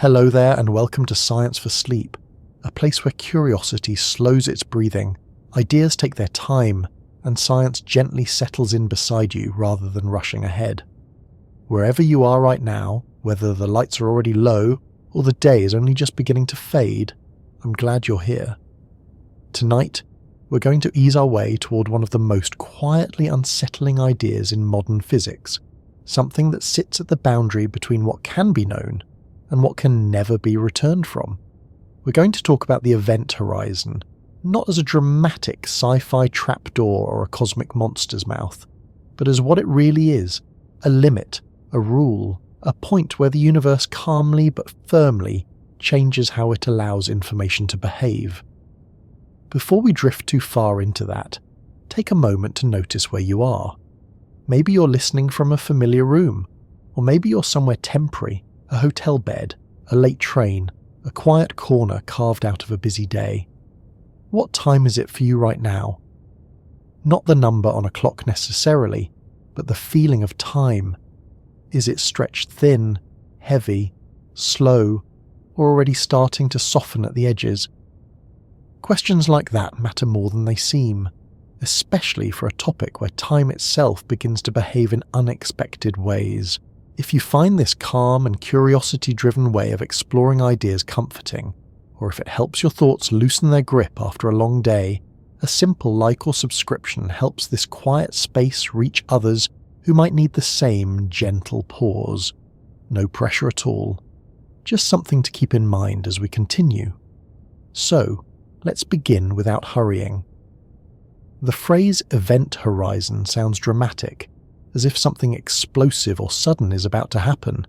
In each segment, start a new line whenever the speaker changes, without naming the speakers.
Hello there and welcome to Science for Sleep, a place where curiosity slows its breathing, ideas take their time, and science gently settles in beside you rather than rushing ahead. Wherever you are right now, whether the lights are already low or the day is only just beginning to fade, I'm glad you're here. Tonight, we're going to ease our way toward one of the most quietly unsettling ideas in modern physics, something that sits at the boundary between what can be known and what can never be returned from. We're going to talk about the event horizon, not as a dramatic sci-fi trapdoor or a cosmic monster's mouth, but as what it really is, a limit, a rule, a point where the universe calmly but firmly changes how it allows information to behave. Before we drift too far into that, take a moment to notice where you are. Maybe you're listening from a familiar room, or maybe you're somewhere temporary, a hotel bed, a late train, a quiet corner carved out of a busy day. What time is it for you right now? Not the number on a clock necessarily, but the feeling of time. Is it stretched thin, heavy, slow, or already starting to soften at the edges? Questions like that matter more than they seem, especially for a topic where time itself begins to behave in unexpected ways. If you find this calm and curiosity-driven way of exploring ideas comforting, or if it helps your thoughts loosen their grip after a long day, a simple like or subscription helps this quiet space reach others who might need the same gentle pause. No pressure at all. Just something to keep in mind as we continue. So, let's begin without hurrying. The phrase event horizon sounds dramatic, as if something explosive or sudden is about to happen,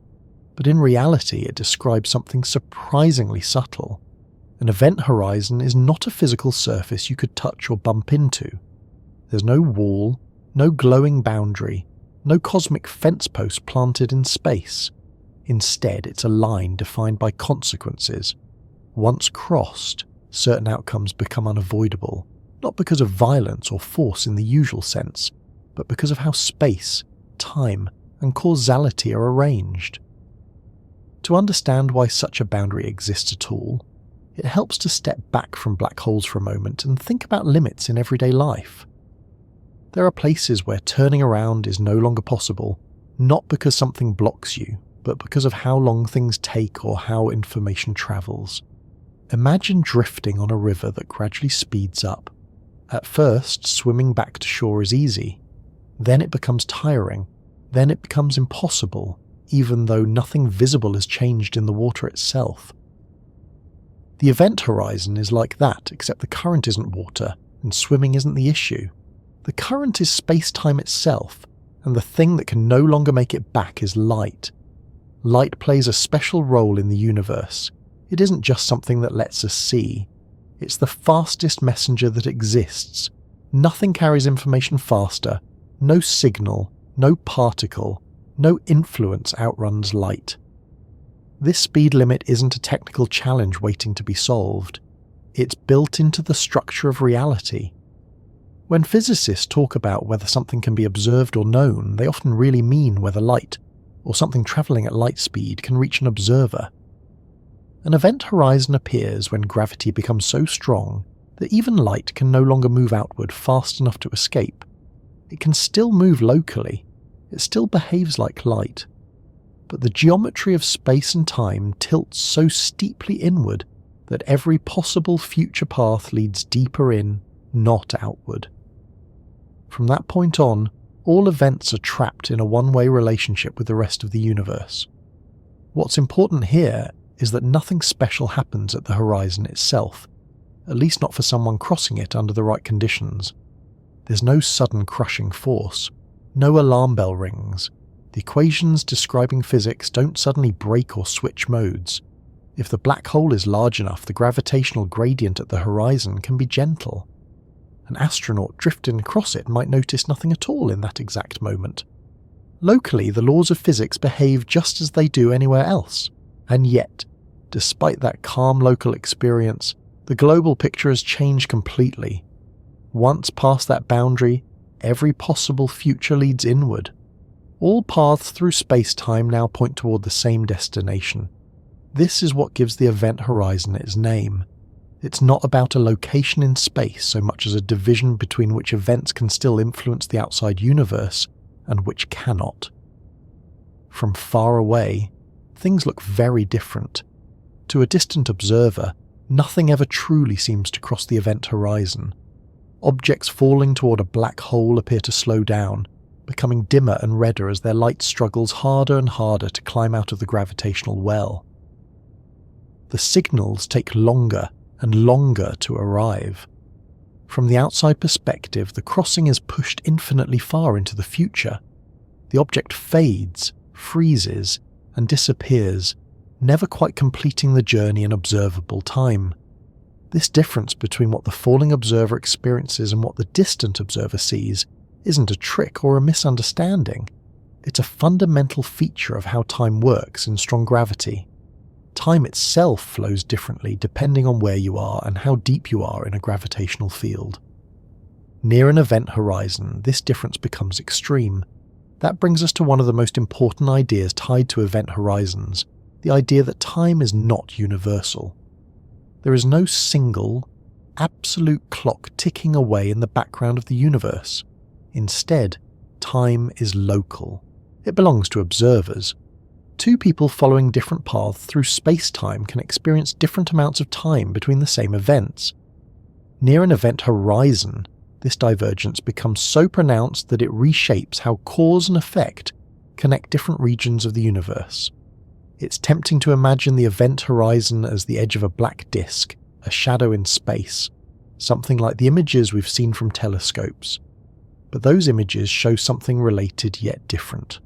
but in reality it describes something surprisingly subtle. An event horizon is not a physical surface you could touch or bump into. There's no wall, no glowing boundary, no cosmic fence post planted in space. Instead, it's a line defined by consequences. Once crossed, certain outcomes become unavoidable, not because of violence or force in the usual sense, but because of how space, time, and causality are arranged. To understand why such a boundary exists at all, it helps to step back from black holes for a moment and think about limits in everyday life. There are places where turning around is no longer possible, not because something blocks you, but because of how long things take or how information travels. Imagine drifting on a river that gradually speeds up. At first, swimming back to shore is easy. Then it becomes tiring. Then it becomes impossible, even though nothing visible has changed in the water itself. The event horizon is like that, except the current isn't water, and swimming isn't the issue. The current is space-time itself, and the thing that can no longer make it back is light. Light plays a special role in the universe. It isn't just something that lets us see. It's the fastest messenger that exists. Nothing carries information faster. No signal, no particle, no influence outruns light. This speed limit isn't a technical challenge waiting to be solved. It's built into the structure of reality. When physicists talk about whether something can be observed or known, they often really mean whether light, or something travelling at light speed, can reach an observer. An event horizon appears when gravity becomes so strong that even light can no longer move outward fast enough to escape. It can still move locally, it still behaves like light, but the geometry of space and time tilts so steeply inward that every possible future path leads deeper in, not outward. From that point on, all events are trapped in a one-way relationship with the rest of the universe. What's important here is that nothing special happens at the horizon itself, at least not for someone crossing it under the right conditions. There's no sudden crushing force, no alarm bell rings. The equations describing physics don't suddenly break or switch modes. If the black hole is large enough, the gravitational gradient at the horizon can be gentle. An astronaut drifting across it might notice nothing at all in that exact moment. Locally, the laws of physics behave just as they do anywhere else, and yet, despite that calm local experience, the global picture has changed completely. Once past that boundary, every possible future leads inward. All paths through space-time now point toward the same destination. This is what gives the event horizon its name. It's not about a location in space so much as a division between which events can still influence the outside universe and which cannot. From far away, things look very different. To a distant observer, nothing ever truly seems to cross the event horizon. Objects falling toward a black hole appear to slow down, becoming dimmer and redder as their light struggles harder and harder to climb out of the gravitational well. The signals take longer and longer to arrive. From the outside perspective, the crossing is pushed infinitely far into the future. The object fades, freezes, and disappears, never quite completing the journey in observable time. This difference between what the falling observer experiences and what the distant observer sees isn't a trick or a misunderstanding. It's a fundamental feature of how time works in strong gravity. Time itself flows differently depending on where you are and how deep you are in a gravitational field. Near an event horizon, this difference becomes extreme. That brings us to one of the most important ideas tied to event horizons, the idea that time is not universal. There is no single, absolute clock ticking away in the background of the universe. Instead, time is local. It belongs to observers. Two people following different paths through space-time can experience different amounts of time between the same events. Near an event horizon, this divergence becomes so pronounced that it reshapes how cause and effect connect different regions of the universe. It's tempting to imagine the event horizon as the edge of a black disk, a shadow in space, something like the images we've seen from telescopes. But those images show something related yet different.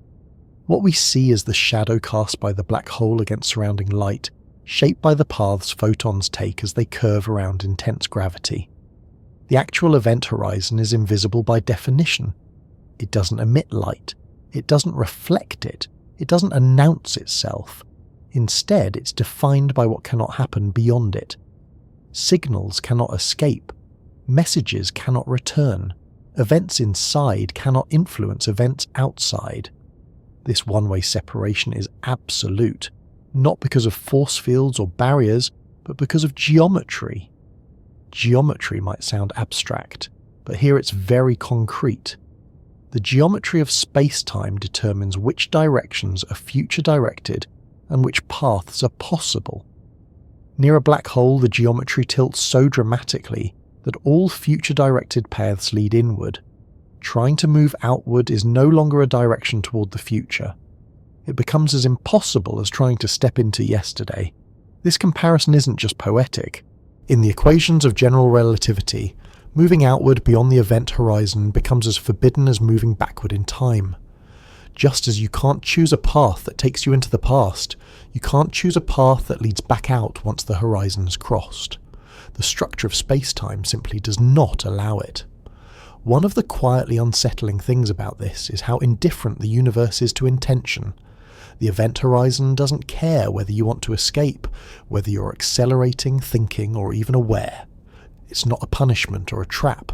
What we see is the shadow cast by the black hole against surrounding light, shaped by the paths photons take as they curve around intense gravity. The actual event horizon is invisible by definition. It doesn't emit light. It doesn't reflect it. It doesn't announce itself. Instead, it's defined by what cannot happen beyond it. Signals cannot escape. Messages cannot return. Events inside cannot influence events outside. This one-way separation is absolute, not because of force fields or barriers, but because of geometry. Geometry might sound abstract, but here it's very concrete. The geometry of space-time determines which directions are future-directed and which paths are possible. Near a black hole, the geometry tilts so dramatically that all future-directed paths lead inward. Trying to move outward is no longer a direction toward the future. It becomes as impossible as trying to step into yesterday. This comparison isn't just poetic. In the equations of general relativity, moving outward beyond the event horizon becomes as forbidden as moving backward in time. Just as you can't choose a path that takes you into the past, you can't choose a path that leads back out once the horizon is crossed. The structure of space-time simply does not allow it. One of the quietly unsettling things about this is how indifferent the universe is to intention. The event horizon doesn't care whether you want to escape, whether you're accelerating, thinking, or even aware. It's not a punishment or a trap.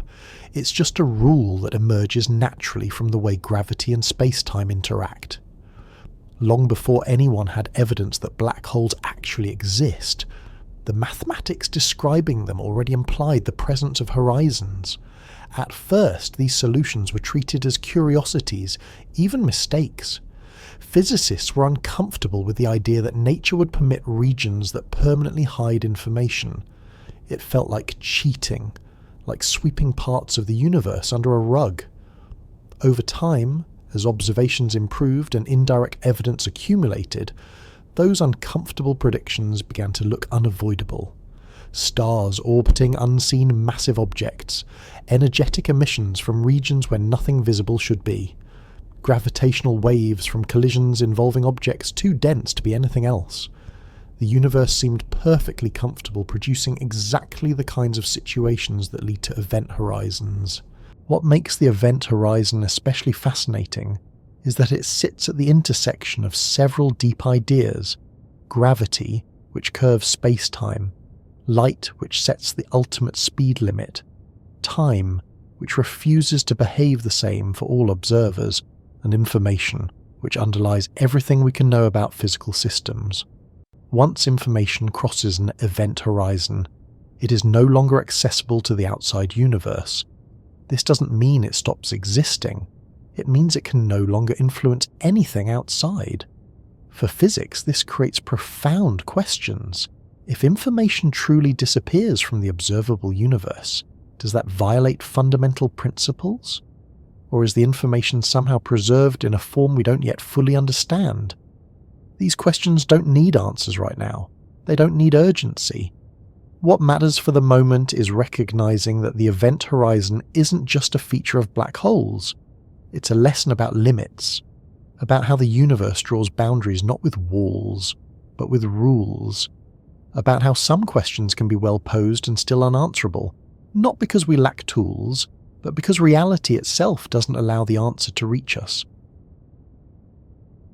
It's just a rule that emerges naturally from the way gravity and space-time interact. Long before anyone had evidence that black holes actually exist, the mathematics describing them already implied the presence of horizons. At first, these solutions were treated as curiosities, even mistakes. Physicists were uncomfortable with the idea that nature would permit regions that permanently hide information. It felt like cheating, like sweeping parts of the universe under a rug. Over time, as observations improved and indirect evidence accumulated, those uncomfortable predictions began to look unavoidable. Stars orbiting unseen massive objects, energetic emissions from regions where nothing visible should be, gravitational waves from collisions involving objects too dense to be anything else. The universe seemed perfectly comfortable producing exactly the kinds of situations that lead to event horizons. What makes the event horizon especially fascinating is that it sits at the intersection of several deep ideas: gravity, which curves space-time; light, which sets the ultimate speed limit; time, which refuses to behave the same for all observers; and information, which underlies everything we can know about physical systems. Once information crosses an event horizon, it is no longer accessible to the outside universe. This doesn't mean it stops existing. It means it can no longer influence anything outside. For physics, this creates profound questions. If information truly disappears from the observable universe, does that violate fundamental principles? Or is the information somehow preserved in a form we don't yet fully understand? These questions don't need answers right now. They don't need urgency. What matters for the moment is recognizing that the event horizon isn't just a feature of black holes. It's a lesson about limits, about how the universe draws boundaries not with walls, but with rules, about how some questions can be well posed and still unanswerable, not because we lack tools, but because reality itself doesn't allow the answer to reach us.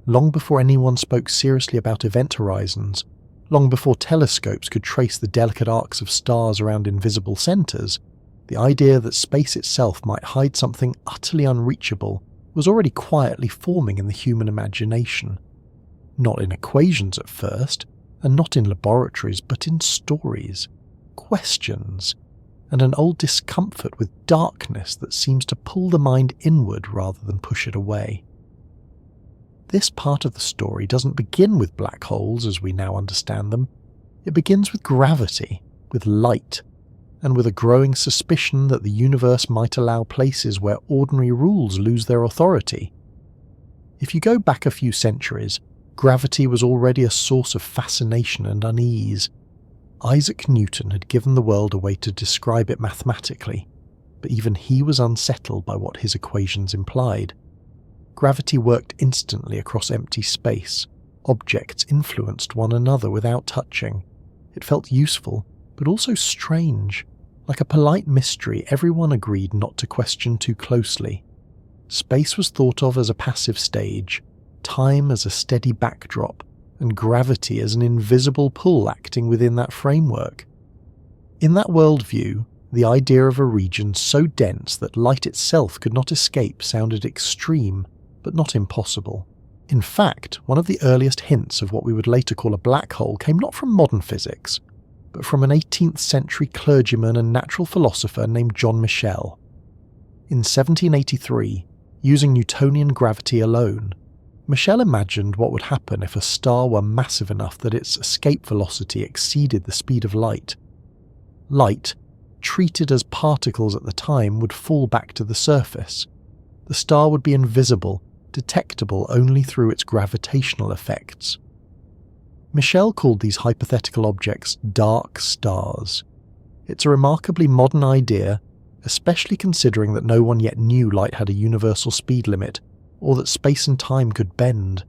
Long before anyone spoke seriously about event horizons, long before telescopes could trace the delicate arcs of stars around invisible centers, the idea that space itself might hide something utterly unreachable was already quietly forming in the human imagination. Not in equations at first, and not in laboratories, but in stories, questions, and an old discomfort with darkness that seems to pull the mind inward rather than push it away. This part of the story doesn't begin with black holes as we now understand them. It begins with gravity, with light, and with a growing suspicion that the universe might allow places where ordinary rules lose their authority. If you go back a few centuries, gravity was already a source of fascination and unease. Isaac Newton had given the world a way to describe it mathematically, but even he was unsettled by what his equations implied. Gravity worked instantly across empty space. Objects influenced one another without touching. It felt useful, but also strange, like a polite mystery everyone agreed not to question too closely. Space was thought of as a passive stage, time as a steady backdrop, and gravity as an invisible pull acting within that framework. In that worldview, the idea of a region so dense that light itself could not escape sounded extreme, but not impossible. In fact, one of the earliest hints of what we would later call a black hole came not from modern physics, but from an 18th century clergyman and natural philosopher named John Michell. In 1783, using Newtonian gravity alone, Michell imagined what would happen if a star were massive enough that its escape velocity exceeded the speed of light. Light, treated as particles at the time, would fall back to the surface. The star would be invisible, detectable only through its gravitational effects. Michell called these hypothetical objects dark stars. It's a remarkably modern idea, especially considering that no one yet knew light had a universal speed limit, or that space and time could bend.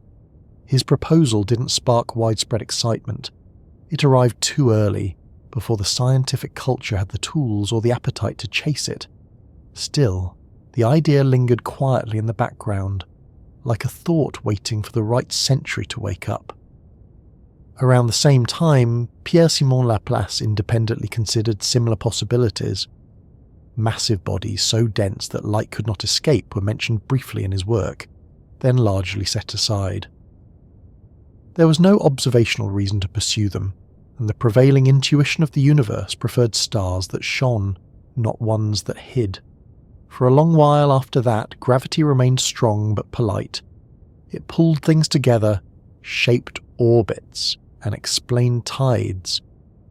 His proposal didn't spark widespread excitement. It arrived too early, before the scientific culture had the tools or the appetite to chase it. Still, the idea lingered quietly in the background, like a thought waiting for the right century to wake up. Around the same time, Pierre-Simon Laplace independently considered similar possibilities. Massive bodies so dense that light could not escape were mentioned briefly in his work, then largely set aside. There was no observational reason to pursue them, and the prevailing intuition of the universe preferred stars that shone, not ones that hid. For a long while after that, gravity remained strong but polite. It pulled things together, shaped orbits, and explained tides,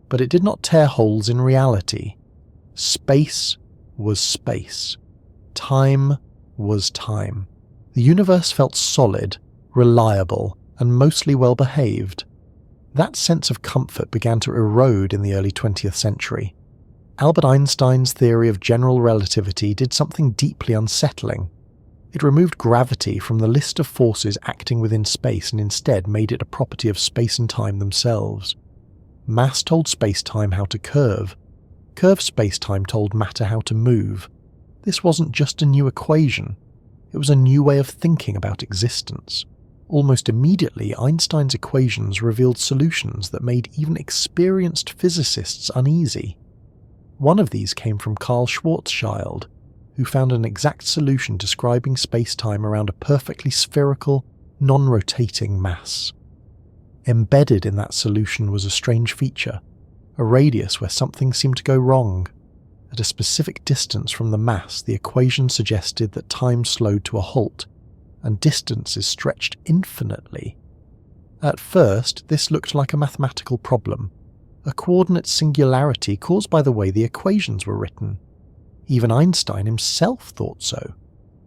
but it did not tear holes in reality. Space was space. Time was time. The universe felt solid, reliable, and mostly well-behaved. That sense of comfort began to erode in the early 20th century. Albert Einstein's theory of general relativity did something deeply unsettling. It removed gravity from the list of forces acting within space and instead made it a property of space and time themselves. Mass told space-time how to curve. Curved space-time told matter how to move. This wasn't just a new equation. It was a new way of thinking about existence. Almost immediately, Einstein's equations revealed solutions that made even experienced physicists uneasy. One of these came from Carl Schwarzschild, who found an exact solution describing space-time around a perfectly spherical, non-rotating mass. Embedded in that solution was a strange feature, a radius where something seemed to go wrong. At a specific distance from the mass, the equation suggested that time slowed to a halt, and distances stretched infinitely. At first, this looked like a mathematical problem, a coordinate singularity caused by the way the equations were written. Even Einstein himself thought so.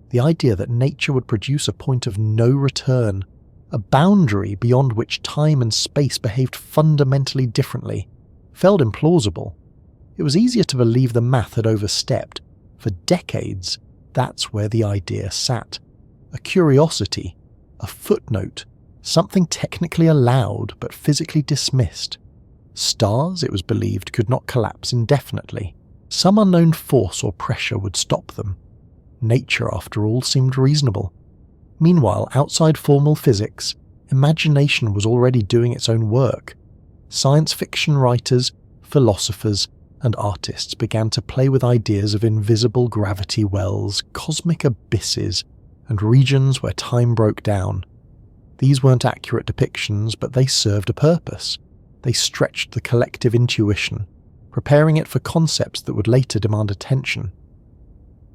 The idea that nature would produce a point of no return, a boundary beyond which time and space behaved fundamentally differently, felt implausible. It was easier to believe the math had overstepped. For decades, that's where the idea sat. A curiosity, a footnote, something technically allowed but physically dismissed. Stars, it was believed, could not collapse indefinitely. Some unknown force or pressure would stop them. Nature, after all, seemed reasonable. Meanwhile, outside formal physics, imagination was already doing its own work. Science fiction writers, philosophers, and artists began to play with ideas of invisible gravity wells, cosmic abysses, and regions where time broke down. These weren't accurate depictions, but they served a purpose. They stretched the collective intuition, preparing it for concepts that would later demand attention.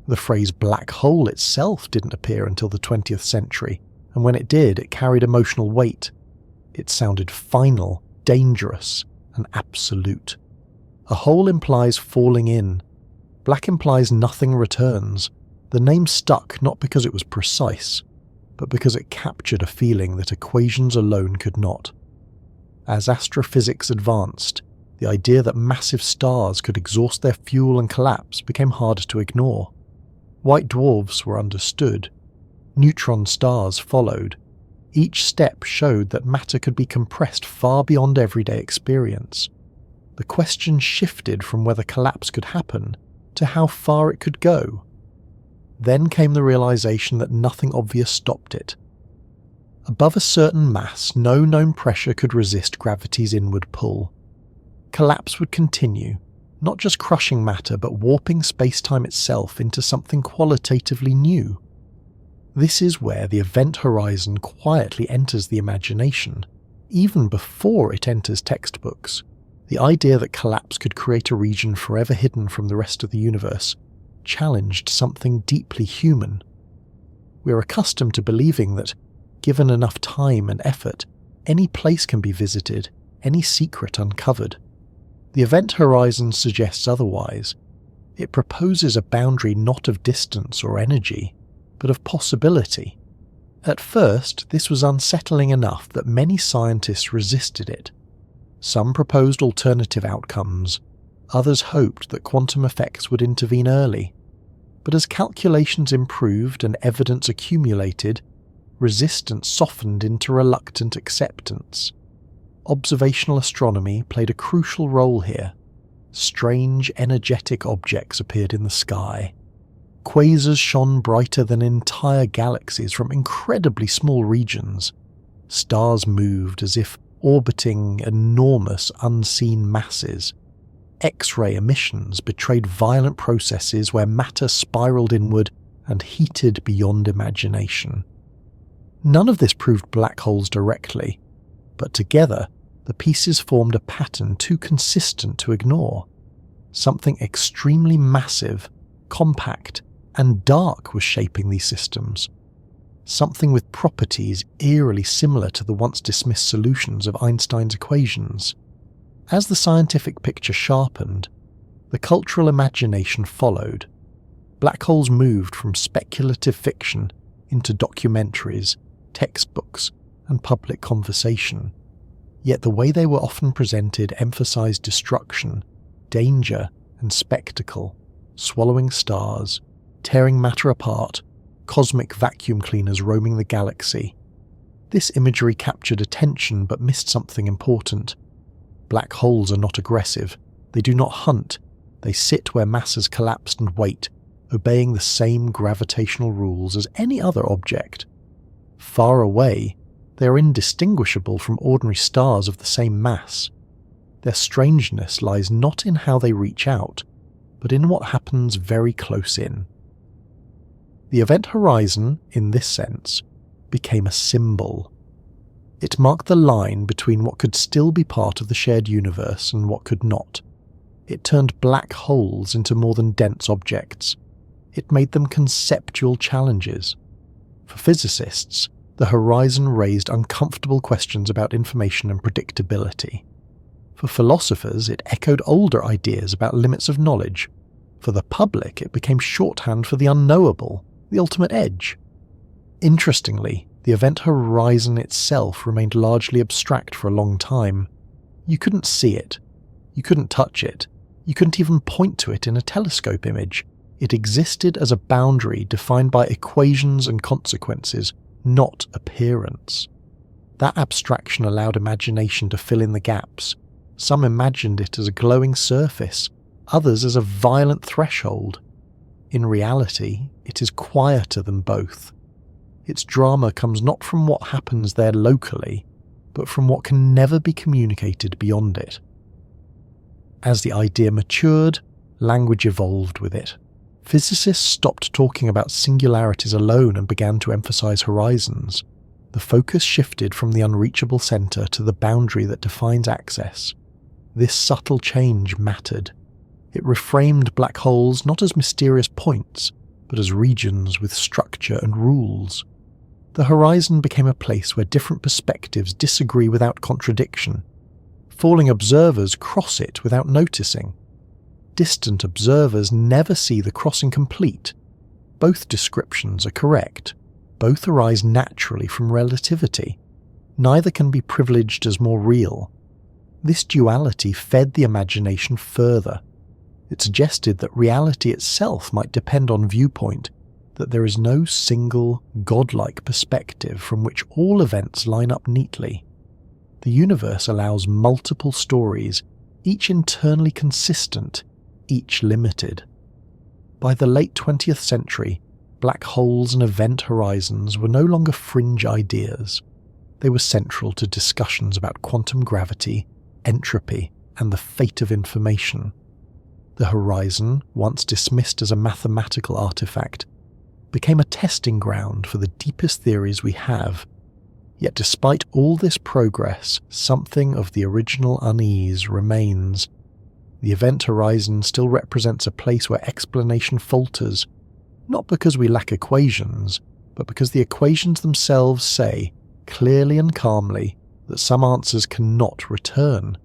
The phrase black hole itself didn't appear until the 20th century, and when it did, it carried emotional weight. It sounded final, dangerous, and absolute. A hole implies falling in. Black implies nothing returns. The name stuck not because it was precise, but because it captured a feeling that equations alone could not. As astrophysics advanced, the idea that massive stars could exhaust their fuel and collapse became harder to ignore. White dwarfs were understood. Neutron stars followed. Each step showed that matter could be compressed far beyond everyday experience. The question shifted from whether collapse could happen to how far it could go. Then came the realization that nothing obvious stopped it. Above a certain mass, no known pressure could resist gravity's inward pull. Collapse would continue, not just crushing matter but warping spacetime itself into something qualitatively new. This is where the event horizon quietly enters the imagination, even before it enters textbooks. The idea that collapse could create a region forever hidden from the rest of the universe challenged something deeply human. We're accustomed to believing that, given enough time and effort, any place can be visited, any secret uncovered. The event horizon suggests otherwise. It proposes a boundary not of distance or energy, but of possibility. At first, this was unsettling enough that many scientists resisted it. Some proposed alternative outcomes, others hoped that quantum effects would intervene early. But as calculations improved and evidence accumulated, resistance softened into reluctant acceptance. Observational astronomy played a crucial role here. Strange, energetic objects appeared in the sky. Quasars shone brighter than entire galaxies from incredibly small regions. Stars moved as if orbiting enormous unseen masses. X-ray emissions betrayed violent processes where matter spiraled inward and heated beyond imagination. None of this proved black holes directly, but together the pieces formed a pattern too consistent to ignore. Something extremely massive, compact, and dark was shaping these systems. Something with properties eerily similar to the once dismissed solutions of Einstein's equations. As the scientific picture sharpened, the cultural imagination followed. Black holes moved from speculative fiction into documentaries, textbooks, and public conversation. Yet the way they were often presented emphasized destruction, danger, and spectacle, swallowing stars, tearing matter apart, cosmic vacuum cleaners roaming the galaxy. This imagery captured attention but missed something important. Black holes are not aggressive. They do not hunt. They sit where mass has collapsed and wait, obeying the same gravitational rules as any other object. Far away, they are indistinguishable from ordinary stars of the same mass. Their strangeness lies not in how they reach out, but in what happens very close in. The event horizon, in this sense, became a symbol. It marked the line between what could still be part of the shared universe and what could not. It turned black holes into more than dense objects. It made them conceptual challenges. For physicists, the horizon raised uncomfortable questions about information and predictability. For philosophers, it echoed older ideas about limits of knowledge. For the public, it became shorthand for the unknowable, the ultimate edge. Interestingly, the event horizon itself remained largely abstract for a long time. You couldn't see it. You couldn't touch it. You couldn't even point to it in a telescope image. It existed as a boundary defined by equations and consequences, not appearance. That abstraction allowed imagination to fill in the gaps. Some imagined it as a glowing surface, others as a violent threshold. In reality, it is quieter than both. Its drama comes not from what happens there locally, but from what can never be communicated beyond it. As the idea matured, language evolved with it. Physicists stopped talking about singularities alone and began to emphasize horizons. The focus shifted from the unreachable center to the boundary that defines access. This subtle change mattered. It reframed black holes not as mysterious points, but as regions with structure and rules. The horizon became a place where different perspectives disagree without contradiction. Falling observers cross it without noticing. Distant observers never see the crossing complete. Both descriptions are correct. Both arise naturally from relativity. Neither can be privileged as more real. This duality fed the imagination further. It suggested that reality itself might depend on viewpoint, that there is no single, godlike perspective from which all events line up neatly. The universe allows multiple stories, each internally consistent, each limited. By the late 20th century, black holes and event horizons were no longer fringe ideas. They were central to discussions about quantum gravity, entropy, and the fate of information. The horizon, once dismissed as a mathematical artifact, became a testing ground for the deepest theories we have. Yet despite all this progress, something of the original unease remains. The event horizon still represents a place where explanation falters, not because we lack equations, but because the equations themselves say, clearly and calmly, that some answers cannot return.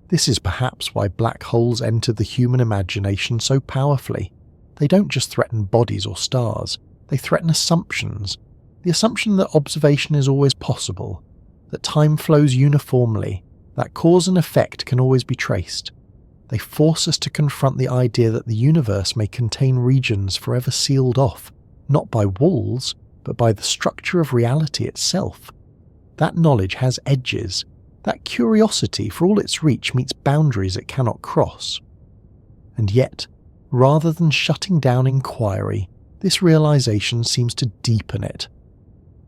This is perhaps why black holes enter the human imagination so powerfully. They don't just threaten bodies or stars, they threaten assumptions. The assumption that observation is always possible, that time flows uniformly, that cause and effect can always be traced. They force us to confront the idea that the universe may contain regions forever sealed off, not by walls, but by the structure of reality itself. That knowledge has edges. That curiosity, for all its reach, meets boundaries it cannot cross. And yet, rather than shutting down inquiry, this realization seems to deepen it.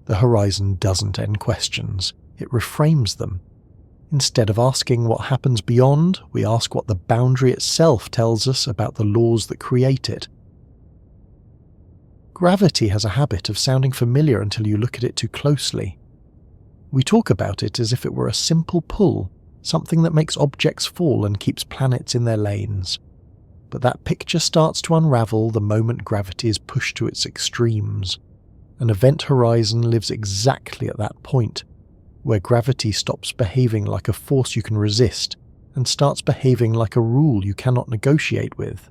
The horizon doesn't end questions, it reframes them. Instead of asking what happens beyond, we ask what the boundary itself tells us about the laws that create it. Gravity has a habit of sounding familiar until you look at it too closely. We talk about it as if it were a simple pull, something that makes objects fall and keeps planets in their lanes. But that picture starts to unravel the moment gravity is pushed to its extremes. An event horizon lives exactly at that point, where gravity stops behaving like a force you can resist and starts behaving like a rule you cannot negotiate with.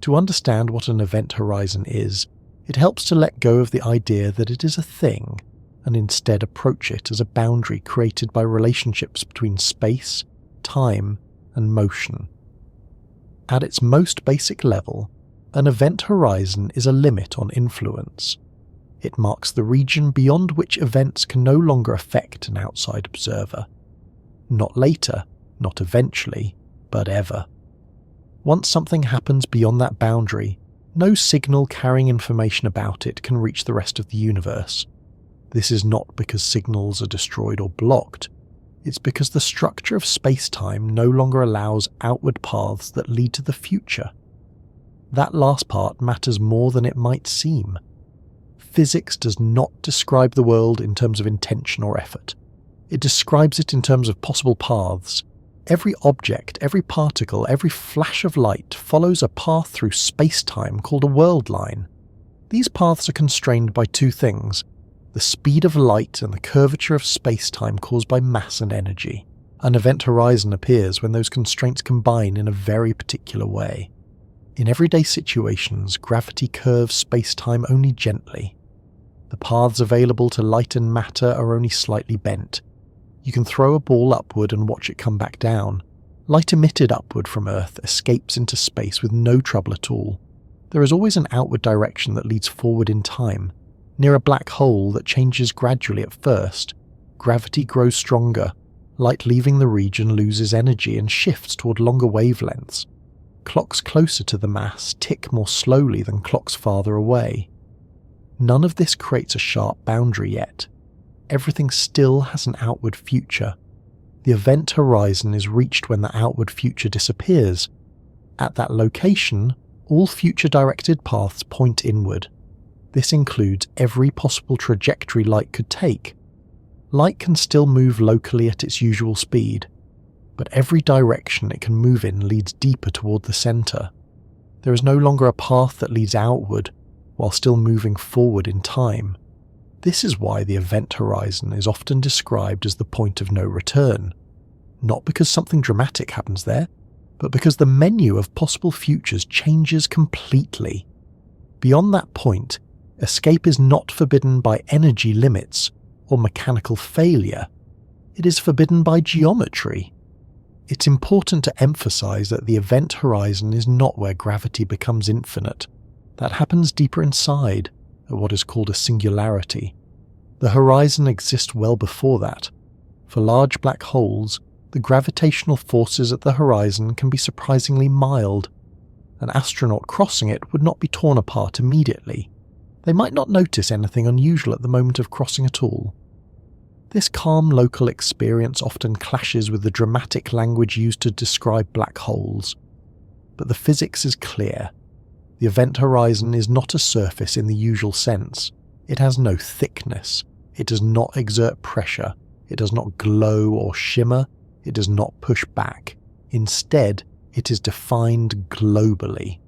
To understand what an event horizon is, it helps to let go of the idea that it is a thing, and instead approach it as a boundary created by relationships between space, time, and motion. At its most basic level, an event horizon is a limit on influence. It marks the region beyond which events can no longer affect an outside observer. Not later, not eventually, but ever. Once something happens beyond that boundary, no signal carrying information about it can reach the rest of the universe. This is not because signals are destroyed or blocked. It's because the structure of space-time no longer allows outward paths that lead to the future. That last part matters more than it might seem. Physics does not describe the world in terms of intention or effort. It describes it in terms of possible paths. Every object, every particle, every flash of light follows a path through space-time called a world line. These paths are constrained by two things: the speed of light and the curvature of space-time caused by mass and energy. An event horizon appears when those constraints combine in a very particular way. In everyday situations, gravity curves space-time only gently. The paths available to light and matter are only slightly bent. You can throw a ball upward and watch it come back down. Light emitted upward from Earth escapes into space with no trouble at all. There is always an outward direction that leads forward in time. Near a black hole that changes gradually at first, gravity grows stronger. Light leaving the region loses energy and shifts toward longer wavelengths. Clocks closer to the mass tick more slowly than clocks farther away. None of this creates a sharp boundary yet. Everything still has an outward future. The event horizon is reached when the outward future disappears. At that location, all future-directed paths point inward. This includes every possible trajectory light could take. Light can still move locally at its usual speed, but every direction it can move in leads deeper toward the center. There is no longer a path that leads outward while still moving forward in time. This is why the event horizon is often described as the point of no return. Not because something dramatic happens there, but because the menu of possible futures changes completely. Beyond that point, escape is not forbidden by energy limits or mechanical failure. It is forbidden by geometry. It's important to emphasize that the event horizon is not where gravity becomes infinite. That happens deeper inside, at what is called a singularity. The horizon exists well before that. For large black holes, the gravitational forces at the horizon can be surprisingly mild. An astronaut crossing it would not be torn apart immediately. They might not notice anything unusual at the moment of crossing at all. This calm local experience often clashes with the dramatic language used to describe black holes. But the physics is clear. The event horizon is not a surface in the usual sense. It has no thickness. It does not exert pressure. It does not glow or shimmer. It does not push back. Instead, it is defined globally.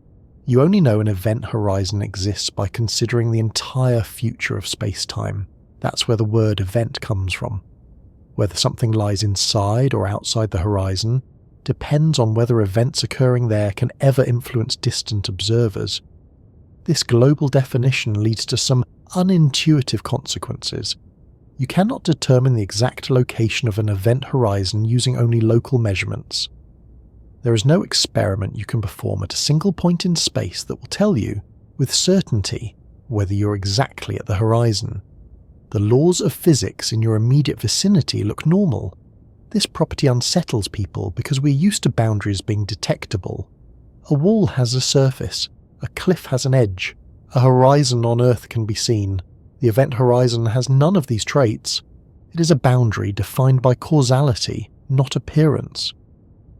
You only know an event horizon exists by considering the entire future of space-time. That's where the word event comes from. Whether something lies inside or outside the horizon depends on whether events occurring there can ever influence distant observers. This global definition leads to some unintuitive consequences. You cannot determine the exact location of an event horizon using only local measurements. There is no experiment you can perform at a single point in space that will tell you, with certainty, whether you're exactly at the horizon. The laws of physics in your immediate vicinity look normal. This property unsettles people because we're used to boundaries being detectable. A wall has a surface, a cliff has an edge, a horizon on Earth can be seen. The event horizon has none of these traits. It is a boundary defined by causality, not appearance.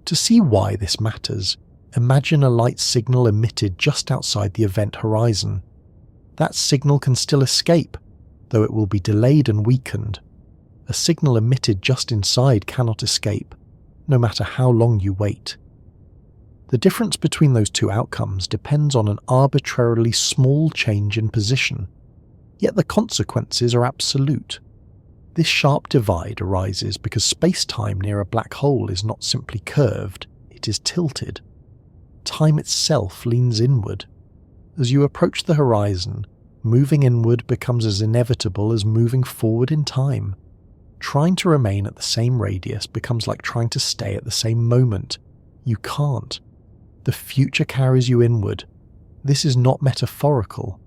To see why this matters, imagine a light signal emitted just outside the event horizon. That signal can still escape, though it will be delayed and weakened. A signal emitted just inside cannot escape, no matter how long you wait. The difference between those two outcomes depends on an arbitrarily small change in position, yet the consequences are absolute. This sharp divide arises because space-time near a black hole is not simply curved, it is tilted. Time itself leans inward. As you approach the horizon, moving inward becomes as inevitable as moving forward in time. Trying to remain at the same radius becomes like trying to stay at the same moment. You can't. The future carries you inward. This is not metaphorical.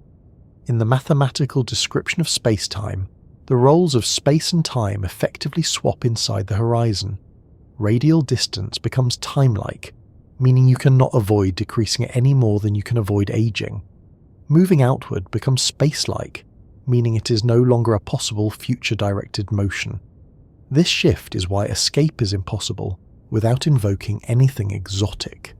In the mathematical description of space-time, the roles of space and time effectively swap inside the horizon. Radial distance becomes time-like, meaning you cannot avoid decreasing it any more than you can avoid aging. Moving outward becomes space-like, meaning it is no longer a possible future-directed motion. This shift is why escape is impossible without invoking anything exotic.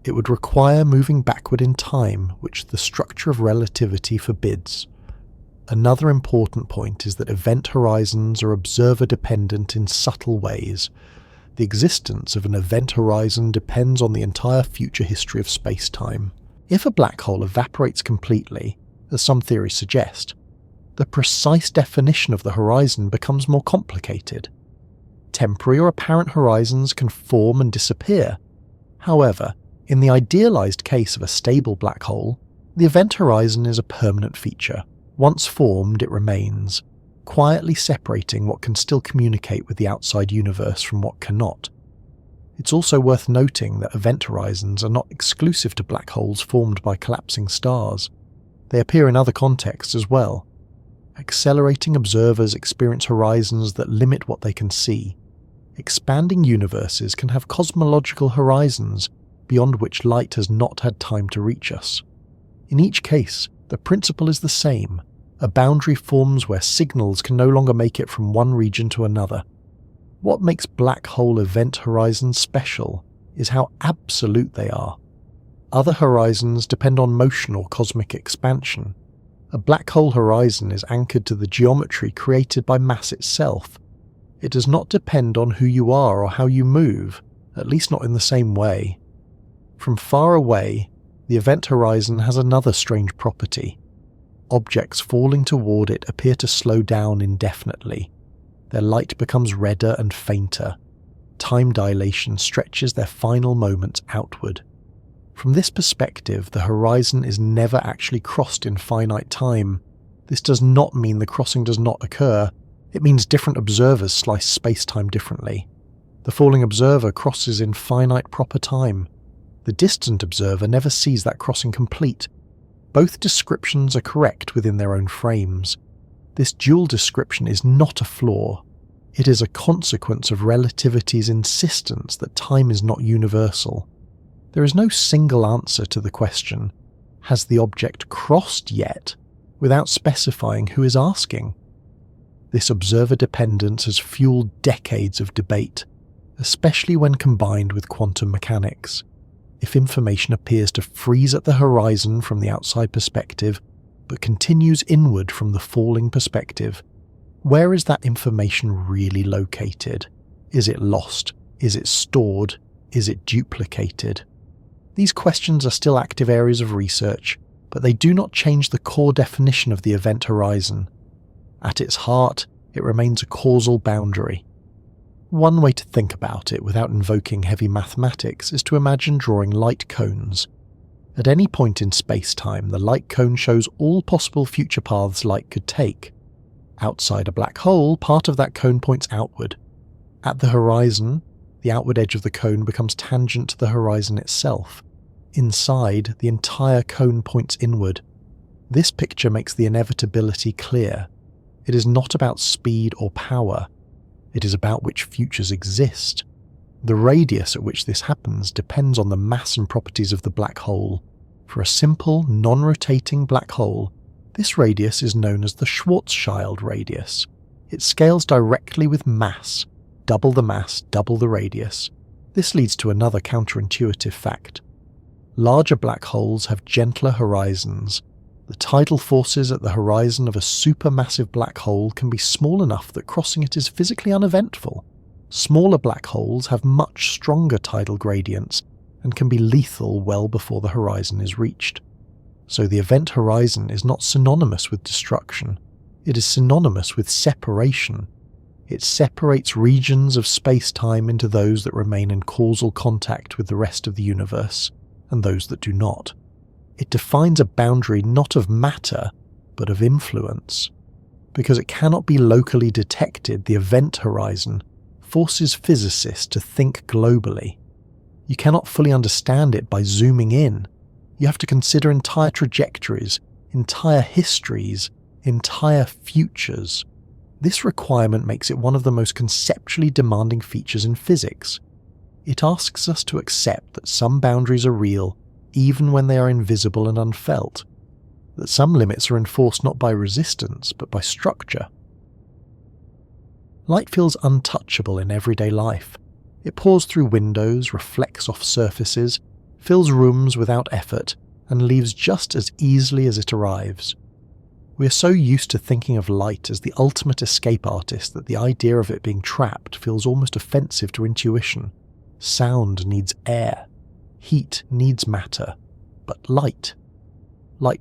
It would require moving backward in time, which the structure of relativity forbids. Another important point is that event horizons are observer-dependent in subtle ways. The existence of an event horizon depends on the entire future history of space-time. If a black hole evaporates completely, as some theories suggest, the precise definition of the horizon becomes more complicated. Temporary or apparent horizons can form and disappear. However, in the idealized case of a stable black hole, the event horizon is a permanent feature. Once formed, it remains, quietly separating what can still communicate with the outside universe from what cannot. It's also worth noting that event horizons are not exclusive to black holes formed by collapsing stars. They appear in other contexts as well. Accelerating observers experience horizons that limit what they can see. Expanding universes can have cosmological horizons beyond which light has not had time to reach us. In each case, the principle is the same. A boundary forms where signals can no longer make it from one region to another. What makes black hole event horizons special is how absolute they are. Other horizons depend on motion or cosmic expansion. A black hole horizon is anchored to the geometry created by mass itself. It does not depend on who you are or how you move, at least not in the same way. From far away, the event horizon has another strange property. Objects falling toward it appear to slow down indefinitely. Their light becomes redder and fainter. Time dilation stretches their final moments outward. From this perspective, the horizon is never actually crossed in finite time. This does not mean the crossing does not occur. It means different observers slice space-time differently. The falling observer crosses in finite proper time. The distant observer never sees that crossing complete. Both descriptions are correct within their own frames. This dual description is not a flaw. It is a consequence of relativity's insistence that time is not universal. There is no single answer to the question, has the object crossed yet, without specifying who is asking. This observer dependence has fueled decades of debate, especially when combined with quantum mechanics. If information appears to freeze at the horizon from the outside perspective, but continues inward from the falling perspective, where is that information really located? Is it lost? Is it stored? Is it duplicated? These questions are still active areas of research, but they do not change the core definition of the event horizon. At its heart, it remains a causal boundary. One way to think about it without invoking heavy mathematics is to imagine drawing light cones. At any point in space-time, the light cone shows all possible future paths light could take. Outside a black hole, part of that cone points outward. At the horizon, the outward edge of the cone becomes tangent to the horizon itself. Inside, the entire cone points inward. This picture makes the inevitability clear. It is not about speed or power. It is about which futures exist. The radius at which this happens depends on the mass and properties of the black hole. For a simple, non-rotating black hole, this radius is known as the Schwarzschild radius. It scales directly with mass. Double the mass, double the radius. This leads to another counterintuitive fact. Larger black holes have gentler horizons. The tidal forces at the horizon of a supermassive black hole can be small enough that crossing it is physically uneventful. Smaller black holes have much stronger tidal gradients and can be lethal well before the horizon is reached. So the event horizon is not synonymous with destruction. It is synonymous with separation. It separates regions of space-time into those that remain in causal contact with the rest of the universe, and those that do not. It defines a boundary not of matter, but of influence. Because it cannot be locally detected, the event horizon forces physicists to think globally. You cannot fully understand it by zooming in. You have to consider entire trajectories, entire histories, entire futures. This requirement makes it one of the most conceptually demanding features in physics. It asks us to accept that some boundaries are real, even when they are invisible and unfelt, that some limits are enforced not by resistance, but by structure. Light feels untouchable in everyday life. It pours through windows, reflects off surfaces, fills rooms without effort, and leaves just as easily as it arrives. We are so used to thinking of light as the ultimate escape artist that the idea of it being trapped feels almost offensive to intuition. Sound needs air. Heat needs matter. But light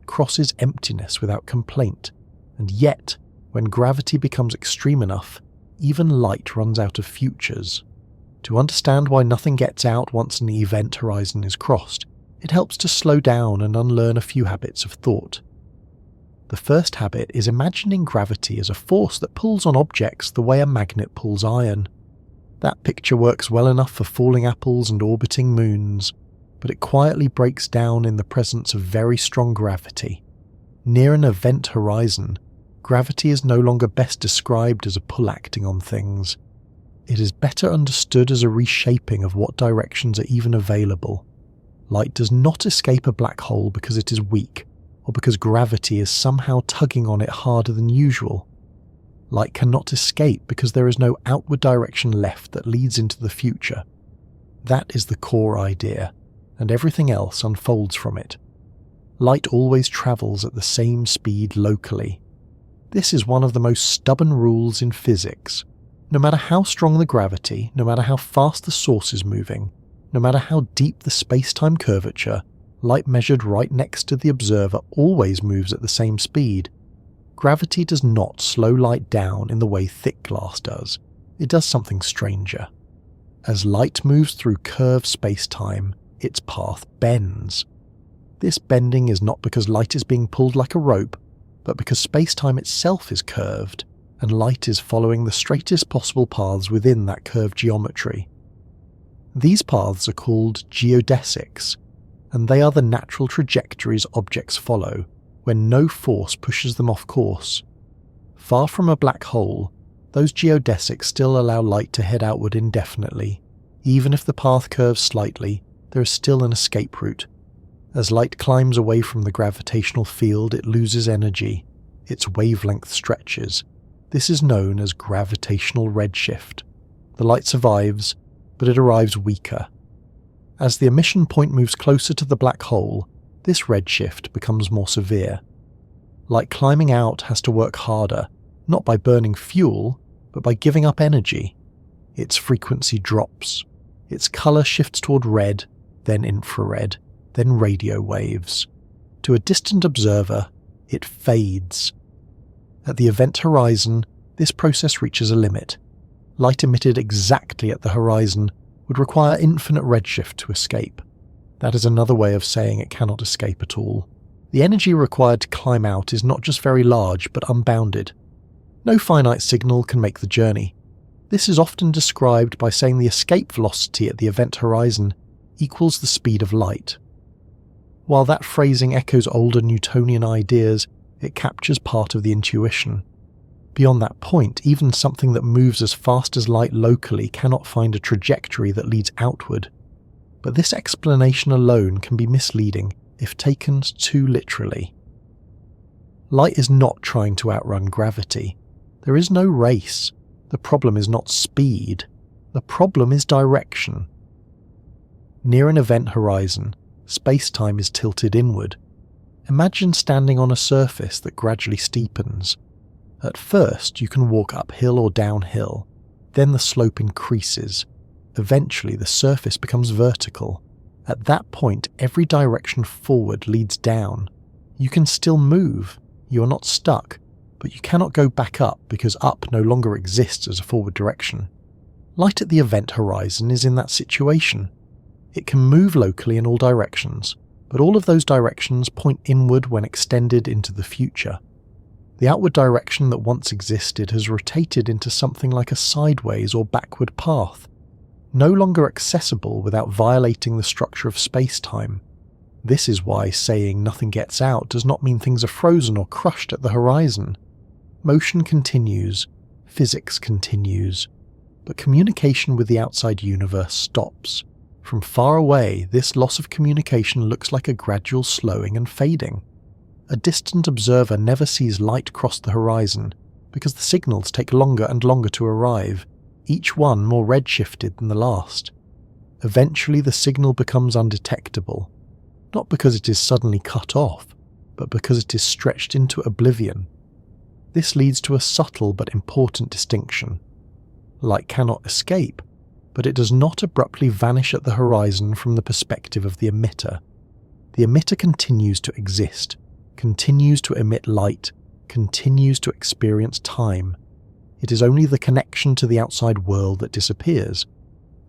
crosses emptiness without complaint. And yet, when gravity becomes extreme enough, even light runs out of futures. To understand why nothing gets out once an event horizon is crossed, it helps to slow down and unlearn a few habits of thought. The first habit is imagining gravity as a force that pulls on objects the way a magnet pulls iron. That picture works well enough for falling apples and orbiting moons, but it quietly breaks down in the presence of very strong gravity. Near an event horizon, gravity is no longer best described as a pull acting on things. It is better understood as a reshaping of what directions are even available. Light does not escape a black hole because it is weak, or because gravity is somehow tugging on it harder than usual. Light cannot escape because there is no outward direction left that leads into the future. That is the core idea, and everything else unfolds from it. Light always travels at the same speed locally. This is one of the most stubborn rules in physics. No matter how strong the gravity, no matter how fast the source is moving, no matter how deep the space-time curvature, light measured right next to the observer always moves at the same speed. Gravity does not slow light down in the way thick glass does. It does something stranger. As light moves through curved space-time, its path bends. This bending is not because light is being pulled like a rope, but because space-time itself is curved, and light is following the straightest possible paths within that curved geometry. These paths are called geodesics, and they are the natural trajectories objects follow when no force pushes them off course. Far from a black hole, those geodesics still allow light to head outward indefinitely. Even if the path curves slightly, there is still an escape route. As light climbs away from the gravitational field, it loses energy. Its wavelength stretches. This is known as gravitational redshift. The light survives, but it arrives weaker. As the emission point moves closer to the black hole, this redshift becomes more severe. Light climbing out has to work harder, not by burning fuel, but by giving up energy. Its frequency drops. Its color shifts toward red, then infrared, then radio waves. To a distant observer, it fades. At the event horizon, this process reaches a limit. Light emitted exactly at the horizon would require infinite redshift to escape. That is another way of saying it cannot escape at all. The energy required to climb out is not just very large, but unbounded. No finite signal can make the journey. This is often described by saying the escape velocity at the event horizon equals the speed of light. While that phrasing echoes older Newtonian ideas, it captures part of the intuition. Beyond that point, even something that moves as fast as light locally cannot find a trajectory that leads outward. But this explanation alone can be misleading if taken too literally. Light is not trying to outrun gravity. There is no race. The problem is not speed. The problem is direction. Near an event horizon, space-time is tilted inward. Imagine standing on a surface that gradually steepens. At first, you can walk uphill or downhill. Then the slope increases. Eventually, the surface becomes vertical. At that point, every direction forward leads down. You can still move. You are not stuck, but you cannot go back up because up no longer exists as a forward direction. Light at the event horizon is in that situation. It can move locally in all directions, but all of those directions point inward when extended into the future. The outward direction that once existed has rotated into something like a sideways or backward path, no longer accessible without violating the structure of space-time. This is why saying nothing gets out does not mean things are frozen or crushed at the horizon. Motion continues, physics continues, but communication with the outside universe stops. From far away, this loss of communication looks like a gradual slowing and fading. A distant observer never sees light cross the horizon because the signals take longer and longer to arrive, each one more redshifted than the last. Eventually the signal becomes undetectable, not because it is suddenly cut off, but because it is stretched into oblivion. This leads to a subtle but important distinction. Light cannot escape, but it does not abruptly vanish at the horizon from the perspective of the emitter. The emitter continues to exist, continues to emit light, continues to experience time. It is only the connection to the outside world that disappears.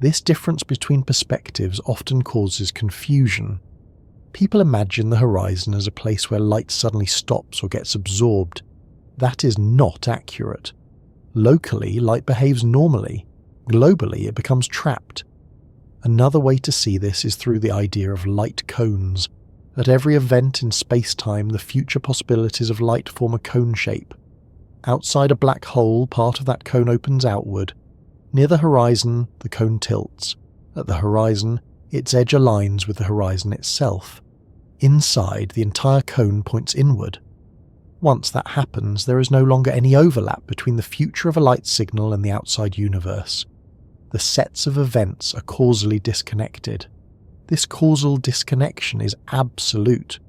This difference between perspectives often causes confusion. People imagine the horizon as a place where light suddenly stops or gets absorbed. That is not accurate. Locally, light behaves normally. Globally, it becomes trapped. Another way to see this is through the idea of light cones. At every event in space-time, the future possibilities of light form a cone shape. Outside a black hole, part of that cone opens outward. Near the horizon, the cone tilts. At the horizon, its edge aligns with the horizon itself. Inside, the entire cone points inward. Once that happens, there is no longer any overlap between the future of a light signal and the outside universe. The sets of events are causally disconnected. This causal disconnection is absolute.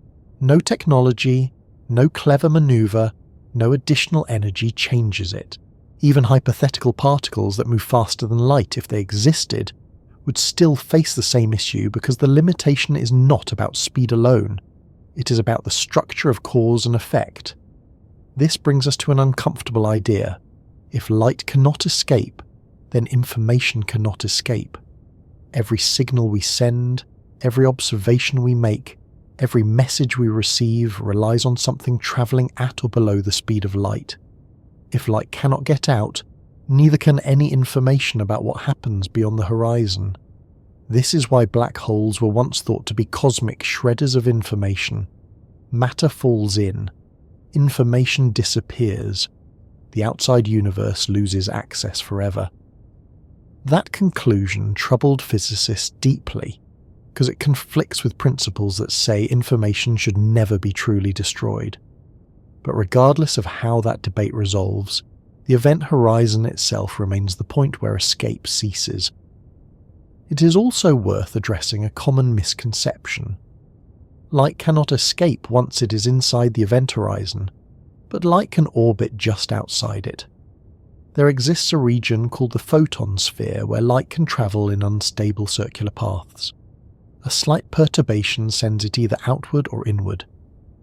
No technology, no clever maneuver, no additional energy changes it. Even hypothetical particles that move faster than light, if they existed, would still face the same issue because the limitation is not about speed alone. It is about the structure of cause and effect. This brings us to an uncomfortable idea. If light cannot escape, then information cannot escape. Every signal we send, every observation we make, every message we receive relies on something travelling at or below the speed of light. If light cannot get out, neither can any information about what happens beyond the horizon. This is why black holes were once thought to be cosmic shredders of information. Matter falls in. Information disappears. The outside universe loses access forever. That conclusion troubled physicists deeply, because it conflicts with principles that say information should never be truly destroyed. But regardless of how that debate resolves, the event horizon itself remains the point where escape ceases. It is also worth addressing a common misconception. Light cannot escape once it is inside the event horizon, but light can orbit just outside it. There exists a region called the photon sphere where light can travel in unstable circular paths. A slight perturbation sends it either outward or inward.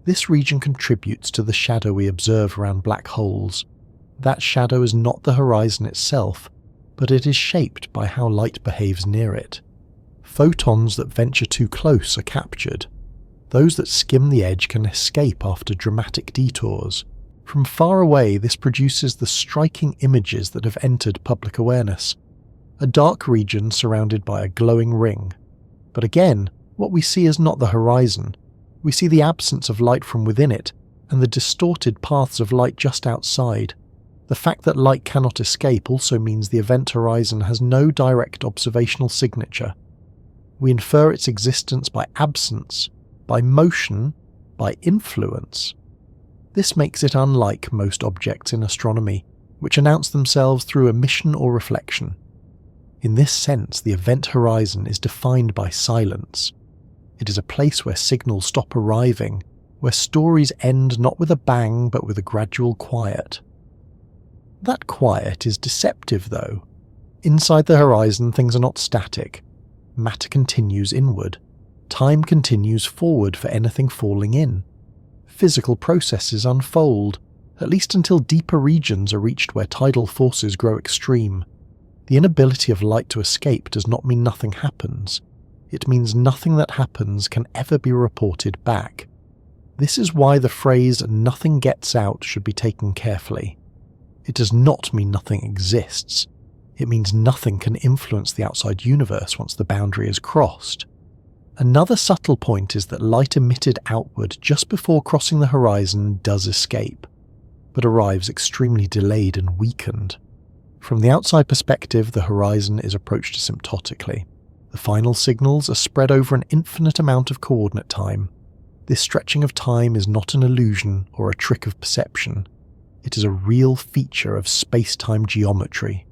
This region contributes to the shadow we observe around black holes. That shadow is not the horizon itself, but it is shaped by how light behaves near it. Photons that venture too close are captured. Those that skim the edge can escape after dramatic detours. From far away, this produces the striking images that have entered public awareness. A dark region surrounded by a glowing ring. But again, what we see is not the horizon. We see the absence of light from within it, and the distorted paths of light just outside. The fact that light cannot escape also means the event horizon has no direct observational signature. We infer its existence by absence, by motion, by influence. This makes it unlike most objects in astronomy, which announce themselves through emission or reflection. In this sense, the event horizon is defined by silence. It is a place where signals stop arriving, where stories end not with a bang but with a gradual quiet. That quiet is deceptive, though. Inside the horizon, things are not static. Matter continues inward. Time continues forward for anything falling in. Physical processes unfold, at least until deeper regions are reached where tidal forces grow extreme. The inability of light to escape does not mean nothing happens. It means nothing that happens can ever be reported back. This is why the phrase "nothing gets out" should be taken carefully. It does not mean nothing exists. It means nothing can influence the outside universe once the boundary is crossed. Another subtle point is that light emitted outward just before crossing the horizon does escape, but arrives extremely delayed and weakened. From the outside perspective, the horizon is approached asymptotically. The final signals are spread over an infinite amount of coordinate time. This stretching of time is not an illusion or a trick of perception. It is a real feature of space-time geometry.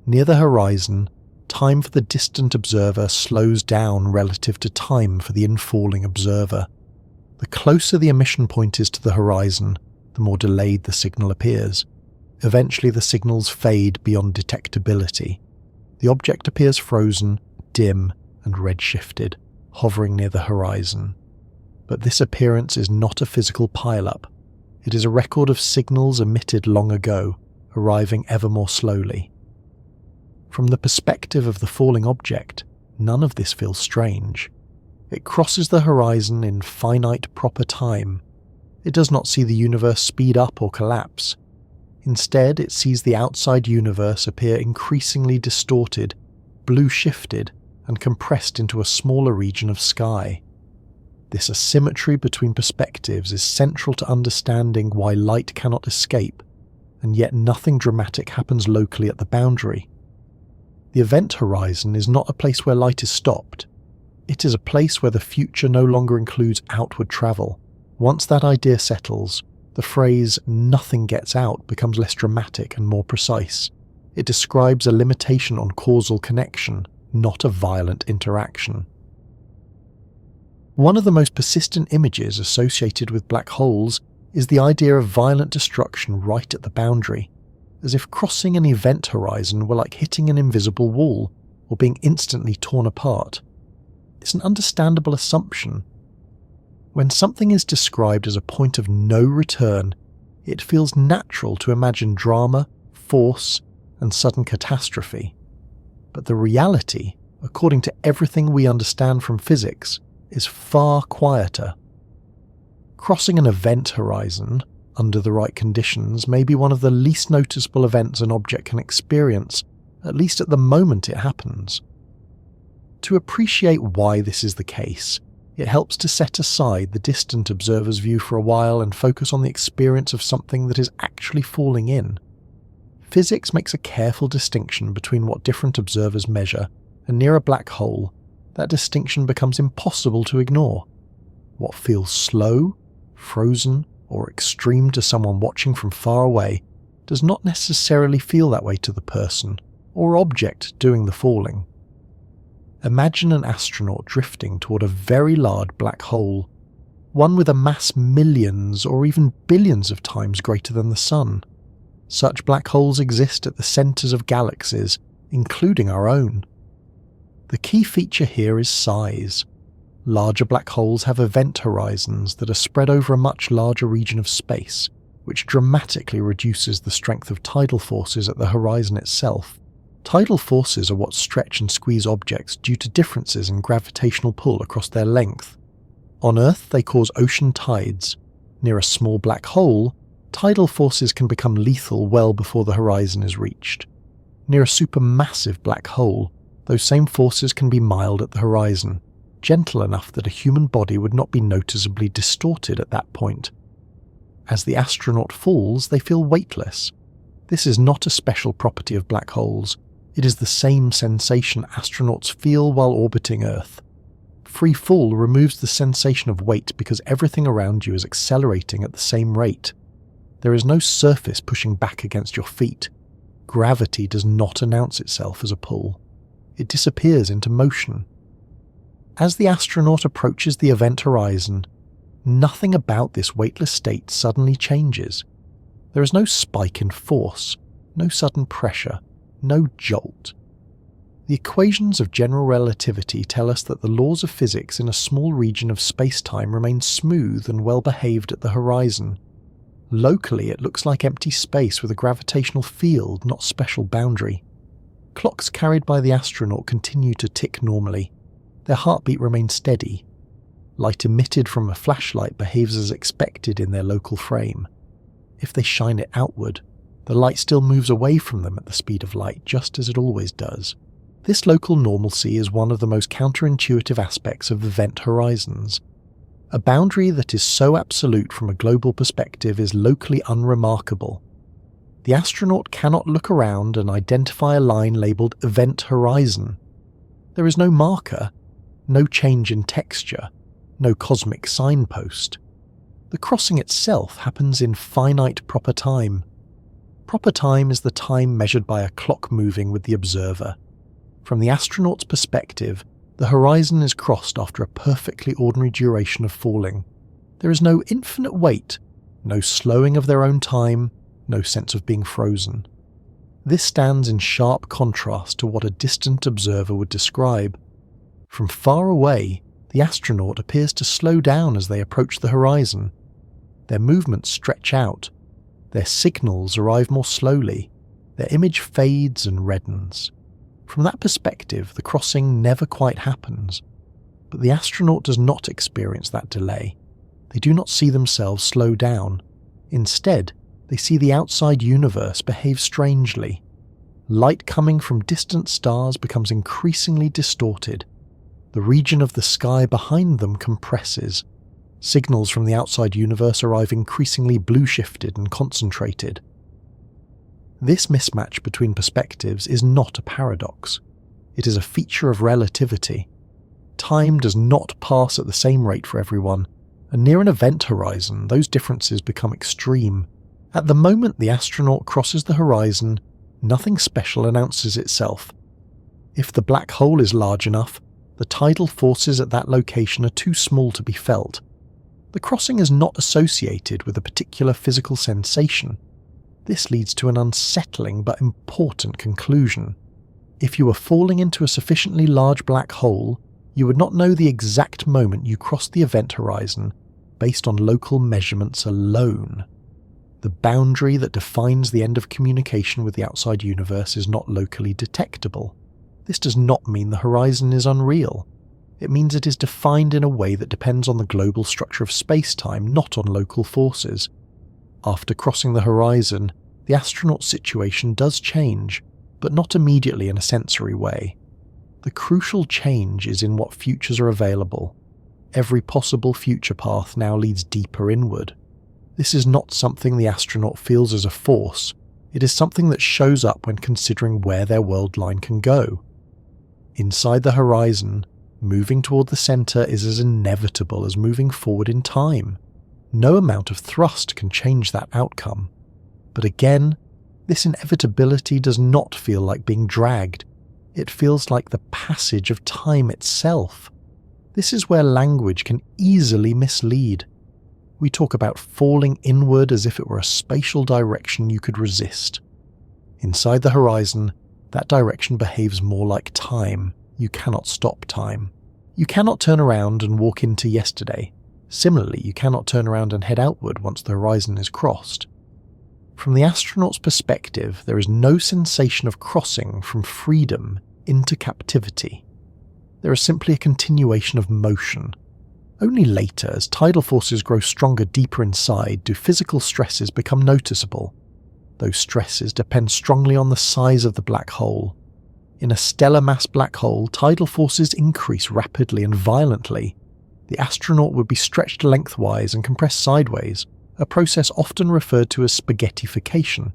Near the horizon, time for the distant observer slows down relative to time for the infalling observer. The closer the emission point is to the horizon, the more delayed the signal appears. Eventually the signals fade beyond detectability. The object appears frozen, dim, and red-shifted, hovering near the horizon. But this appearance is not a physical pile-up. It is a record of signals emitted long ago, arriving ever more slowly. From the perspective of the falling object, none of this feels strange. It crosses the horizon in finite proper time. It does not see the universe speed up or collapse. Instead, it sees the outside universe appear increasingly distorted, blue-shifted, and compressed into a smaller region of sky. This asymmetry between perspectives is central to understanding why light cannot escape, and yet nothing dramatic happens locally at the boundary. The event horizon is not a place where light is stopped. It is a place where the future no longer includes outward travel. Once that idea settles, the phrase "nothing gets out" becomes less dramatic and more precise. It describes a limitation on causal connection, not a violent interaction. One of the most persistent images associated with black holes is the idea of violent destruction right at the boundary, as if crossing an event horizon were like hitting an invisible wall or being instantly torn apart. It's an understandable assumption. When something is described as a point of no return, it feels natural to imagine drama, force, and sudden catastrophe. But the reality, according to everything we understand from physics, is far quieter. Crossing an event horizon, under the right conditions, may be one of the least noticeable events an object can experience, at least at the moment it happens. To appreciate why this is the case, it helps to set aside the distant observer's view for a while and focus on the experience of something that is actually falling in. Physics makes a careful distinction between what different observers measure, and near a black hole, that distinction becomes impossible to ignore. What feels slow, frozen, or extreme to someone watching from far away does not necessarily feel that way to the person or object doing the falling. Imagine an astronaut drifting toward a very large black hole, one with a mass millions or even billions of times greater than the Sun. Such black holes exist at the centres of galaxies, including our own. The key feature here is size. Larger black holes have event horizons that are spread over a much larger region of space, which dramatically reduces the strength of tidal forces at the horizon itself. Tidal forces are what stretch and squeeze objects due to differences in gravitational pull across their length. On Earth, they cause ocean tides. Near a small black hole, tidal forces can become lethal well before the horizon is reached. Near a supermassive black hole, those same forces can be mild at the horizon, gentle enough that a human body would not be noticeably distorted at that point. As the astronaut falls, they feel weightless. This is not a special property of black holes. It is the same sensation astronauts feel while orbiting Earth. Free fall removes the sensation of weight because everything around you is accelerating at the same rate. There is no surface pushing back against your feet. Gravity does not announce itself as a pull. It disappears into motion. As the astronaut approaches the event horizon, nothing about this weightless state suddenly changes. There is no spike in force, no sudden pressure, no jolt. The equations of general relativity tell us that the laws of physics in a small region of space-time remain smooth and well-behaved at the horizon. Locally, it looks like empty space with a gravitational field, not special boundary. Clocks carried by the astronaut continue to tick normally. Their heartbeat remains steady. Light emitted from a flashlight behaves as expected in their local frame. If they shine it outward, the light still moves away from them at the speed of light, just as it always does. This local normalcy is one of the most counterintuitive aspects of event horizons. A boundary that is so absolute from a global perspective is locally unremarkable. The astronaut cannot look around and identify a line labelled Event Horizon. There is no marker, no change in texture, no cosmic signpost. The crossing itself happens in finite proper time. Proper time is the time measured by a clock moving with the observer. From the astronaut's perspective, the horizon is crossed after a perfectly ordinary duration of falling. There is no infinite wait, no slowing of their own time, no sense of being frozen. This stands in sharp contrast to what a distant observer would describe. From far away, the astronaut appears to slow down as they approach the horizon. Their movements stretch out. Their signals arrive more slowly. Their image fades and reddens. From that perspective, the crossing never quite happens. But the astronaut does not experience that delay. They do not see themselves slow down. Instead, they see the outside universe behave strangely. Light coming from distant stars becomes increasingly distorted. The region of the sky behind them compresses. Signals from the outside universe arrive increasingly blue-shifted and concentrated. This mismatch between perspectives is not a paradox. It is a feature of relativity. Time does not pass at the same rate for everyone, and near an event horizon, those differences become extreme. At the moment the astronaut crosses the horizon, nothing special announces itself. If the black hole is large enough, the tidal forces at that location are too small to be felt. The crossing is not associated with a particular physical sensation. This leads to an unsettling but important conclusion. If you were falling into a sufficiently large black hole, you would not know the exact moment you crossed the event horizon based on local measurements alone. The boundary that defines the end of communication with the outside universe is not locally detectable. This does not mean the horizon is unreal. It means it is defined in a way that depends on the global structure of space-time, not on local forces. After crossing the horizon, the astronaut's situation does change, but not immediately in a sensory way. The crucial change is in what futures are available. Every possible future path now leads deeper inward. This is not something the astronaut feels as a force. It is something that shows up when considering where their world line can go. Inside the horizon, moving toward the center is as inevitable as moving forward in time. No amount of thrust can change that outcome. But again, this inevitability does not feel like being dragged. It feels like the passage of time itself. This is where language can easily mislead. We talk about falling inward as if it were a spatial direction you could resist. Inside the horizon, that direction behaves more like time. You cannot stop time. You cannot turn around and walk into yesterday. Similarly, you cannot turn around and head outward once the horizon is crossed. From the astronaut's perspective, there is no sensation of crossing from freedom into captivity. There is simply a continuation of motion. Only later, as tidal forces grow stronger deeper inside, do physical stresses become noticeable. Those stresses depend strongly on the size of the black hole. In a stellar mass black hole, tidal forces increase rapidly and violently. The astronaut would be stretched lengthwise and compressed sideways, a process often referred to as spaghettification.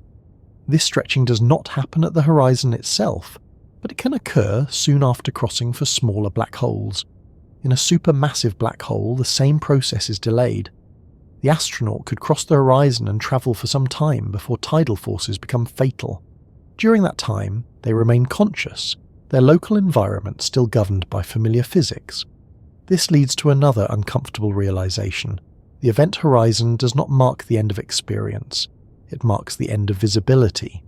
This stretching does not happen at the horizon itself, but it can occur soon after crossing for smaller black holes. In a supermassive black hole, the same process is delayed. The astronaut could cross the horizon and travel for some time before tidal forces become fatal. During that time, they remain conscious, their local environment still governed by familiar physics. This leads to another uncomfortable realization. The event horizon does not mark the end of experience. It marks the end of visibility.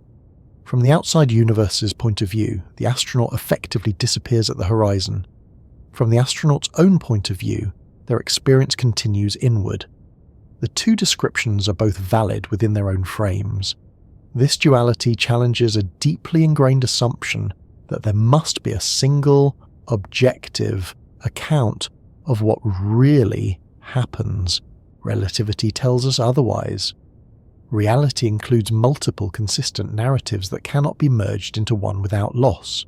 From the outside universe's point of view, the astronaut effectively disappears at the horizon. From the astronaut's own point of view, their experience continues inward. The two descriptions are both valid within their own frames. This duality challenges a deeply ingrained assumption that there must be a single, objective account of what really happens. Relativity tells us otherwise. Reality includes multiple consistent narratives that cannot be merged into one without loss.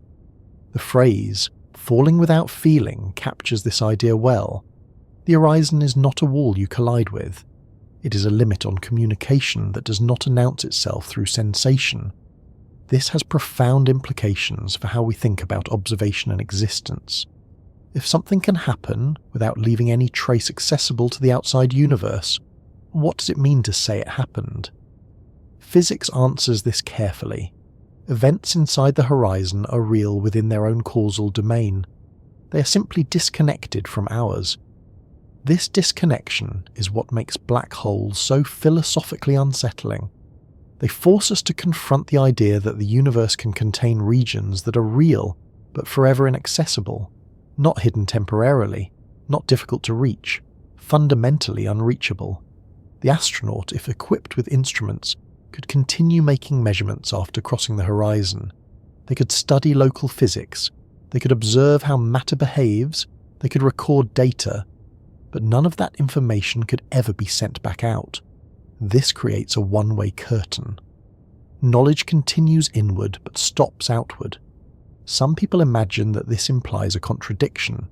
The phrase, falling without feeling, captures this idea well. The horizon is not a wall you collide with. It is a limit on communication that does not announce itself through sensation. This has profound implications for how we think about observation and existence. If something can happen without leaving any trace accessible to the outside universe, what does it mean to say it happened? Physics answers this carefully. Events inside the horizon are real within their own causal domain. They are simply disconnected from ours. This disconnection is what makes black holes so philosophically unsettling. They force us to confront the idea that the universe can contain regions that are real but forever inaccessible, not hidden temporarily, not difficult to reach, fundamentally unreachable. The astronaut, if equipped with instruments, could continue making measurements after crossing the horizon. They could study local physics, they could observe how matter behaves, they could record data, but none of that information could ever be sent back out. This creates a one-way curtain. Knowledge continues inward but stops outward. Some people imagine that this implies a contradiction,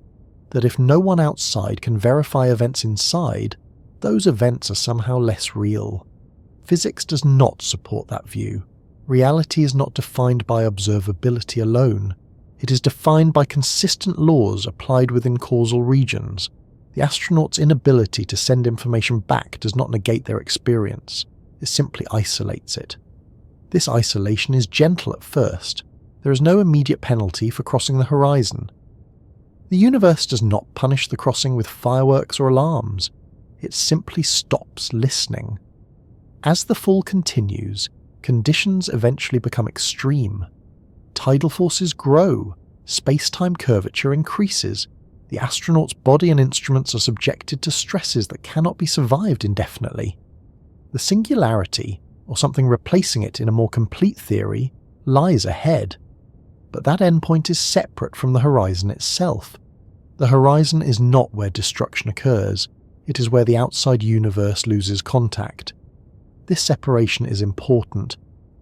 that if no one outside can verify events inside, those events are somehow less real. Physics does not support that view. Reality is not defined by observability alone. It is defined by consistent laws applied within causal regions. The astronaut's inability to send information back does not negate their experience. It simply isolates it. This isolation is gentle at first. There is no immediate penalty for crossing the horizon. The universe does not punish the crossing with fireworks or alarms. It simply stops listening. As the fall continues, conditions eventually become extreme. Tidal forces grow, space-time curvature increases, the astronaut's body and instruments are subjected to stresses that cannot be survived indefinitely. The singularity, or something replacing it in a more complete theory, lies ahead. But that endpoint is separate from the horizon itself. The horizon is not where destruction occurs, it is where the outside universe loses contact. This separation is important,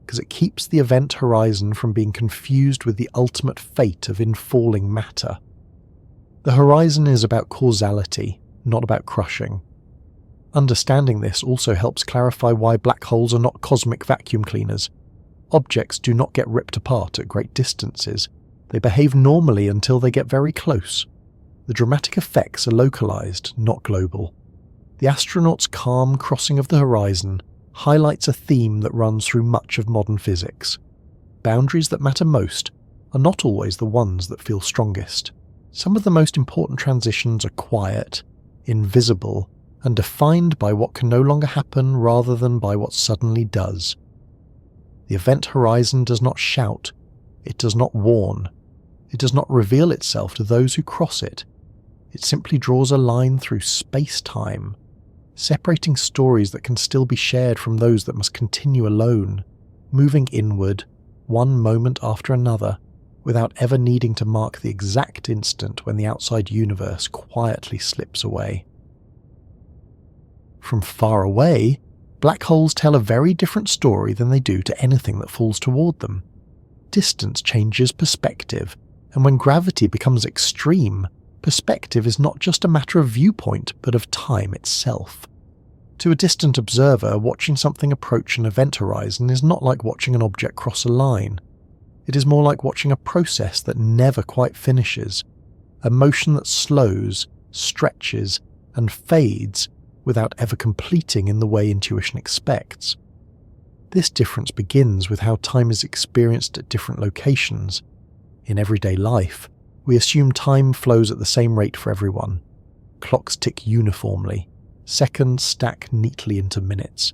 because it keeps the event horizon from being confused with the ultimate fate of infalling matter. The horizon is about causality, not about crushing. Understanding this also helps clarify why black holes are not cosmic vacuum cleaners. Objects do not get ripped apart at great distances. They behave normally until they get very close. The dramatic effects are localized, not global. The astronaut's calm crossing of the horizon highlights a theme that runs through much of modern physics. Boundaries that matter most are not always the ones that feel strongest. Some of the most important transitions are quiet, invisible, and defined by what can no longer happen rather than by what suddenly does. The event horizon does not shout, it does not warn, it does not reveal itself to those who cross it. It simply draws a line through space-time, separating stories that can still be shared from those that must continue alone, moving inward, one moment after another, without ever needing to mark the exact instant when the outside universe quietly slips away. From far away, black holes tell a very different story than they do to anything that falls toward them. Distance changes perspective, and when gravity becomes extreme, perspective is not just a matter of viewpoint, but of time itself. To a distant observer, watching something approach an event horizon is not like watching an object cross a line. It is more like watching a process that never quite finishes, a motion that slows, stretches, and fades without ever completing in the way intuition expects. This difference begins with how time is experienced at different locations. In everyday life, we assume time flows at the same rate for everyone. Clocks tick uniformly, seconds stack neatly into minutes.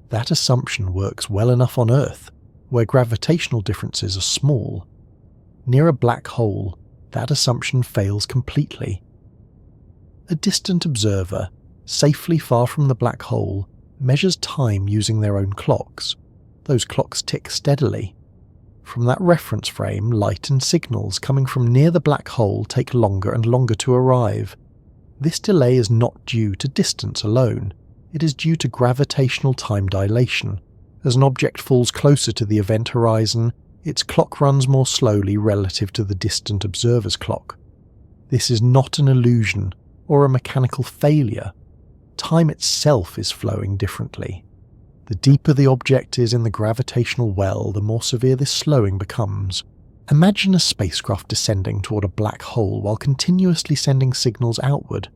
That assumption works well enough on Earth, where gravitational differences are small. Near a black hole, that assumption fails completely. A distant observer, safely far from the black hole, measures time using their own clocks. Those clocks tick steadily. From that reference frame, light and signals coming from near the black hole take longer and longer to arrive. This delay is not due to distance alone, it is due to gravitational time dilation. As an object falls closer to the event horizon, its clock runs more slowly relative to the distant observer's clock. This is not an illusion or a mechanical failure. Time itself is flowing differently. The deeper the object is in the gravitational well, the more severe this slowing becomes. Imagine a spacecraft descending toward a black hole while continuously sending signals outward.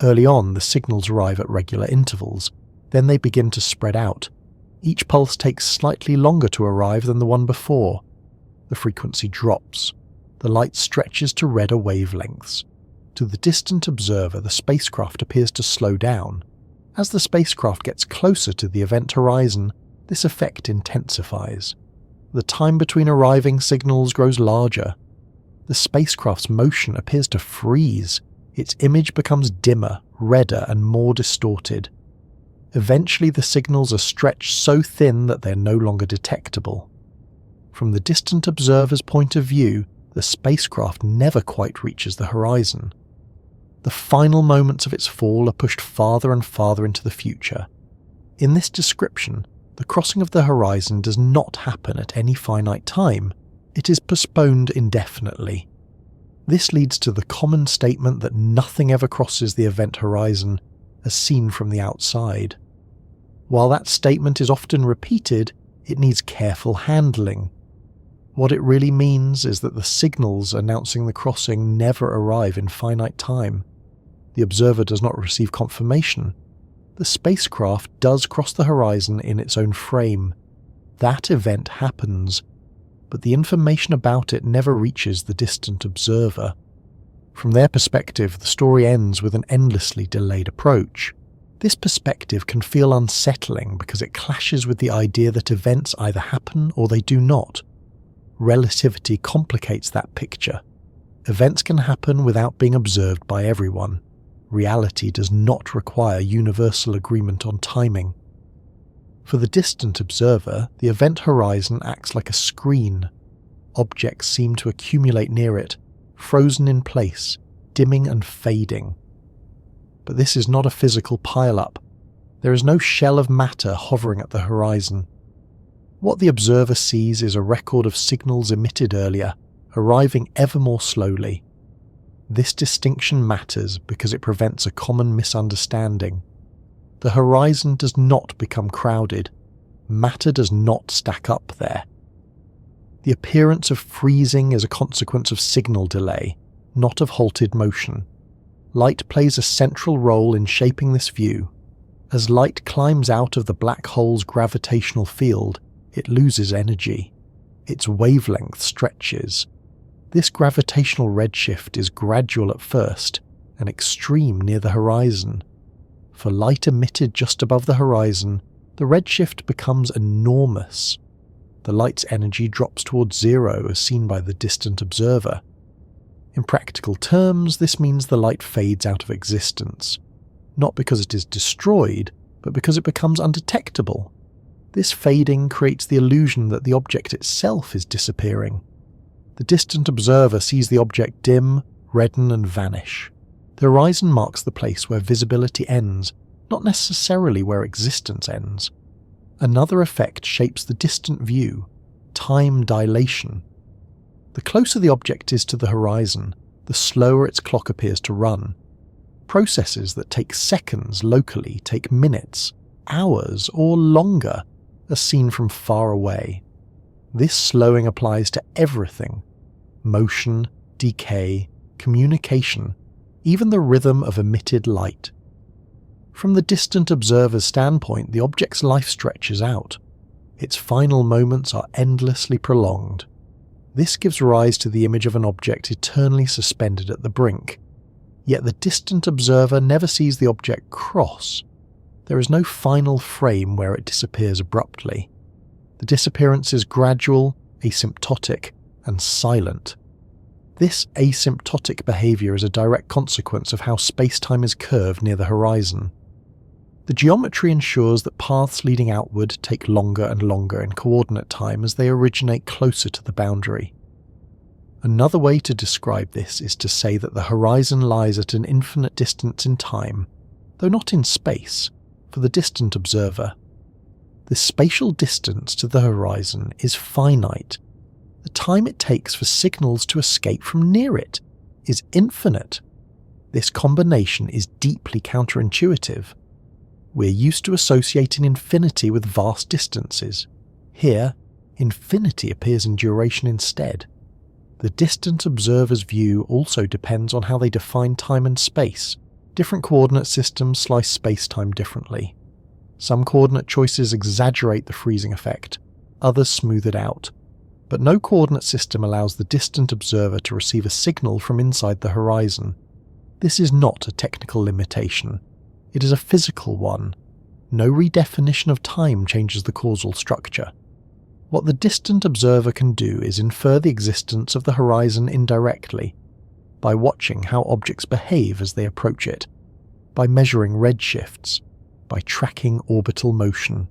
Early on, the signals arrive at regular intervals, then they begin to spread out. Each pulse takes slightly longer to arrive than the one before. The frequency drops. The light stretches to redder wavelengths. To the distant observer, the spacecraft appears to slow down. As the spacecraft gets closer to the event horizon, this effect intensifies. The time between arriving signals grows larger. The spacecraft's motion appears to freeze. Its image becomes dimmer, redder, and more distorted. Eventually, the signals are stretched so thin that they're no longer detectable. From the distant observer's point of view, the spacecraft never quite reaches the horizon. The final moments of its fall are pushed farther and farther into the future. In this description, the crossing of the horizon does not happen at any finite time. It is postponed indefinitely. This leads to the common statement that nothing ever crosses the event horizon as seen from the outside. While that statement is often repeated, it needs careful handling. What it really means is that the signals announcing the crossing never arrive in finite time. The observer does not receive confirmation. The spacecraft does cross the horizon in its own frame. That event happens, but the information about it never reaches the distant observer. From their perspective, the story ends with an endlessly delayed approach. This perspective can feel unsettling because it clashes with the idea that events either happen or they do not. Relativity complicates that picture. Events can happen without being observed by everyone. Reality does not require universal agreement on timing. For the distant observer, the event horizon acts like a screen. Objects seem to accumulate near it, frozen in place, dimming and fading. But this is not a physical pile-up. There is no shell of matter hovering at the horizon. What the observer sees is a record of signals emitted earlier, arriving ever more slowly. This distinction matters because it prevents a common misunderstanding. The horizon does not become crowded. Matter does not stack up there. The appearance of freezing is a consequence of signal delay, not of halted motion. Light plays a central role in shaping this view. As light climbs out of the black hole's gravitational field, it loses energy. Its wavelength stretches. This gravitational redshift is gradual at first and extreme near the horizon. For light emitted just above the horizon, the redshift becomes enormous. The light's energy drops towards zero as seen by the distant observer. In practical terms, this means the light fades out of existence, not because it is destroyed, but because it becomes undetectable. This fading creates the illusion that the object itself is disappearing. The distant observer sees the object dim, redden and vanish. The horizon marks the place where visibility ends, not necessarily where existence ends. Another effect shapes the distant view: time dilation. The closer the object is to the horizon, the slower its clock appears to run. Processes that take seconds locally take minutes, hours, or longer, as seen from far away. This slowing applies to everything: motion, decay, communication, even the rhythm of emitted light. From the distant observer's standpoint, the object's life stretches out. Its final moments are endlessly prolonged. This gives rise to the image of an object eternally suspended at the brink. Yet the distant observer never sees the object cross. There is no final frame where it disappears abruptly. The disappearance is gradual, asymptotic, and silent. This asymptotic behavior is a direct consequence of how space-time is curved near the horizon. The geometry ensures that paths leading outward take longer and longer in coordinate time as they originate closer to the boundary. Another way to describe this is to say that the horizon lies at an infinite distance in time, though not in space, for the distant observer. The spatial distance to the horizon is finite. The time it takes for signals to escape from near it is infinite. This combination is deeply counterintuitive. We're used to associating infinity with vast distances. Here, infinity appears in duration instead. The distant observer's view also depends on how they define time and space. Different coordinate systems slice space-time differently. Some coordinate choices exaggerate the freezing effect, others smooth it out. But no coordinate system allows the distant observer to receive a signal from inside the horizon. This is not a technical limitation. It is a physical one. No redefinition of time changes the causal structure. What the distant observer can do is infer the existence of the horizon indirectly, by watching how objects behave as they approach it, by measuring redshifts, by tracking orbital motion,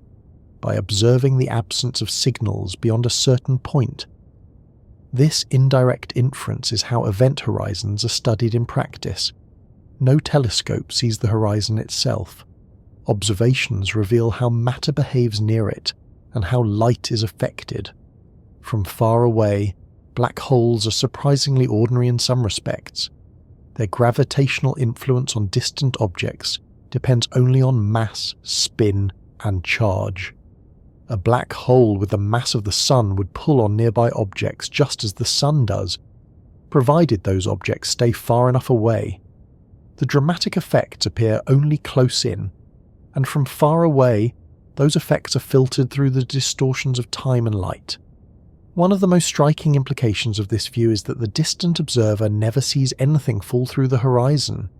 by observing the absence of signals beyond a certain point. This indirect inference is how event horizons are studied in practice. No telescope sees the horizon itself. Observations reveal how matter behaves near it and how light is affected. From far away, black holes are surprisingly ordinary in some respects. Their gravitational influence on distant objects depends only on mass, spin, and charge. A black hole with the mass of the Sun would pull on nearby objects just as the Sun does, provided those objects stay far enough away. The dramatic effects appear only close in, and from far away, those effects are filtered through the distortions of time and light. One of the most striking implications of this view is that the distant observer never sees anything fall through the horizon.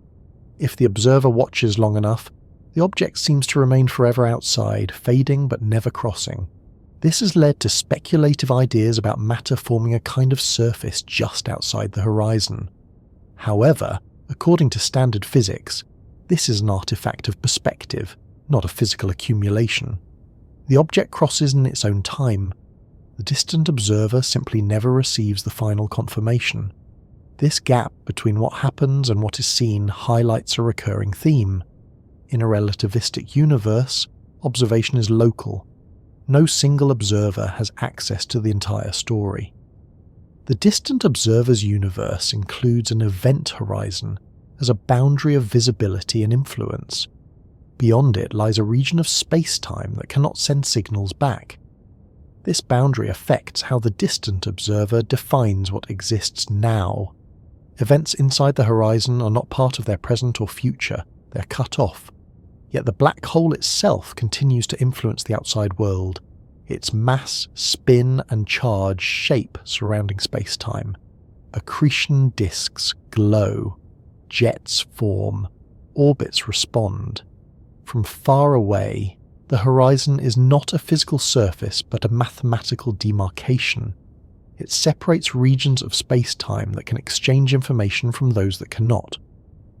If the observer watches long enough, the object seems to remain forever outside, fading but never crossing. This has led to speculative ideas about matter forming a kind of surface just outside the horizon. However, according to standard physics, this is an artifact of perspective, not a physical accumulation. The object crosses in its own time. The distant observer simply never receives the final confirmation. This gap between what happens and what is seen highlights a recurring theme. In a relativistic universe, observation is local. No single observer has access to the entire story. The distant observer's universe includes an event horizon as a boundary of visibility and influence. Beyond it lies a region of space-time that cannot send signals back. This boundary affects how the distant observer defines what exists now. Events inside the horizon are not part of their present or future, they're cut off. Yet the black hole itself continues to influence the outside world. Its mass, spin, and charge shape surrounding space-time. Accretion disks glow. Jets form. Orbits respond. From far away, the horizon is not a physical surface but a mathematical demarcation. It separates regions of space-time that can exchange information from those that cannot.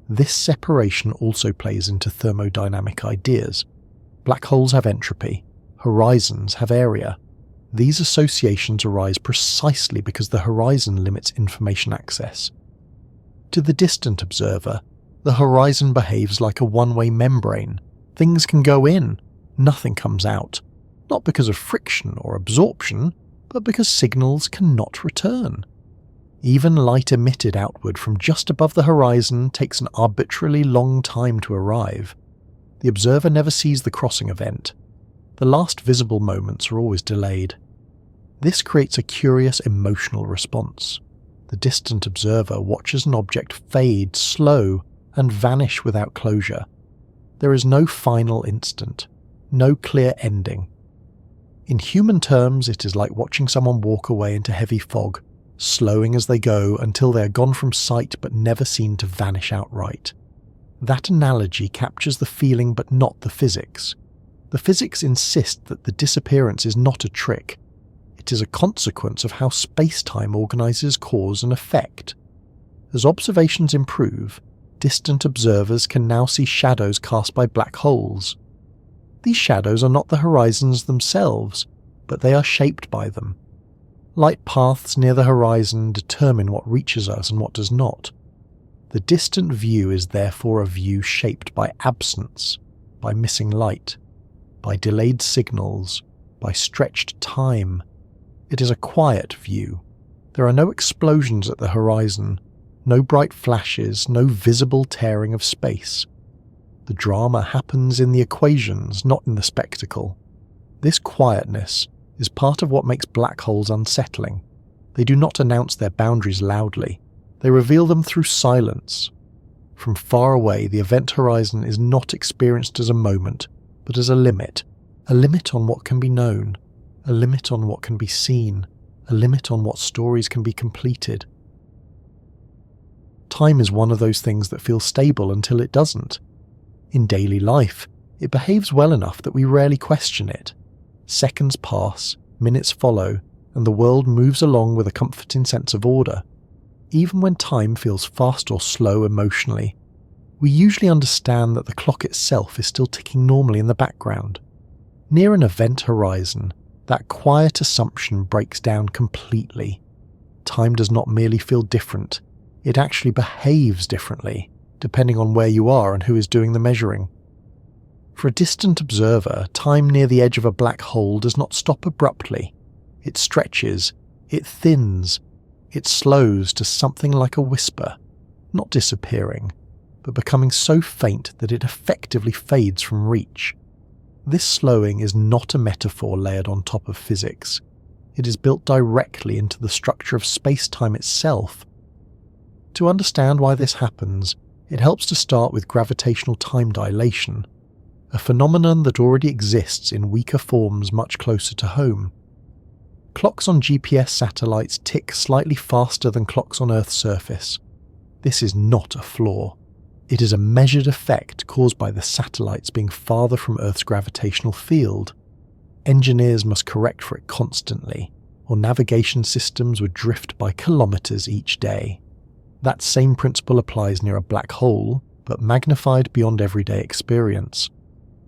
This separation also plays into thermodynamic ideas. Black holes have entropy. Horizons have area. These associations arise precisely because the horizon limits information access. To the distant observer, the horizon behaves like a one-way membrane. Things can go in, nothing comes out, not because of friction or absorption, but because signals cannot return. Even light emitted outward from just above the horizon takes an arbitrarily long time to arrive. The observer never sees the crossing event. The last visible moments are always delayed. This creates a curious emotional response. The distant observer watches an object fade, slow, and vanish without closure. There is no final instant, no clear ending. In human terms, it is like watching someone walk away into heavy fog, slowing as they go until they are gone from sight but never seen to vanish outright. That analogy captures the feeling but not the physics. The physics insist that the disappearance is not a trick. It is a consequence of how space-time organizes cause and effect. As observations improve, distant observers can now see shadows cast by black holes. These shadows are not the horizons themselves, but they are shaped by them. Light paths near the horizon determine what reaches us and what does not. The distant view is therefore a view shaped by absence, by missing light, by delayed signals, by stretched time. It is a quiet view. There are no explosions at the horizon, no bright flashes, no visible tearing of space. The drama happens in the equations, not in the spectacle. This quietness is part of what makes black holes unsettling. They do not announce their boundaries loudly. They reveal them through silence. From far away, the event horizon is not experienced as a moment, but as a limit on what can be known, a limit on what can be seen, a limit on what stories can be completed. Time is one of those things that feels stable until it doesn't. In daily life, it behaves well enough that we rarely question it. Seconds pass, minutes follow, and the world moves along with a comforting sense of order. Even when time feels fast or slow emotionally, we usually understand that the clock itself is still ticking normally in the background. Near an event horizon, that quiet assumption breaks down completely. Time does not merely feel different, it actually behaves differently, depending on where you are and who is doing the measuring. For a distant observer, time near the edge of a black hole does not stop abruptly. It stretches, it thins, it slows to something like a whisper, not disappearing, but becoming so faint that it effectively fades from reach. This slowing is not a metaphor layered on top of physics. It is built directly into the structure of space-time itself. To understand why this happens, it helps to start with gravitational time dilation, a phenomenon that already exists in weaker forms much closer to home. Clocks on GPS satellites tick slightly faster than clocks on Earth's surface. This is not a flaw. It is a measured effect caused by the satellites being farther from Earth's gravitational field. Engineers must correct for it constantly, or navigation systems would drift by kilometers each day. That same principle applies near a black hole, but magnified beyond everyday experience.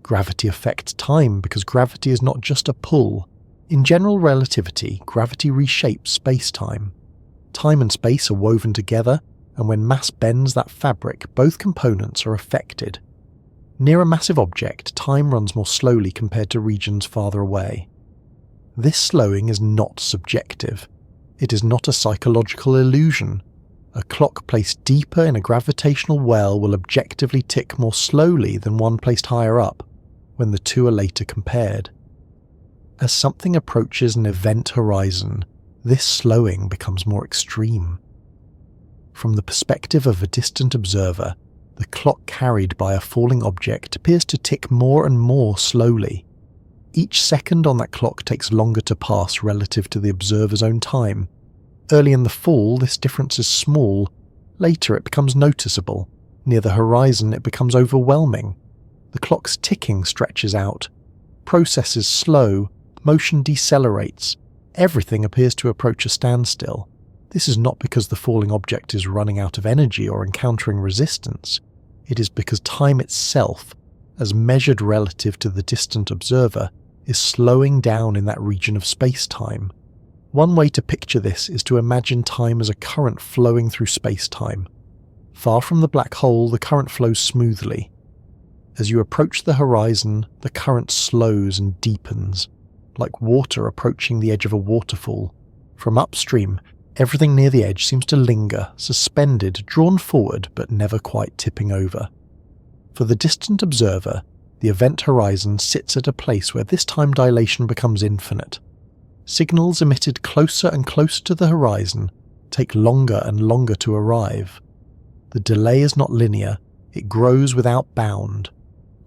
Gravity affects time because gravity is not just a pull. In general relativity, gravity reshapes space-time. Time and space are woven together, and when mass bends that fabric, both components are affected. Near a massive object, time runs more slowly compared to regions farther away. This slowing is not subjective. It is not a psychological illusion. A clock placed deeper in a gravitational well will objectively tick more slowly than one placed higher up, when the two are later compared. As something approaches an event horizon, this slowing becomes more extreme. From the perspective of a distant observer, the clock carried by a falling object appears to tick more and more slowly. Each second on that clock takes longer to pass relative to the observer's own time. Early in the fall, this difference is small. Later, it becomes noticeable. Near the horizon, it becomes overwhelming. The clock's ticking stretches out. Processes slow. Motion decelerates. Everything appears to approach a standstill. This is not because the falling object is running out of energy or encountering resistance. It is because time itself, as measured relative to the distant observer, is slowing down in that region of space-time. One way to picture this is to imagine time as a current flowing through space-time. Far from the black hole, the current flows smoothly. As you approach the horizon, the current slows and deepens, like water approaching the edge of a waterfall. From upstream, everything near the edge seems to linger, suspended, drawn forward, but never quite tipping over. For the distant observer, the event horizon sits at a place where this time dilation becomes infinite. Signals emitted closer and closer to the horizon take longer and longer to arrive. The delay is not linear, it grows without bound.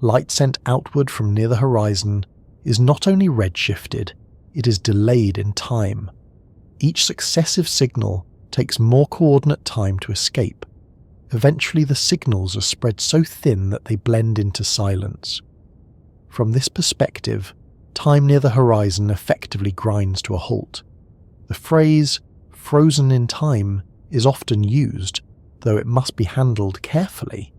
Light sent outward from near the horizon is not only redshifted, it is delayed in time. Each successive signal takes more coordinate time to escape. Eventually the signals are spread so thin that they blend into silence. From this perspective, time near the horizon effectively grinds to a halt. The phrase, "frozen in time," is often used, though it must be handled carefully.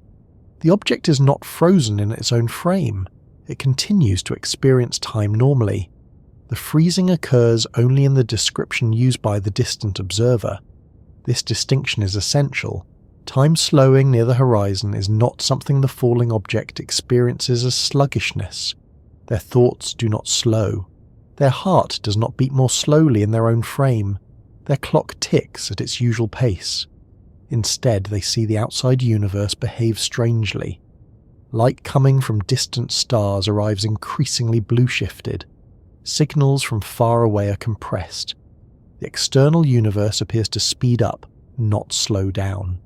The object is not frozen in its own frame. It continues to experience time normally. The freezing occurs only in the description used by the distant observer. This distinction is essential. Time slowing near the horizon is not something the falling object experiences as sluggishness. Their thoughts do not slow. Their heart does not beat more slowly in their own frame. Their clock ticks at its usual pace. Instead, they see the outside universe behave strangely. Light coming from distant stars arrives increasingly blue-shifted. Signals from far away are compressed. The external universe appears to speed up, not slow down.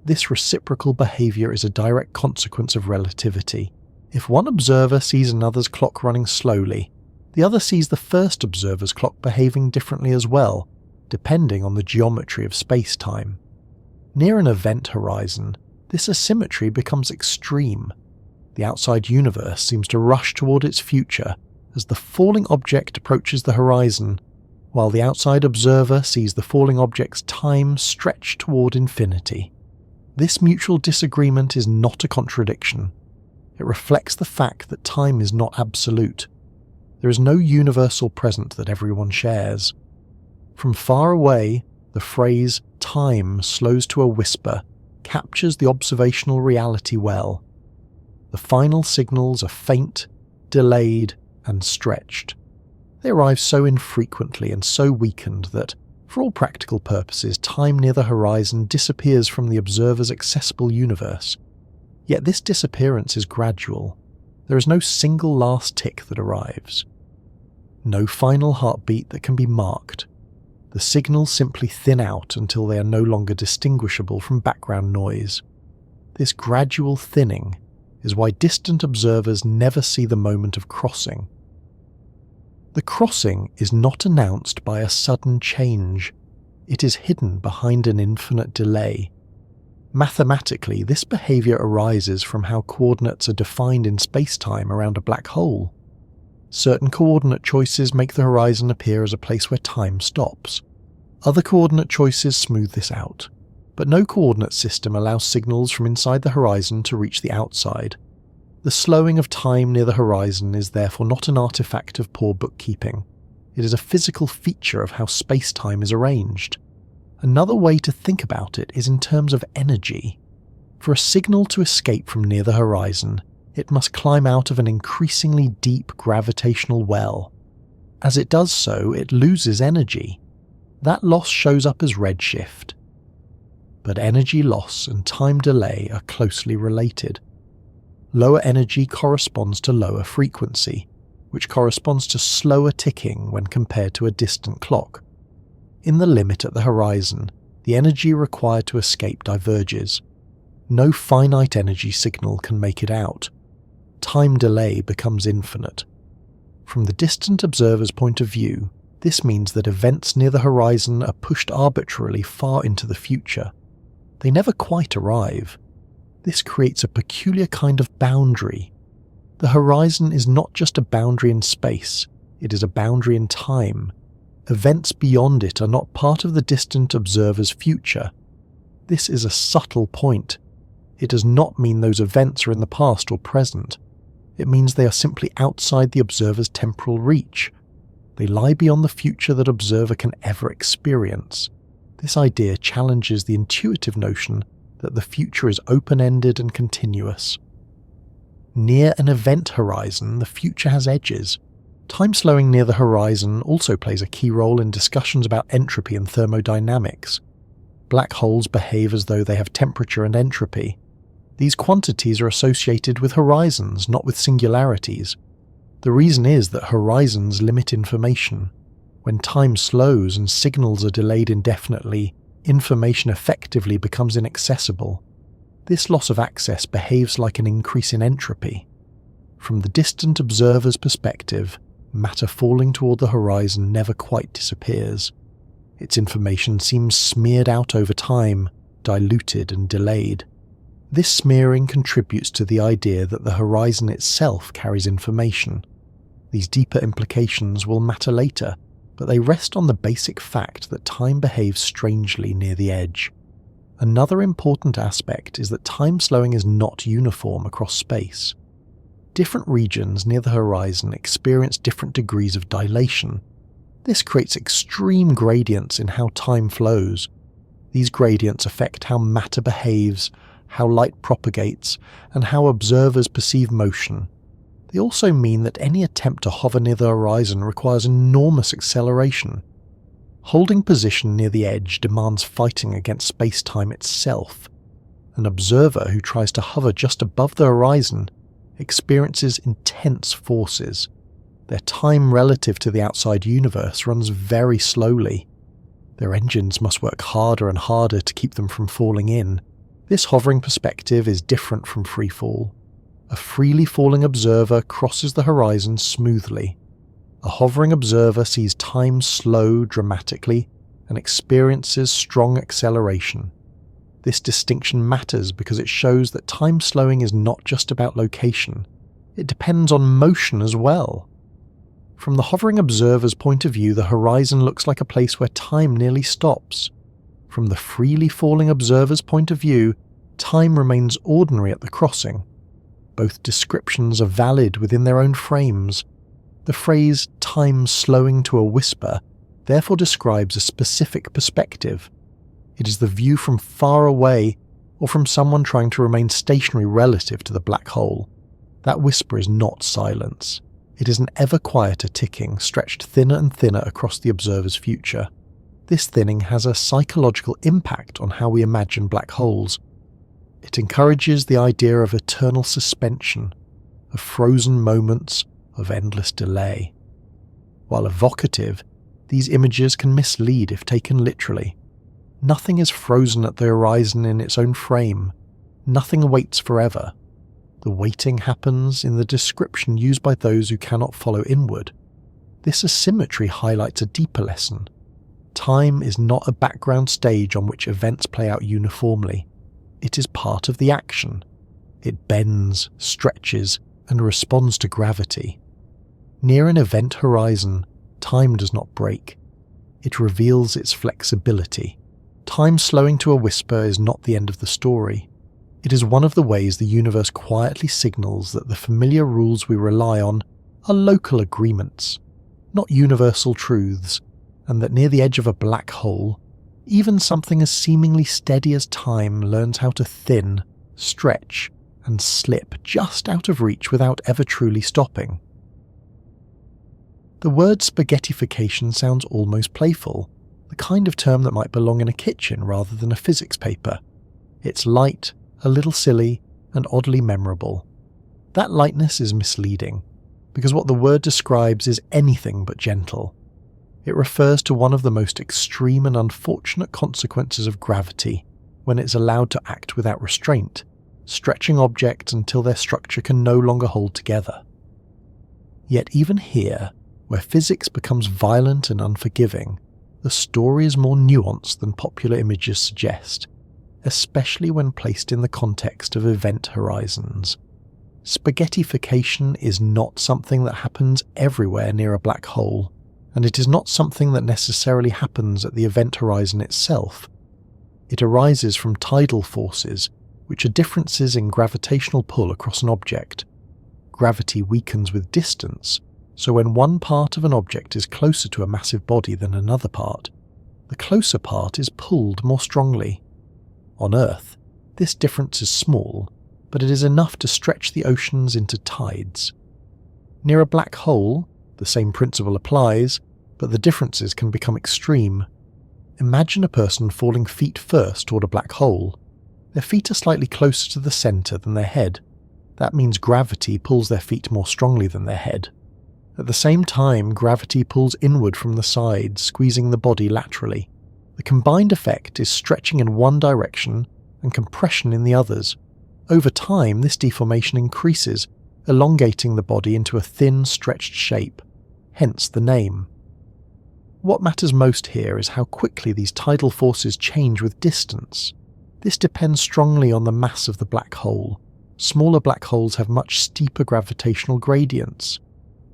This reciprocal behavior is a direct consequence of relativity. If one observer sees another's clock running slowly, the other sees the first observer's clock behaving differently as well, depending on the geometry of space-time. Near an event horizon, this asymmetry becomes extreme. The outside universe seems to rush toward its future as the falling object approaches the horizon, while the outside observer sees the falling object's time stretch toward infinity. This mutual disagreement is not a contradiction. It reflects the fact that time is not absolute. There is no universal present that everyone shares. From far away, the phrase "time slows to a whisper" captures the observational reality well. The final signals are faint, delayed, and stretched. They arrive so infrequently and so weakened that, for all practical purposes, time near the horizon disappears from the observer's accessible universe. Yet this disappearance is gradual. There is no single last tick that arrives. No final heartbeat that can be marked. The signals simply thin out until they are no longer distinguishable from background noise. This gradual thinning is why distant observers never see the moment of crossing. The crossing is not announced by a sudden change. It is hidden behind an infinite delay. Mathematically, this behavior arises from how coordinates are defined in spacetime around a black hole. Certain coordinate choices make the horizon appear as a place where time stops. Other coordinate choices smooth this out, but no coordinate system allows signals from inside the horizon to reach the outside. The slowing of time near the horizon is therefore not an artifact of poor bookkeeping. It is a physical feature of how space-time is arranged. Another way to think about it is in terms of energy. For a signal to escape from near the horizon, it must climb out of an increasingly deep gravitational well. As it does so, it loses energy. That loss shows up as redshift. But energy loss and time delay are closely related. Lower energy corresponds to lower frequency, which corresponds to slower ticking when compared to a distant clock. In the limit at the horizon, the energy required to escape diverges. No finite energy signal can make it out. Time delay becomes infinite. From the distant observer's point of view, this means that events near the horizon are pushed arbitrarily far into the future. They never quite arrive. This creates a peculiar kind of boundary. The horizon is not just a boundary in space, it is a boundary in time. Events beyond it are not part of the distant observer's future. This is a subtle point. It does not mean those events are in the past or present. It means they are simply outside the observer's temporal reach. They lie beyond the future that observer can ever experience. This idea challenges the intuitive notion that the future is open-ended and continuous. Near an event horizon, the future has edges. Time slowing near the horizon also plays a key role in discussions about entropy and thermodynamics. Black holes behave as though they have temperature and entropy. These quantities are associated with horizons, not with singularities. The reason is that horizons limit information. When time slows and signals are delayed indefinitely, information effectively becomes inaccessible. This loss of access behaves like an increase in entropy. From the distant observer's perspective, matter falling toward the horizon never quite disappears. Its information seems smeared out over time, diluted and delayed. This smearing contributes to the idea that the horizon itself carries information. These deeper implications will matter later, but they rest on the basic fact that time behaves strangely near the edge. Another important aspect is that time slowing is not uniform across space. Different regions near the horizon experience different degrees of dilation. This creates extreme gradients in how time flows. These gradients affect how matter behaves, how light propagates, and how observers perceive motion. They also mean that any attempt to hover near the horizon requires enormous acceleration. Holding position near the edge demands fighting against space-time itself. An observer who tries to hover just above the horizon experiences intense forces. Their time relative to the outside universe runs very slowly. Their engines must work harder and harder to keep them from falling in. This hovering perspective is different from freefall. A freely falling observer crosses the horizon smoothly. A hovering observer sees time slow dramatically and experiences strong acceleration. This distinction matters because it shows that time slowing is not just about location. It depends on motion as well. From the hovering observer's point of view, the horizon looks like a place where time nearly stops. From the freely falling observer's point of view, time remains ordinary at the crossing. Both descriptions are valid within their own frames. The phrase "time slowing to a whisper" therefore describes a specific perspective. It is the view from far away or from someone trying to remain stationary relative to the black hole. That whisper is not silence. It is an ever quieter ticking stretched thinner and thinner across the observer's future. This thinning has a psychological impact on how we imagine black holes. It encourages the idea of eternal suspension, of frozen moments, of endless delay. While evocative, these images can mislead if taken literally. Nothing is frozen at the horizon in its own frame. Nothing waits forever. The waiting happens in the description used by those who cannot follow inward. This asymmetry highlights a deeper lesson. Time is not a background stage on which events play out uniformly. It is part of the action. It bends, stretches, and responds to gravity. Near an event horizon, time does not break. It reveals its flexibility. Time slowing to a whisper is not the end of the story. It is one of the ways the universe quietly signals that the familiar rules we rely on are local agreements, not universal truths, and that near the edge of a black hole, even something as seemingly steady as time learns how to thin, stretch, and slip just out of reach without ever truly stopping. The word spaghettification sounds almost playful, the kind of term that might belong in a kitchen rather than a physics paper. It's light, a little silly, and oddly memorable. That lightness is misleading, because what the word describes is anything but gentle. It refers to one of the most extreme and unfortunate consequences of gravity, when it's allowed to act without restraint, stretching objects until their structure can no longer hold together. Yet even here, where physics becomes violent and unforgiving, the story is more nuanced than popular images suggest, especially when placed in the context of event horizons. Spaghettification is not something that happens everywhere near a black hole, and it is not something that necessarily happens at the event horizon itself. It arises from tidal forces, which are differences in gravitational pull across an object. Gravity weakens with distance, so when one part of an object is closer to a massive body than another part, the closer part is pulled more strongly. On Earth, this difference is small, but it is enough to stretch the oceans into tides. Near a black hole, the same principle applies, but the differences can become extreme. Imagine a person falling feet first toward a black hole. Their feet are slightly closer to the center than their head. That means gravity pulls their feet more strongly than their head. At the same time, gravity pulls inward from the sides, squeezing the body laterally. The combined effect is stretching in one direction and compression in the others. Over time, this deformation increases, elongating the body into a thin, stretched shape, hence the name. What matters most here is how quickly these tidal forces change with distance. This depends strongly on the mass of the black hole. Smaller black holes have much steeper gravitational gradients.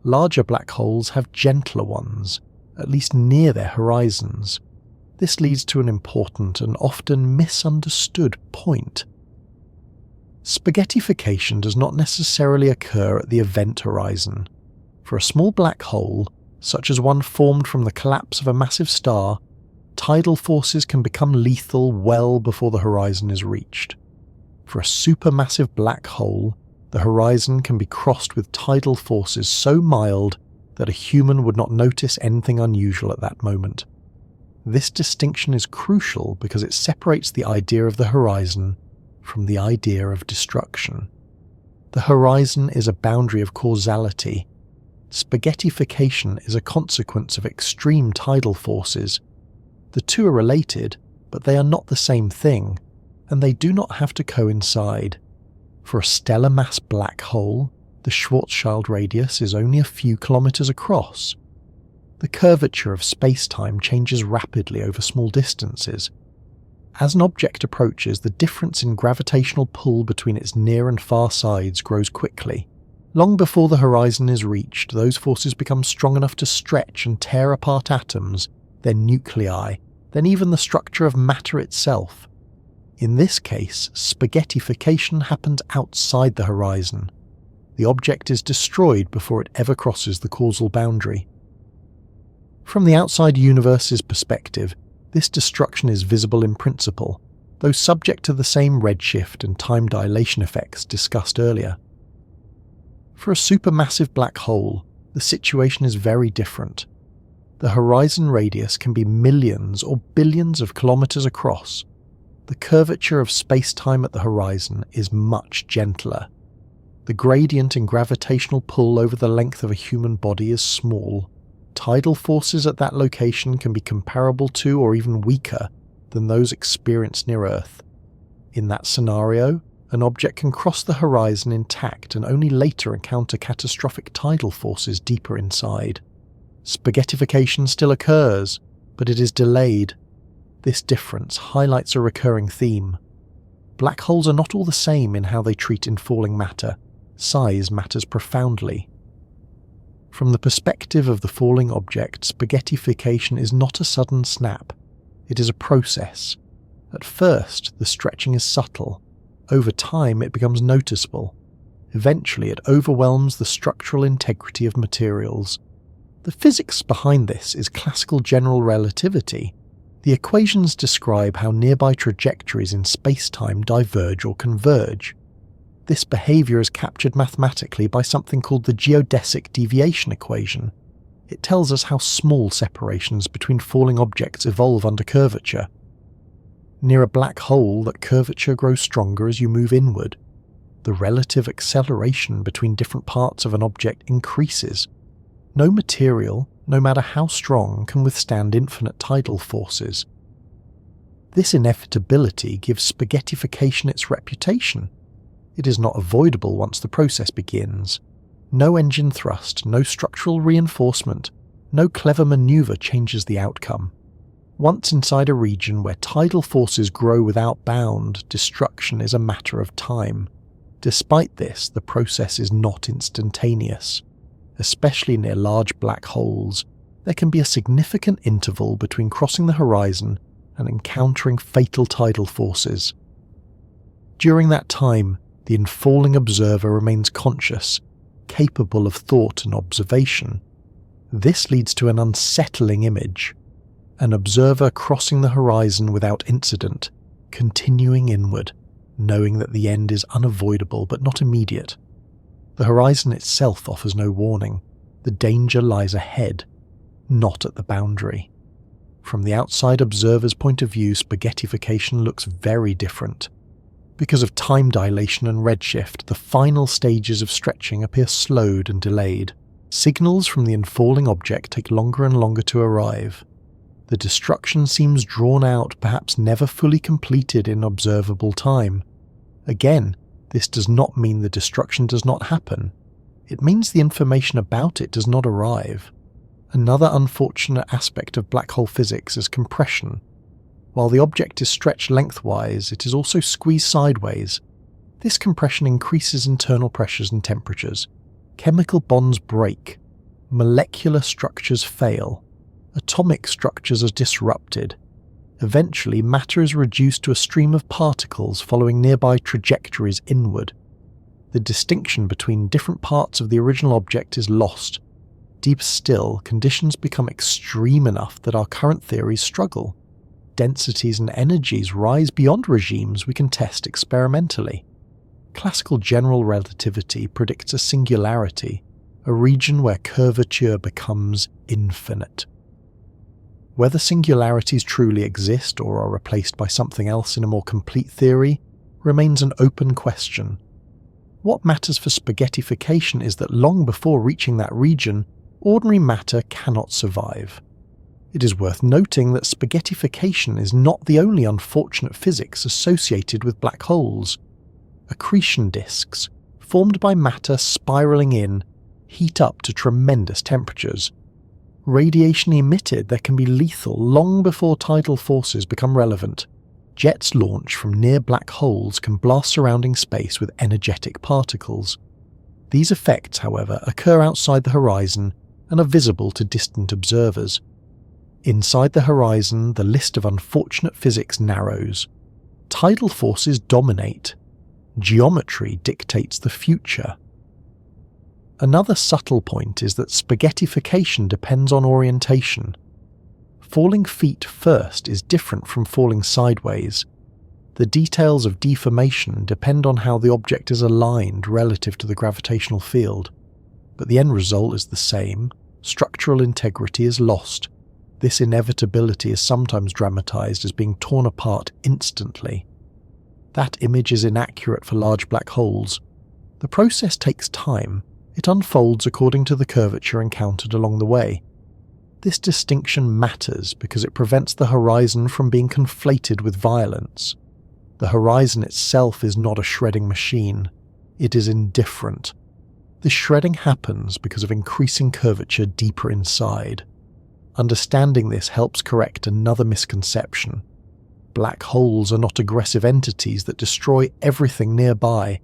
Larger black holes have gentler ones, at least near their horizons. This leads to an important and often misunderstood point. Spaghettification does not necessarily occur at the event horizon. For a small black hole, such as one formed from the collapse of a massive star, tidal forces can become lethal well before the horizon is reached. For a supermassive black hole, the horizon can be crossed with tidal forces so mild that a human would not notice anything unusual at that moment. This distinction is crucial because it separates the idea of the horizon from the idea of destruction. The horizon is a boundary of causality. Spaghettification is a consequence of extreme tidal forces. The two are related, but they are not the same thing, and they do not have to coincide. For a stellar mass black hole, the Schwarzschild radius is only a few kilometers across. The curvature of spacetime changes rapidly over small distances. As an object approaches, the difference in gravitational pull between its near and far sides grows quickly. Long before the horizon is reached, those forces become strong enough to stretch and tear apart atoms, then nuclei, then even the structure of matter itself. In this case, spaghettification happens outside the horizon. The object is destroyed before it ever crosses the causal boundary. From the outside universe's perspective, this destruction is visible in principle, though subject to the same redshift and time dilation effects discussed earlier. For a supermassive black hole, the situation is very different. The horizon radius can be millions or billions of kilometers across. The curvature of space-time at the horizon is much gentler. The gradient in gravitational pull over the length of a human body is small. Tidal forces at that location can be comparable to or even weaker than those experienced near Earth. In that scenario, an object can cross the horizon intact and only later encounter catastrophic tidal forces deeper inside. Spaghettification still occurs, but it is delayed. This difference highlights a recurring theme. Black holes are not all the same in how they treat infalling matter. Size matters profoundly. From the perspective of the falling object, spaghettification is not a sudden snap. It is a process. At first, the stretching is subtle. Over time, it becomes noticeable. Eventually, it overwhelms the structural integrity of materials. The physics behind this is classical general relativity. The equations describe how nearby trajectories in space-time diverge or converge. This behavior is captured mathematically by something called the geodesic deviation equation. It tells us how small separations between falling objects evolve under curvature. Near a black hole, that curvature grows stronger as you move inward. The relative acceleration between different parts of an object increases. No material, no matter how strong, can withstand infinite tidal forces. This inevitability gives spaghettification its reputation. It is not avoidable once the process begins. No engine thrust, no structural reinforcement, no clever maneuver changes the outcome. Once inside a region where tidal forces grow without bound, destruction is a matter of time. Despite this, the process is not instantaneous. Especially near large black holes, there can be a significant interval between crossing the horizon and encountering fatal tidal forces. During that time, the infalling observer remains conscious, capable of thought and observation. This leads to an unsettling image. An observer crossing the horizon without incident, continuing inward, knowing that the end is unavoidable but not immediate. The horizon itself offers no warning. The danger lies ahead, not at the boundary. From the outside observer's point of view, spaghettification looks very different. Because of time dilation and redshift, the final stages of stretching appear slowed and delayed. Signals from the infalling object take longer and longer to arrive. The destruction seems drawn out, perhaps never fully completed in observable time. Again, this does not mean the destruction does not happen. It means the information about it does not arrive. Another unfortunate aspect of black hole physics is compression. While the object is stretched lengthwise, it is also squeezed sideways. This compression increases internal pressures and temperatures. Chemical bonds break. Molecular structures fail. Atomic structures are disrupted. Eventually, matter is reduced to a stream of particles following nearby trajectories inward. The distinction between different parts of the original object is lost. Deeper still, conditions become extreme enough that our current theories struggle. Densities and energies rise beyond regimes we can test experimentally. Classical general relativity predicts a singularity, a region where curvature becomes infinite. Whether singularities truly exist or are replaced by something else in a more complete theory remains an open question. What matters for spaghettification is that long before reaching that region, ordinary matter cannot survive. It is worth noting that spaghettification is not the only unfortunate physics associated with black holes. Accretion disks, formed by matter spiraling in, heat up to tremendous temperatures. Radiation emitted that can be lethal long before tidal forces become relevant. Jets launched from near black holes can blast surrounding space with energetic particles. These effects, however, occur outside the horizon and are visible to distant observers. Inside the horizon, the list of unfortunate physics narrows. Tidal forces dominate. Geometry dictates the future. Another subtle point is that spaghettification depends on orientation. Falling feet first is different from falling sideways. The details of deformation depend on how the object is aligned relative to the gravitational field, but the end result is the same. Structural integrity is lost. This inevitability is sometimes dramatized as being torn apart instantly. That image is inaccurate for large black holes. The process takes time. It unfolds according to the curvature encountered along the way. This distinction matters because it prevents the horizon from being conflated with violence. The horizon itself is not a shredding machine. It is indifferent. This shredding happens because of increasing curvature deeper inside. Understanding this helps correct another misconception. Black holes are not aggressive entities that destroy everything nearby.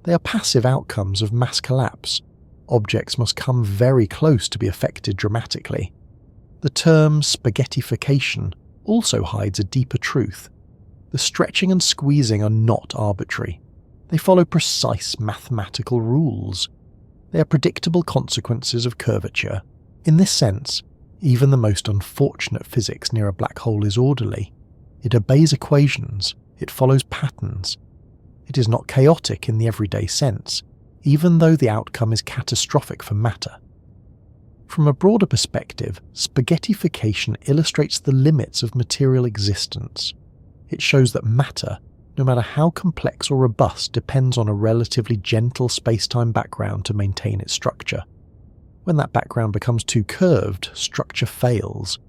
They are passive outcomes of mass collapse. Objects must come very close to be affected dramatically. The term spaghettification also hides a deeper truth. The stretching and squeezing are not arbitrary. They follow precise mathematical rules. They are predictable consequences of curvature. In this sense, even the most unfortunate physics near a black hole is orderly. It obeys equations. It follows patterns. It is not chaotic in the everyday sense, even though the outcome is catastrophic for matter. From a broader perspective, spaghettification illustrates the limits of material existence. It shows that matter, no matter how complex or robust, depends on a relatively gentle spacetime background to maintain its structure. When that background becomes too curved, structure fails.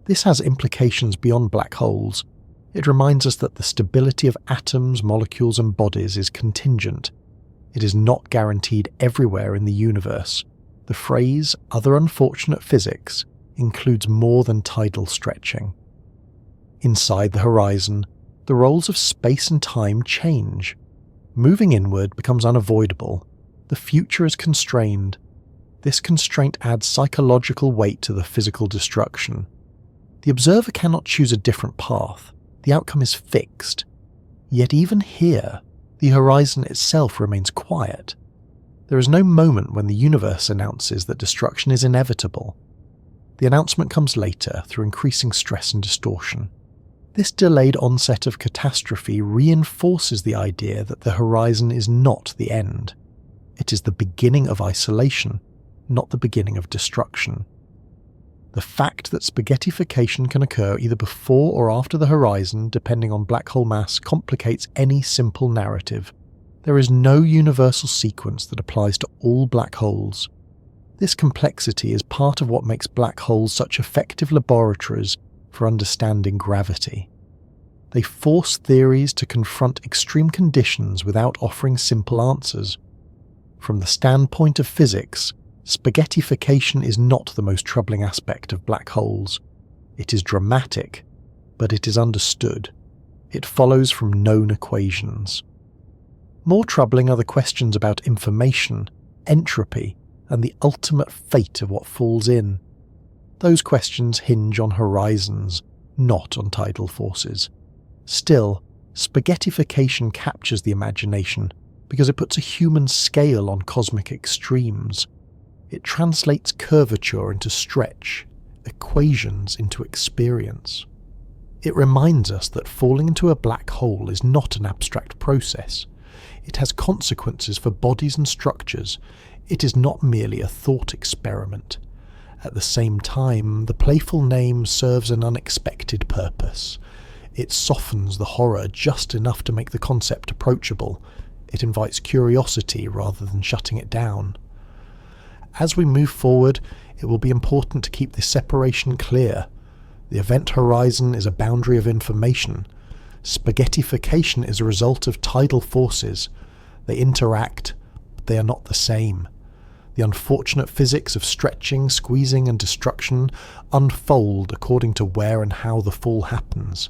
This has implications beyond black holes. It reminds us that the stability of atoms, molecules, and bodies is contingent. It is not guaranteed everywhere in the universe. The phrase "other unfortunate physics" includes more than tidal stretching. Inside the horizon, the roles of space and time change. Moving inward becomes unavoidable. The future is constrained. This constraint adds psychological weight to the physical destruction. The observer cannot choose a different path. The outcome is fixed. Yet even here, the horizon itself remains quiet. There is no moment when the universe announces that destruction is inevitable. The announcement comes later through increasing stress and distortion. This delayed onset of catastrophe reinforces the idea that the horizon is not the end. It is the beginning of isolation, not the beginning of destruction. The fact that spaghettification can occur either before or after the horizon, depending on black hole mass, complicates any simple narrative. There is no universal sequence that applies to all black holes. This complexity is part of what makes black holes such effective laboratories for understanding gravity. They force theories to confront extreme conditions without offering simple answers. From the standpoint of physics, spaghettification is not the most troubling aspect of black holes. It is dramatic, but it is understood. It follows from known equations. More troubling are the questions about information, entropy, and the ultimate fate of what falls in. Those questions hinge on horizons, not on tidal forces. Still, spaghettification captures the imagination because it puts a human scale on cosmic extremes. It translates curvature into stretch, equations into experience. It reminds us that falling into a black hole is not an abstract process. It has consequences for bodies and structures. It is not merely a thought experiment. At the same time, the playful name serves an unexpected purpose. It softens the horror just enough to make the concept approachable. It invites curiosity rather than shutting it down. As we move forward, it will be important to keep this separation clear. The event horizon is a boundary of information. Spaghettification is a result of tidal forces. They interact, but they are not the same. The unfortunate physics of stretching, squeezing, and destruction unfold according to where and how the fall happens.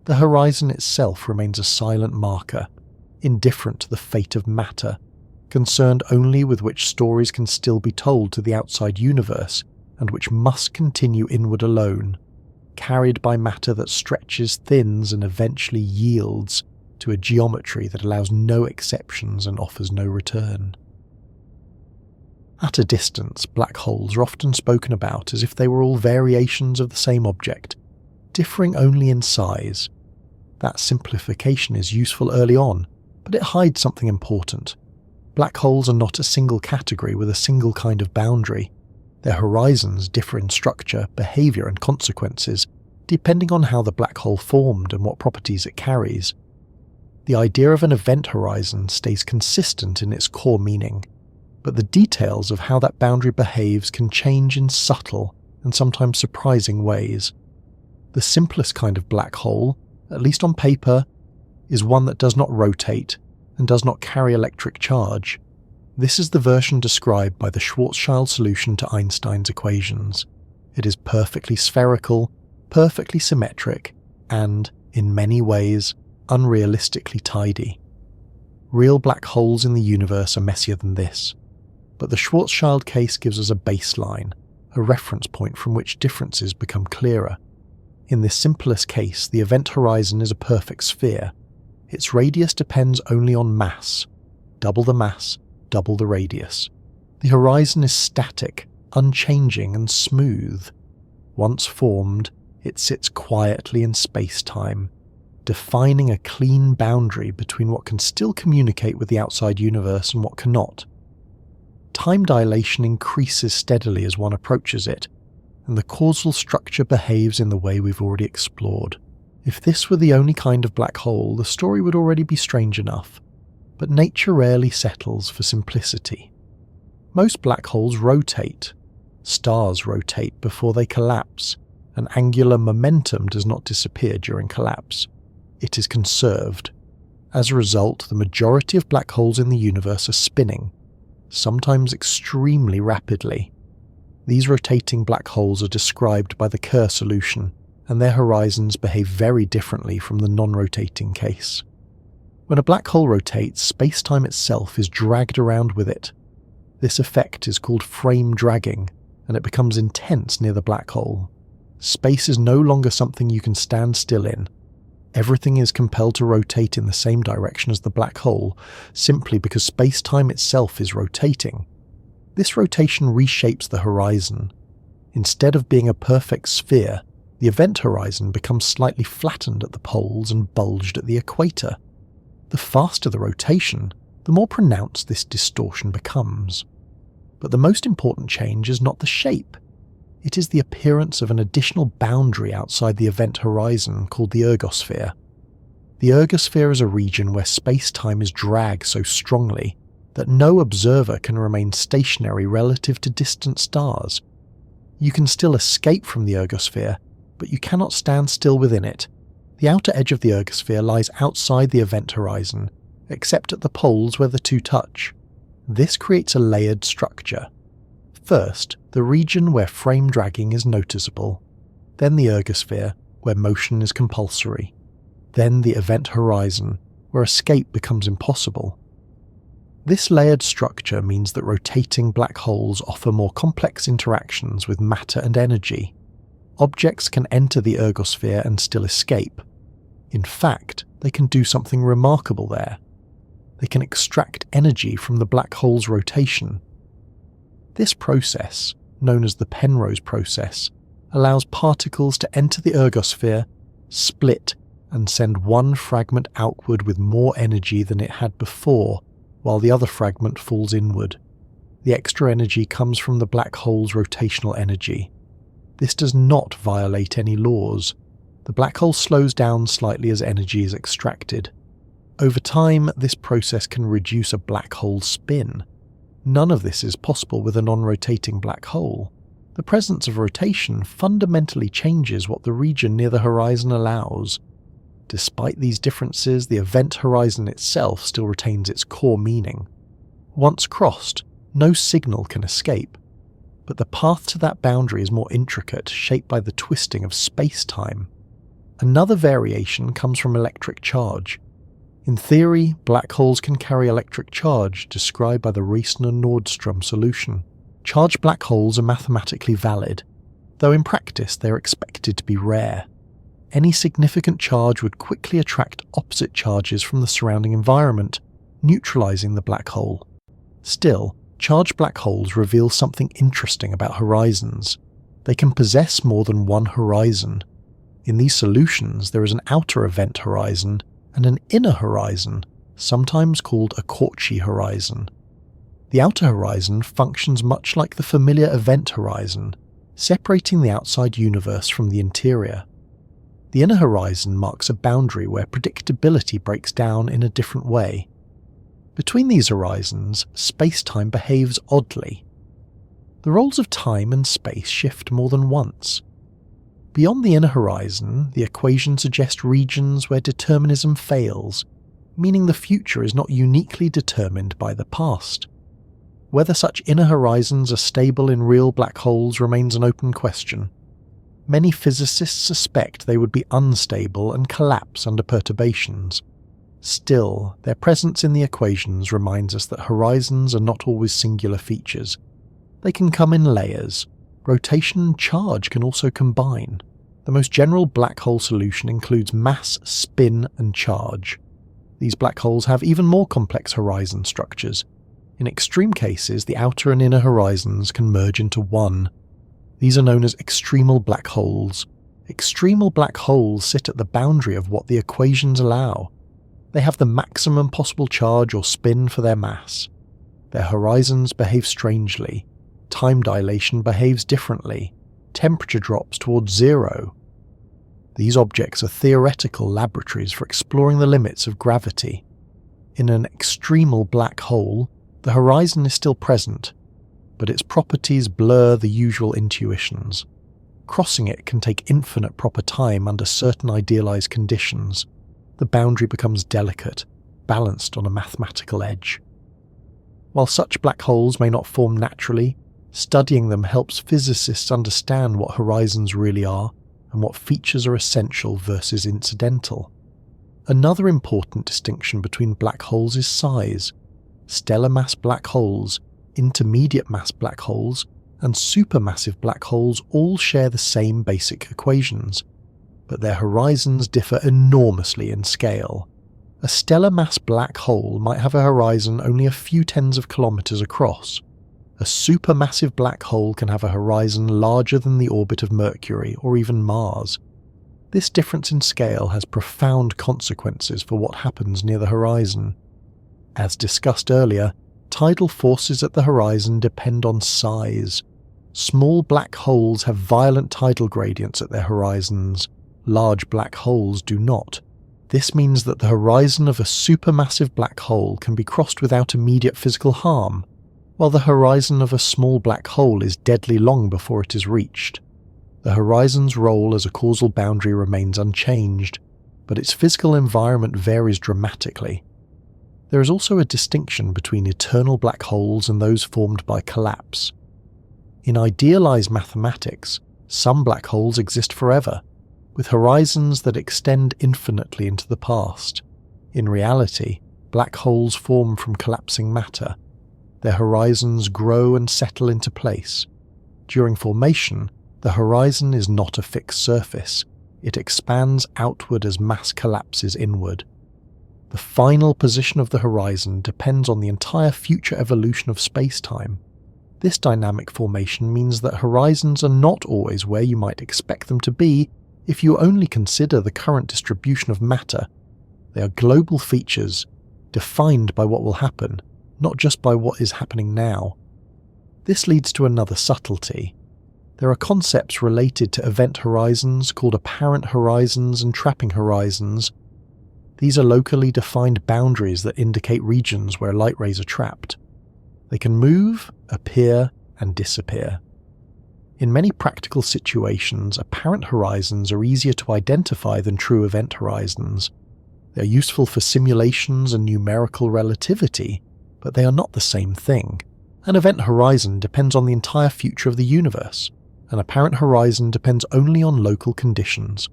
The horizon itself remains a silent marker, indifferent to the fate of matter, concerned only with which stories can still be told to the outside universe and which must continue inward alone, carried by matter that stretches, thins, and eventually yields to a geometry that allows no exceptions and offers no return. At a distance, black holes are often spoken about as if they were all variations of the same object, differing only in size. That simplification is useful early on, but it hides something important. Black holes are not a single category with a single kind of boundary. Their horizons differ in structure, behaviour and consequences, depending on how the black hole formed and what properties it carries. The idea of an event horizon stays consistent in its core meaning, but the details of how that boundary behaves can change in subtle and sometimes surprising ways. The simplest kind of black hole, at least on paper, is one that does not rotate and does not carry electric charge. This is the version described by the Schwarzschild solution to Einstein's equations. It is perfectly spherical, perfectly symmetric, and, in many ways, unrealistically tidy. Real black holes in the universe are messier than this, but the Schwarzschild case gives us a baseline, a reference point from which differences become clearer. In this simplest case, the event horizon is a perfect sphere. Its radius depends only on mass. Double the mass, double the radius. The horizon is static, unchanging and smooth. Once formed, it sits quietly in space-time, defining a clean boundary between what can still communicate with the outside universe and what cannot. Time dilation increases steadily as one approaches it, and the causal structure behaves in the way we've already explored. If this were the only kind of black hole, the story would already be strange enough, but nature rarely settles for simplicity. Most black holes rotate. Stars rotate before they collapse, and angular momentum does not disappear during collapse. It is conserved. As a result, the majority of black holes in the universe are spinning, sometimes extremely rapidly. These rotating black holes are described by the Kerr solution, and their horizons behave very differently from the non-rotating case. When a black hole rotates, space-time itself is dragged around with it. This effect is called frame dragging, and it becomes intense near the black hole. Space is no longer something you can stand still in. Everything is compelled to rotate in the same direction as the black hole, simply because space-time itself is rotating. This rotation reshapes the horizon. Instead of being a perfect sphere, the event horizon becomes slightly flattened at the poles and bulged at the equator. The faster the rotation, the more pronounced this distortion becomes. But the most important change is not the shape. It is the appearance of an additional boundary outside the event horizon called the ergosphere. The ergosphere is a region where space-time is dragged so strongly that no observer can remain stationary relative to distant stars. You can still escape from the ergosphere, but you cannot stand still within it. The outer edge of the ergosphere lies outside the event horizon, except at the poles where the two touch. This creates a layered structure. First, the region where frame dragging is noticeable, then the ergosphere, where motion is compulsory, then the event horizon, where escape becomes impossible. This layered structure means that rotating black holes offer more complex interactions with matter and energy. Objects can enter the ergosphere and still escape. In fact, they can do something remarkable there. They can extract energy from the black hole's rotation. This process, known as the Penrose process, allows particles to enter the ergosphere, split, and send one fragment outward with more energy than it had before, while the other fragment falls inward. The extra energy comes from the black hole's rotational energy. This does not violate any laws. The black hole slows down slightly as energy is extracted. Over time, this process can reduce a black hole's spin. None of this is possible with a non-rotating black hole. The presence of rotation fundamentally changes what the region near the horizon allows. Despite these differences, the event horizon itself still retains its core meaning. Once crossed, no signal can escape. But the path to that boundary is more intricate, shaped by the twisting of space-time. Another variation comes from electric charge. In theory, black holes can carry electric charge, described by the Reissner-Nordström solution. Charged black holes are mathematically valid, though in practice they are expected to be rare. Any significant charge would quickly attract opposite charges from the surrounding environment, neutralizing the black hole. Still, charged black holes reveal something interesting about horizons. They can possess more than one horizon. In these solutions, there is an outer event horizon and an inner horizon, sometimes called a Cauchy horizon. The outer horizon functions much like the familiar event horizon, separating the outside universe from the interior. The inner horizon marks a boundary where predictability breaks down in a different way. Between these horizons, spacetime behaves oddly. The roles of time and space shift more than once. Beyond the inner horizon, the equations suggest regions where determinism fails, meaning the future is not uniquely determined by the past. Whether such inner horizons are stable in real black holes remains an open question. Many physicists suspect they would be unstable and collapse under perturbations. Still, their presence in the equations reminds us that horizons are not always singular features. They can come in layers. Rotation and charge can also combine. The most general black hole solution includes mass, spin, and charge. These black holes have even more complex horizon structures. In extreme cases, the outer and inner horizons can merge into one. These are known as extremal black holes. Extremal black holes sit at the boundary of what the equations allow. They have the maximum possible charge or spin for their mass. Their horizons behave strangely. Time dilation behaves differently. Temperature drops towards zero. These objects are theoretical laboratories for exploring the limits of gravity. In an extremal black hole, the horizon is still present, but its properties blur the usual intuitions. Crossing it can take infinite proper time under certain idealized conditions. The boundary becomes delicate, balanced on a mathematical edge. While such black holes may not form naturally, studying them helps physicists understand what horizons really are and what features are essential versus incidental. Another important distinction between black holes is size. Stellar mass black holes, intermediate mass black holes, and supermassive black holes all share the same basic equations, but their horizons differ enormously in scale. A stellar mass black hole might have a horizon only a few tens of kilometers across. A supermassive black hole can have a horizon larger than the orbit of Mercury or even Mars. This difference in scale has profound consequences for what happens near the horizon. As discussed earlier, tidal forces at the horizon depend on size. Small black holes have violent tidal gradients at their horizons. Large black holes do not. This means that the horizon of a supermassive black hole can be crossed without immediate physical harm, while the horizon of a small black hole is deadly long before it is reached. The horizon's role as a causal boundary remains unchanged, but its physical environment varies dramatically. There is also a distinction between eternal black holes and those formed by collapse. In idealized mathematics, some black holes exist forever, with horizons that extend infinitely into the past. In reality, black holes form from collapsing matter. Their horizons grow and settle into place. During formation, the horizon is not a fixed surface. It expands outward as mass collapses inward. The final position of the horizon depends on the entire future evolution of spacetime. This dynamic formation means that horizons are not always where you might expect them to be if you only consider the current distribution of matter. They are global features, defined by what will happen, not just by what is happening now. This leads to another subtlety. There are concepts related to event horizons called apparent horizons and trapping horizons. These are locally defined boundaries that indicate regions where light rays are trapped. They can move, appear, and disappear. In many practical situations, apparent horizons are easier to identify than true event horizons. They are useful for simulations and numerical relativity, but they are not the same thing. An event horizon depends on the entire future of the universe. An apparent horizon depends only on local conditions.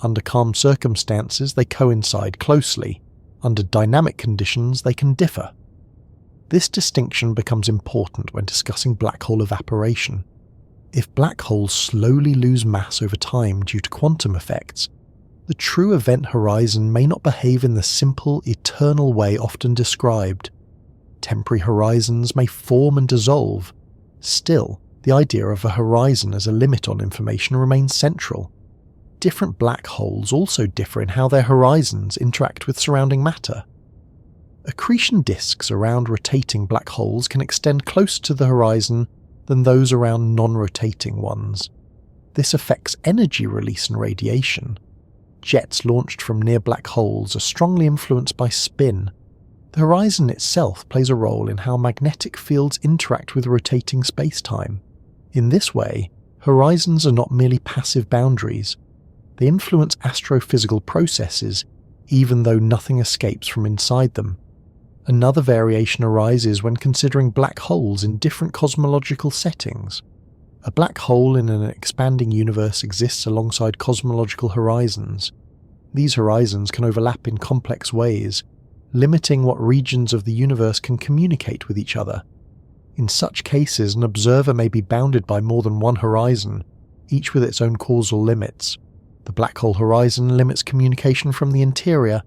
Under calm circumstances, they coincide closely. Under dynamic conditions, they can differ. This distinction becomes important when discussing black hole evaporation. If black holes slowly lose mass over time due to quantum effects, the true event horizon may not behave in the simple, eternal way often described. Temporary horizons may form and dissolve. Still, the idea of a horizon as a limit on information remains central. Different black holes also differ in how their horizons interact with surrounding matter. Accretion disks around rotating black holes can extend closer to the horizon than those around non-rotating ones. This affects energy release and radiation. Jets launched from near black holes are strongly influenced by spin. The horizon itself plays a role in how magnetic fields interact with rotating spacetime. In this way, horizons are not merely passive boundaries. They influence astrophysical processes, even though nothing escapes from inside them. Another variation arises when considering black holes in different cosmological settings. A black hole in an expanding universe exists alongside cosmological horizons. These horizons can overlap in complex ways, limiting what regions of the universe can communicate with each other. In such cases, an observer may be bounded by more than one horizon, each with its own causal limits. The black hole horizon limits communication from the interior.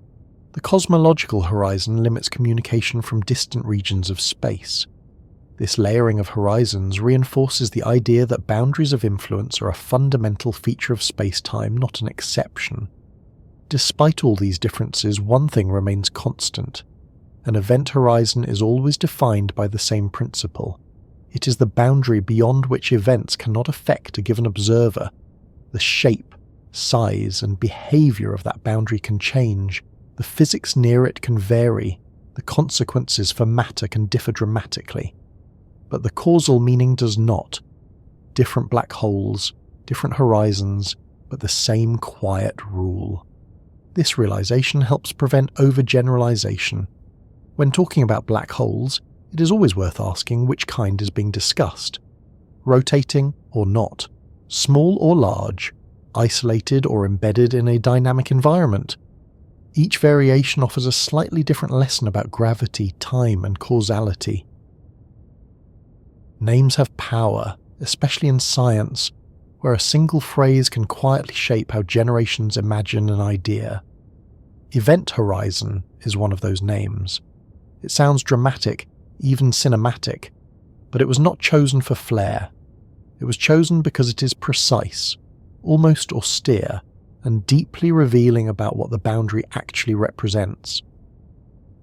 The cosmological horizon limits communication from distant regions of space. This layering of horizons reinforces the idea that boundaries of influence are a fundamental feature of space-time, not an exception. Despite all these differences, one thing remains constant. An event horizon is always defined by the same principle. It is the boundary beyond which events cannot affect a given observer. The shape, size, and behavior of that boundary can change. The physics near it can vary. The consequences for matter can differ dramatically. But the causal meaning does not. Different black holes, different horizons, but the same quiet rule. This realization helps prevent overgeneralization. When talking about black holes, it is always worth asking which kind is being discussed. Rotating or not, small or large, isolated or embedded in a dynamic environment. Each variation offers a slightly different lesson about gravity, time, and causality. Names have power, especially in science, where a single phrase can quietly shape how generations imagine an idea. Event horizon is one of those names. It sounds dramatic, even cinematic, but it was not chosen for flair. It was chosen because it is precise, almost austere, and deeply revealing about what the boundary actually represents.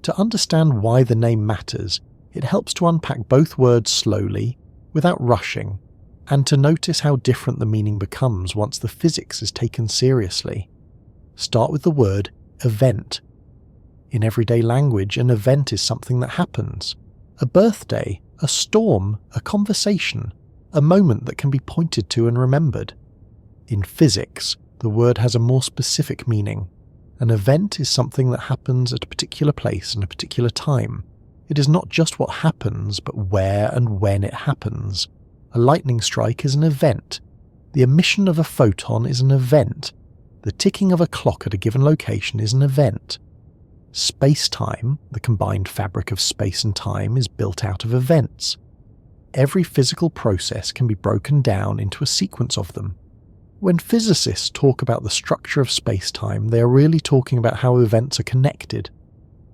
To understand why the name matters, it helps to unpack both words slowly, without rushing, and to notice how different the meaning becomes once the physics is taken seriously. Start with the word event. In everyday language, an event is something that happens. A birthday, a storm, a conversation, a moment that can be pointed to and remembered. In physics, the word has a more specific meaning. An event is something that happens at a particular place and a particular time. It is not just what happens, but where and when it happens. A lightning strike is an event. The emission of a photon is an event. The ticking of a clock at a given location is an event. Space-time, the combined fabric of space and time, is built out of events. Every physical process can be broken down into a sequence of them. When physicists talk about the structure of space-time, they are really talking about how events are connected,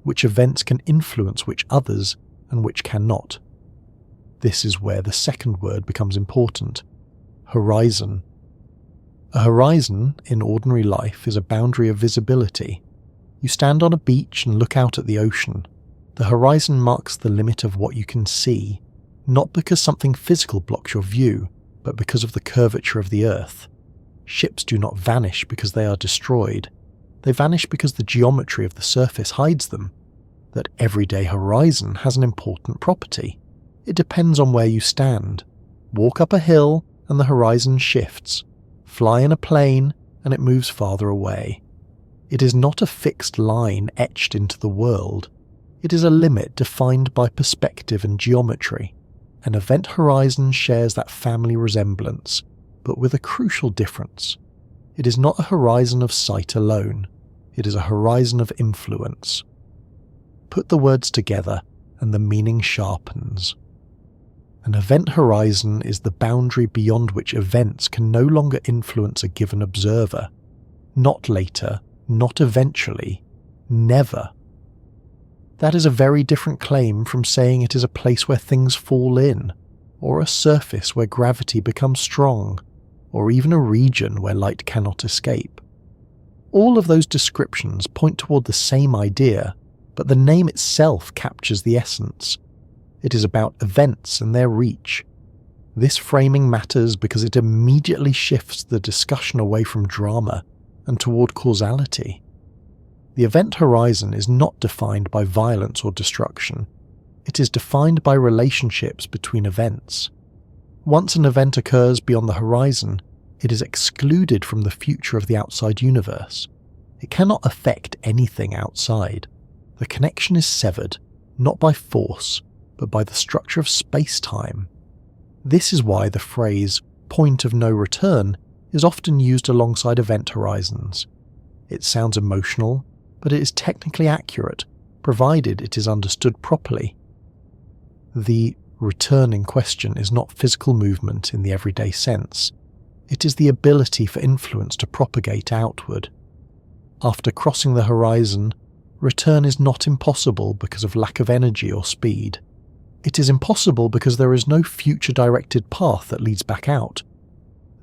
which events can influence which others and which cannot. This is where the second word becomes important: horizon. A horizon, in ordinary life, is a boundary of visibility. You stand on a beach and look out at the ocean. The horizon marks the limit of what you can see, not because something physical blocks your view, but because of the curvature of the Earth. Ships do not vanish because they are destroyed. They vanish because the geometry of the surface hides them. That everyday horizon has an important property. It depends on where you stand. Walk up a hill and the horizon shifts. Fly in a plane and it moves farther away. It is not a fixed line etched into the world. It is a limit defined by perspective and geometry. An event horizon shares that family resemblance, but with a crucial difference. It is not a horizon of sight alone, it is a horizon of influence. Put the words together and the meaning sharpens. An event horizon is the boundary beyond which events can no longer influence a given observer. Not later, not eventually, never. That is a very different claim from saying it is a place where things fall in, or a surface where gravity becomes strong, or even a region where light cannot escape. All of those descriptions point toward the same idea, but the name itself captures the essence. It is about events and their reach. This framing matters because it immediately shifts the discussion away from drama and toward causality. The event horizon is not defined by violence or destruction. It is defined by relationships between events. Once an event occurs beyond the horizon, it is excluded from the future of the outside universe. It cannot affect anything outside. The connection is severed, not by force, but by the structure of space-time. This is why the phrase "point of no return" is often used alongside event horizons. It sounds emotional, but it is technically accurate, provided it is understood properly. The return in question is not physical movement in the everyday sense. It is the ability for influence to propagate outward. After crossing the horizon, return is not impossible because of lack of energy or speed. It is impossible because there is no future-directed path that leads back out.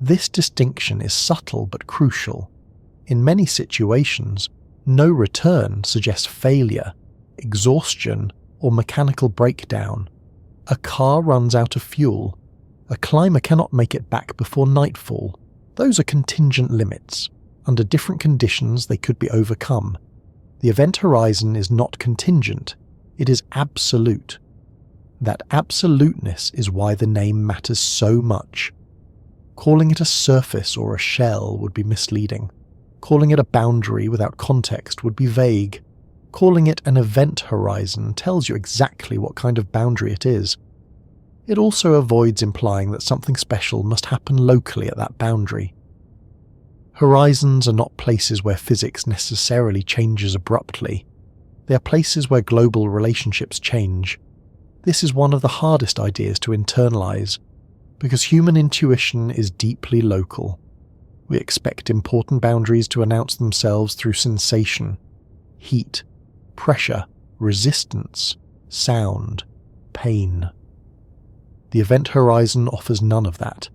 This distinction is subtle but crucial. In many situations, no return suggests failure, exhaustion, or mechanical breakdown. A car runs out of fuel. A climber cannot make it back before nightfall. Those are contingent limits. Under different conditions, they could be overcome. The event horizon is not contingent. It is absolute. That absoluteness is why the name matters so much. Calling it a surface or a shell would be misleading. Calling it a boundary without context would be vague. Calling it an event horizon tells you exactly what kind of boundary it is. It also avoids implying that something special must happen locally at that boundary. Horizons are not places where physics necessarily changes abruptly. They are places where global relationships change. This is one of the hardest ideas to internalize, because human intuition is deeply local. We expect important boundaries to announce themselves through sensation, heat, pressure, resistance, sound, pain. The event horizon offers none of that.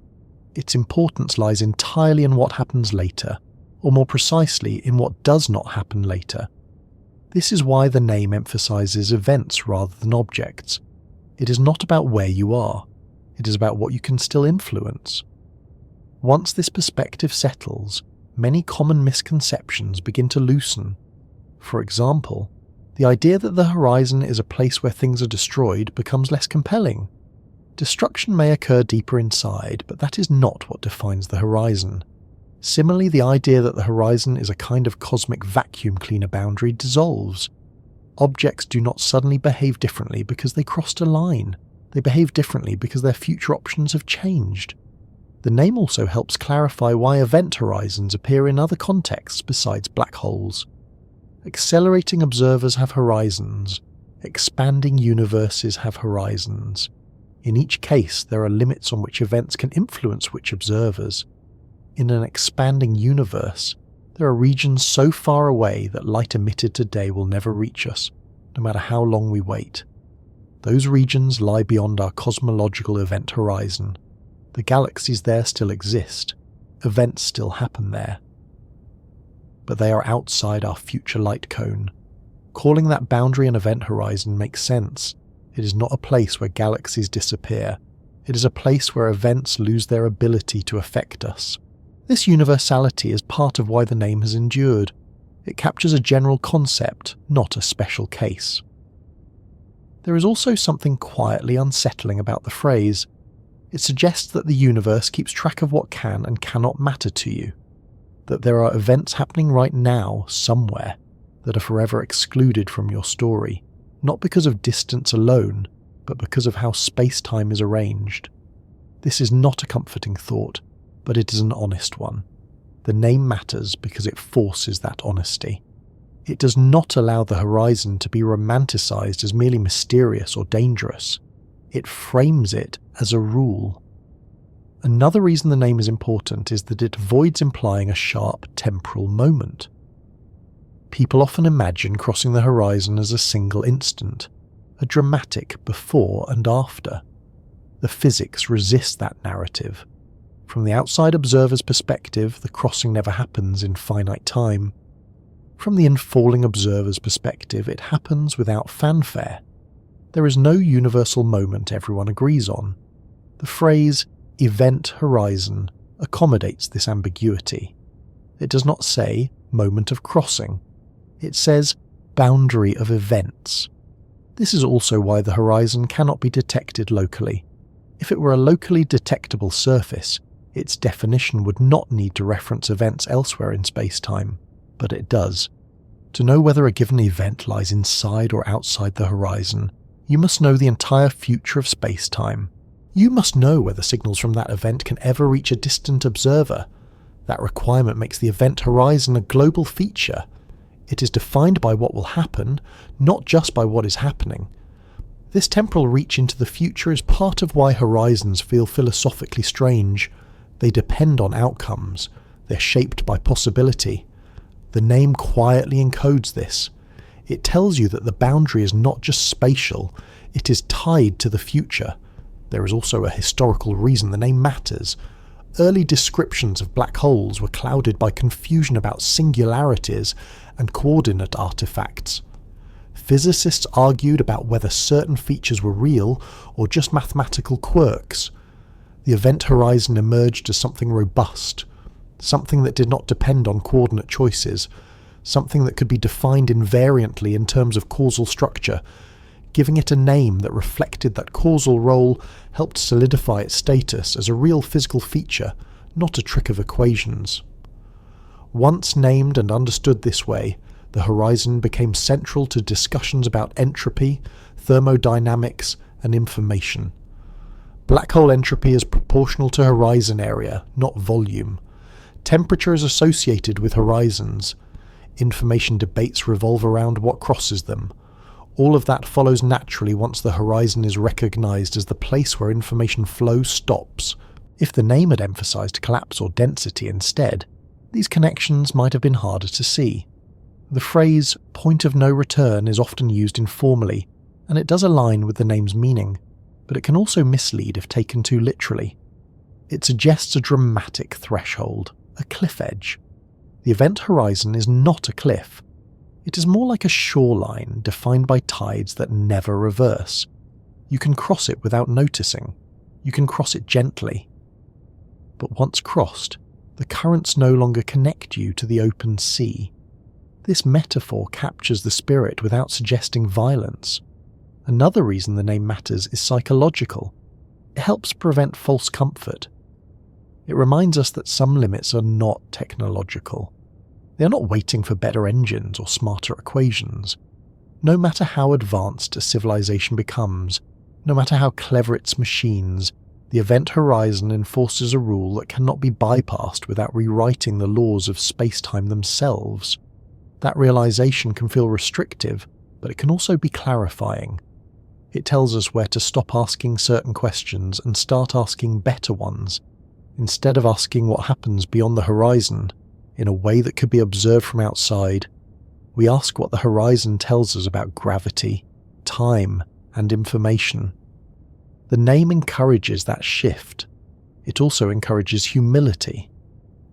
Its importance lies entirely in what happens later, or more precisely, in what does not happen later. This is why the name emphasizes events rather than objects. It is not about where you are. It is about what you can still influence. Once this perspective settles, many common misconceptions begin to loosen. For example, the idea that the horizon is a place where things are destroyed becomes less compelling. Destruction may occur deeper inside, but that is not what defines the horizon. Similarly, the idea that the horizon is a kind of cosmic vacuum cleaner boundary dissolves. Objects do not suddenly behave differently because they crossed a line. They behave differently because their future options have changed. The name also helps clarify why event horizons appear in other contexts besides black holes. Accelerating observers have horizons. Expanding universes have horizons. In each case, there are limits on which events can influence which observers. In an expanding universe, there are regions so far away that light emitted today will never reach us, no matter how long we wait. Those regions lie beyond our cosmological event horizon. The galaxies there still exist. Events still happen there. But they are outside our future light cone. Calling that boundary an event horizon makes sense. It is not a place where galaxies disappear. It is a place where events lose their ability to affect us. This universality is part of why the name has endured. It captures a general concept, not a special case. There is also something quietly unsettling about the phrase. It suggests that the universe keeps track of what can and cannot matter to you. That there are events happening right now, somewhere, that are forever excluded from your story. Not because of distance alone, but because of how space-time is arranged. This is not a comforting thought, but it is an honest one. The name matters because it forces that honesty. It does not allow the horizon to be romanticized as merely mysterious or dangerous. It frames it as a rule. Another reason the name is important is that it avoids implying a sharp temporal moment. People often imagine crossing the horizon as a single instant, a dramatic before and after. The physics resist that narrative. From the outside observer's perspective, the crossing never happens in finite time. From the infalling observer's perspective, it happens without fanfare. There is no universal moment everyone agrees on. The phrase event horizon accommodates this ambiguity. It does not say moment of crossing. It says boundary of events. This is also why the horizon cannot be detected locally. If it were a locally detectable surface, its definition would not need to reference events elsewhere in space-time, but it does. To know whether a given event lies inside or outside the horizon, you must know the entire future of space-time. You must know whether signals from that event can ever reach a distant observer. That requirement makes the event horizon a global feature. It is defined by what will happen, not just by what is happening. This temporal reach into the future is part of why horizons feel philosophically strange. They depend on outcomes. They're shaped by possibility. The name quietly encodes this. It tells you that the boundary is not just spatial, it is tied to the future. There is also a historical reason the name matters. Early descriptions of black holes were clouded by confusion about singularities and coordinate artifacts. Physicists argued about whether certain features were real or just mathematical quirks. The event horizon emerged as something robust, something that did not depend on coordinate choices, something that could be defined invariantly in terms of causal structure. Giving it a name that reflected that causal role helped solidify its status as a real physical feature, not a trick of equations. Once named and understood this way, the horizon became central to discussions about entropy, thermodynamics, and information. Black hole entropy is proportional to horizon area, not volume. Temperature is associated with horizons. Information debates revolve around what crosses them. All of that follows naturally once the horizon is recognized as the place where information flow stops. If the name had emphasized collapse or density instead, these connections might have been harder to see. The phrase point of no return is often used informally, and it does align with the name's meaning, but it can also mislead if taken too literally. It suggests a dramatic threshold, a cliff edge. The event horizon is not a cliff. It is more like a shoreline defined by tides that never reverse. You can cross it without noticing. You can cross it gently. But once crossed, the currents no longer connect you to the open sea. This metaphor captures the spirit without suggesting violence. Another reason the name matters is psychological. It helps prevent false comfort. It reminds us that some limits are not technological. They are not waiting for better engines or smarter equations. No matter how advanced a civilization becomes, no matter how clever its machines, the event horizon enforces a rule that cannot be bypassed without rewriting the laws of space-time themselves. That realization can feel restrictive, but it can also be clarifying. It tells us where to stop asking certain questions and start asking better ones. Instead of asking what happens beyond the horizon, in a way that could be observed from outside, we ask what the horizon tells us about gravity, time, and information. The name encourages that shift. It also encourages humility.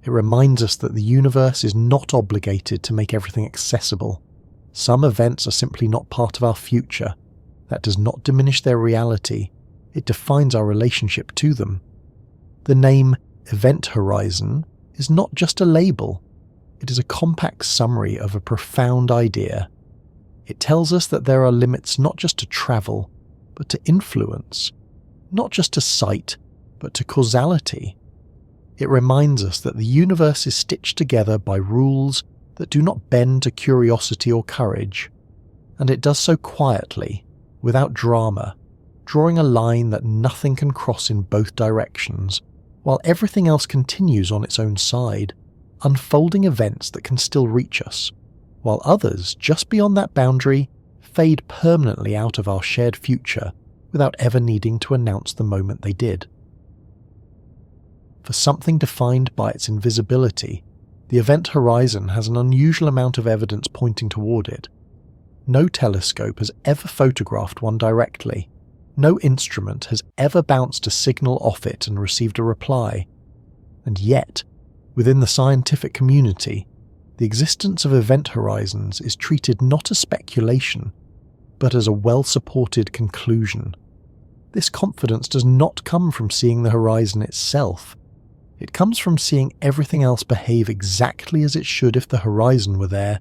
It reminds us that the universe is not obligated to make everything accessible. Some events are simply not part of our future. That does not diminish their reality. It defines our relationship to them. The name Event Horizon is not just a label. It is a compact summary of a profound idea. It tells us that there are limits not just to travel, but to influence. Not just to sight, but to causality. It reminds us that the universe is stitched together by rules that do not bend to curiosity or courage, and it does so quietly, without drama, drawing a line that nothing can cross in both directions, while everything else continues on its own side. unfolding events that can still reach us, while others, just beyond that boundary, fade permanently out of our shared future without ever needing to announce the moment they did. For something defined by its invisibility, the event horizon has an unusual amount of evidence pointing toward it. No telescope has ever photographed one directly. No instrument has ever bounced a signal off it and received a reply. And yet, within the scientific community, the existence of event horizons is treated not as speculation, but as a well-supported conclusion. This confidence does not come from seeing the horizon itself. It comes from seeing everything else behave exactly as it should if the horizon were there,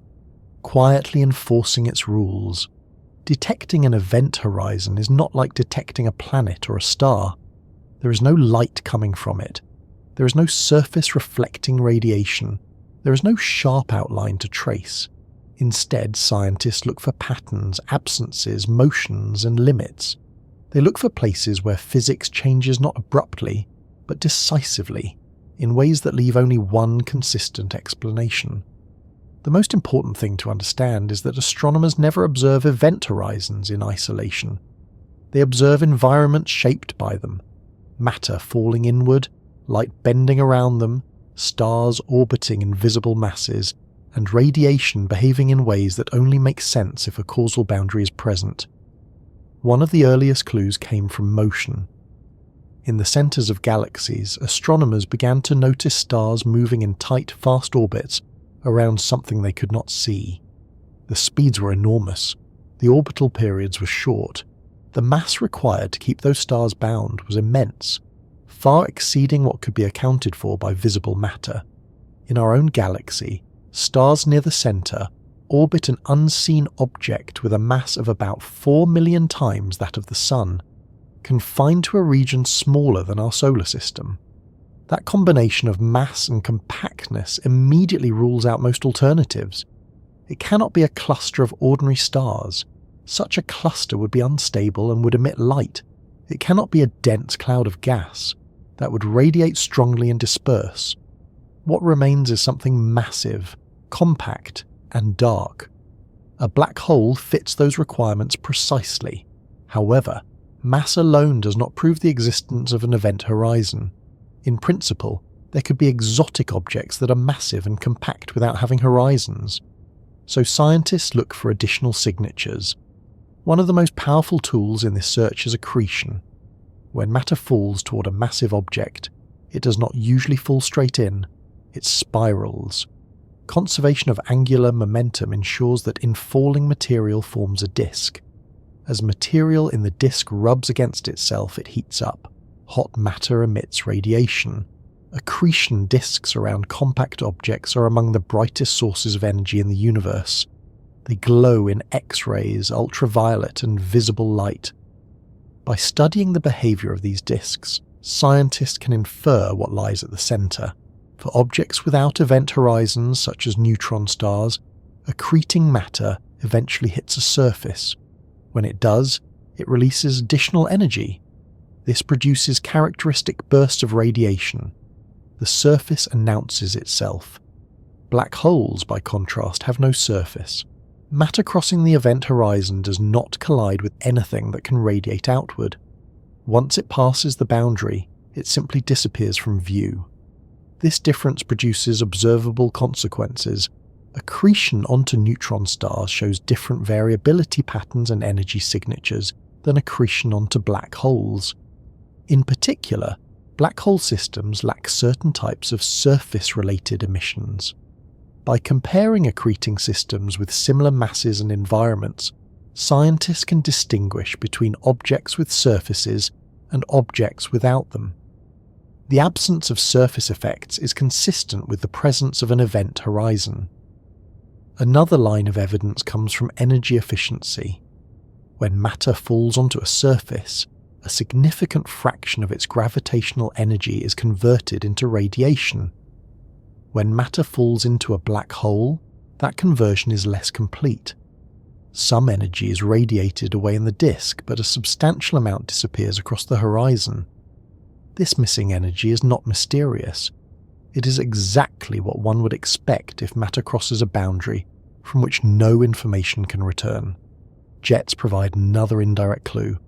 quietly enforcing its rules. Detecting an event horizon is not like detecting a planet or a star. There is no light coming from it. There is no surface reflecting radiation. There is no sharp outline to trace. Instead, scientists look for patterns, absences, motions, and limits. They look for places where physics changes not abruptly, but decisively, in ways that leave only one consistent explanation. The most important thing to understand is that astronomers never observe event horizons in isolation. They observe environments shaped by them, matter falling inward, light bending around them, stars orbiting invisible masses, and radiation behaving in ways that only make sense if a causal boundary is present. One of the earliest clues came from motion. In the centers of galaxies, astronomers began to notice stars moving in tight, fast orbits around something they could not see. The speeds were enormous. The orbital periods were short. The mass required to keep those stars bound was immense, far exceeding what could be accounted for by visible matter. In our own galaxy, stars near the center orbit an unseen object with a mass of about 4 million times that of the Sun, confined to a region smaller than our solar system. That combination of mass and compactness immediately rules out most alternatives. It cannot be a cluster of ordinary stars. Such a cluster would be unstable and would emit light. It cannot be a dense cloud of gas that would radiate strongly and disperse. What remains is something massive, compact, and dark. A black hole fits those requirements precisely. However, mass alone does not prove the existence of an event horizon. In principle, there could be exotic objects that are massive and compact without having horizons. So scientists look for additional signatures. One of the most powerful tools in this search is accretion. When matter falls toward a massive object, it does not usually fall straight in, it spirals. Conservation of angular momentum ensures that infalling material forms a disk. As material in the disk rubs against itself, it heats up. Hot matter emits radiation. Accretion disks around compact objects are among the brightest sources of energy in the universe. They glow in X-rays, ultraviolet, and visible light. By studying the behavior of these disks, scientists can infer what lies at the center. For objects without event horizons, such as neutron stars, accreting matter eventually hits a surface. When it does, it releases additional energy. This produces characteristic bursts of radiation. The surface announces itself. Black holes, by contrast, have no surface. Matter crossing the event horizon does not collide with anything that can radiate outward. Once it passes the boundary, it simply disappears from view. This difference produces observable consequences. Accretion onto neutron stars shows different variability patterns and energy signatures than accretion onto black holes. In particular, black hole systems lack certain types of surface-related emissions. By comparing accreting systems with similar masses and environments, scientists can distinguish between objects with surfaces and objects without them. The absence of surface effects is consistent with the presence of an event horizon. Another line of evidence comes from energy efficiency. When matter falls onto a surface, a significant fraction of its gravitational energy is converted into radiation. When matter falls into a black hole, that conversion is less complete. Some energy is radiated away in the disk, but a substantial amount disappears across the horizon. This missing energy is not mysterious. It is exactly what one would expect if matter crosses a boundary from which no information can return. Jets provide another indirect clue.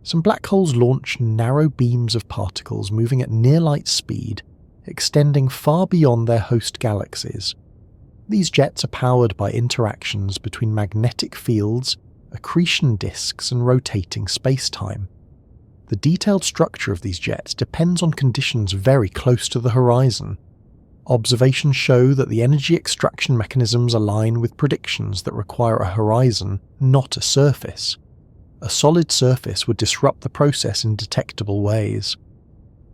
Some black holes launch narrow beams of particles moving at near-light speed, extending far beyond their host galaxies. These jets are powered by interactions between magnetic fields, accretion disks, and rotating spacetime. The detailed structure of these jets depends on conditions very close to the horizon. Observations show that the energy extraction mechanisms align with predictions that require a horizon, not a surface. A solid surface would disrupt the process in detectable ways.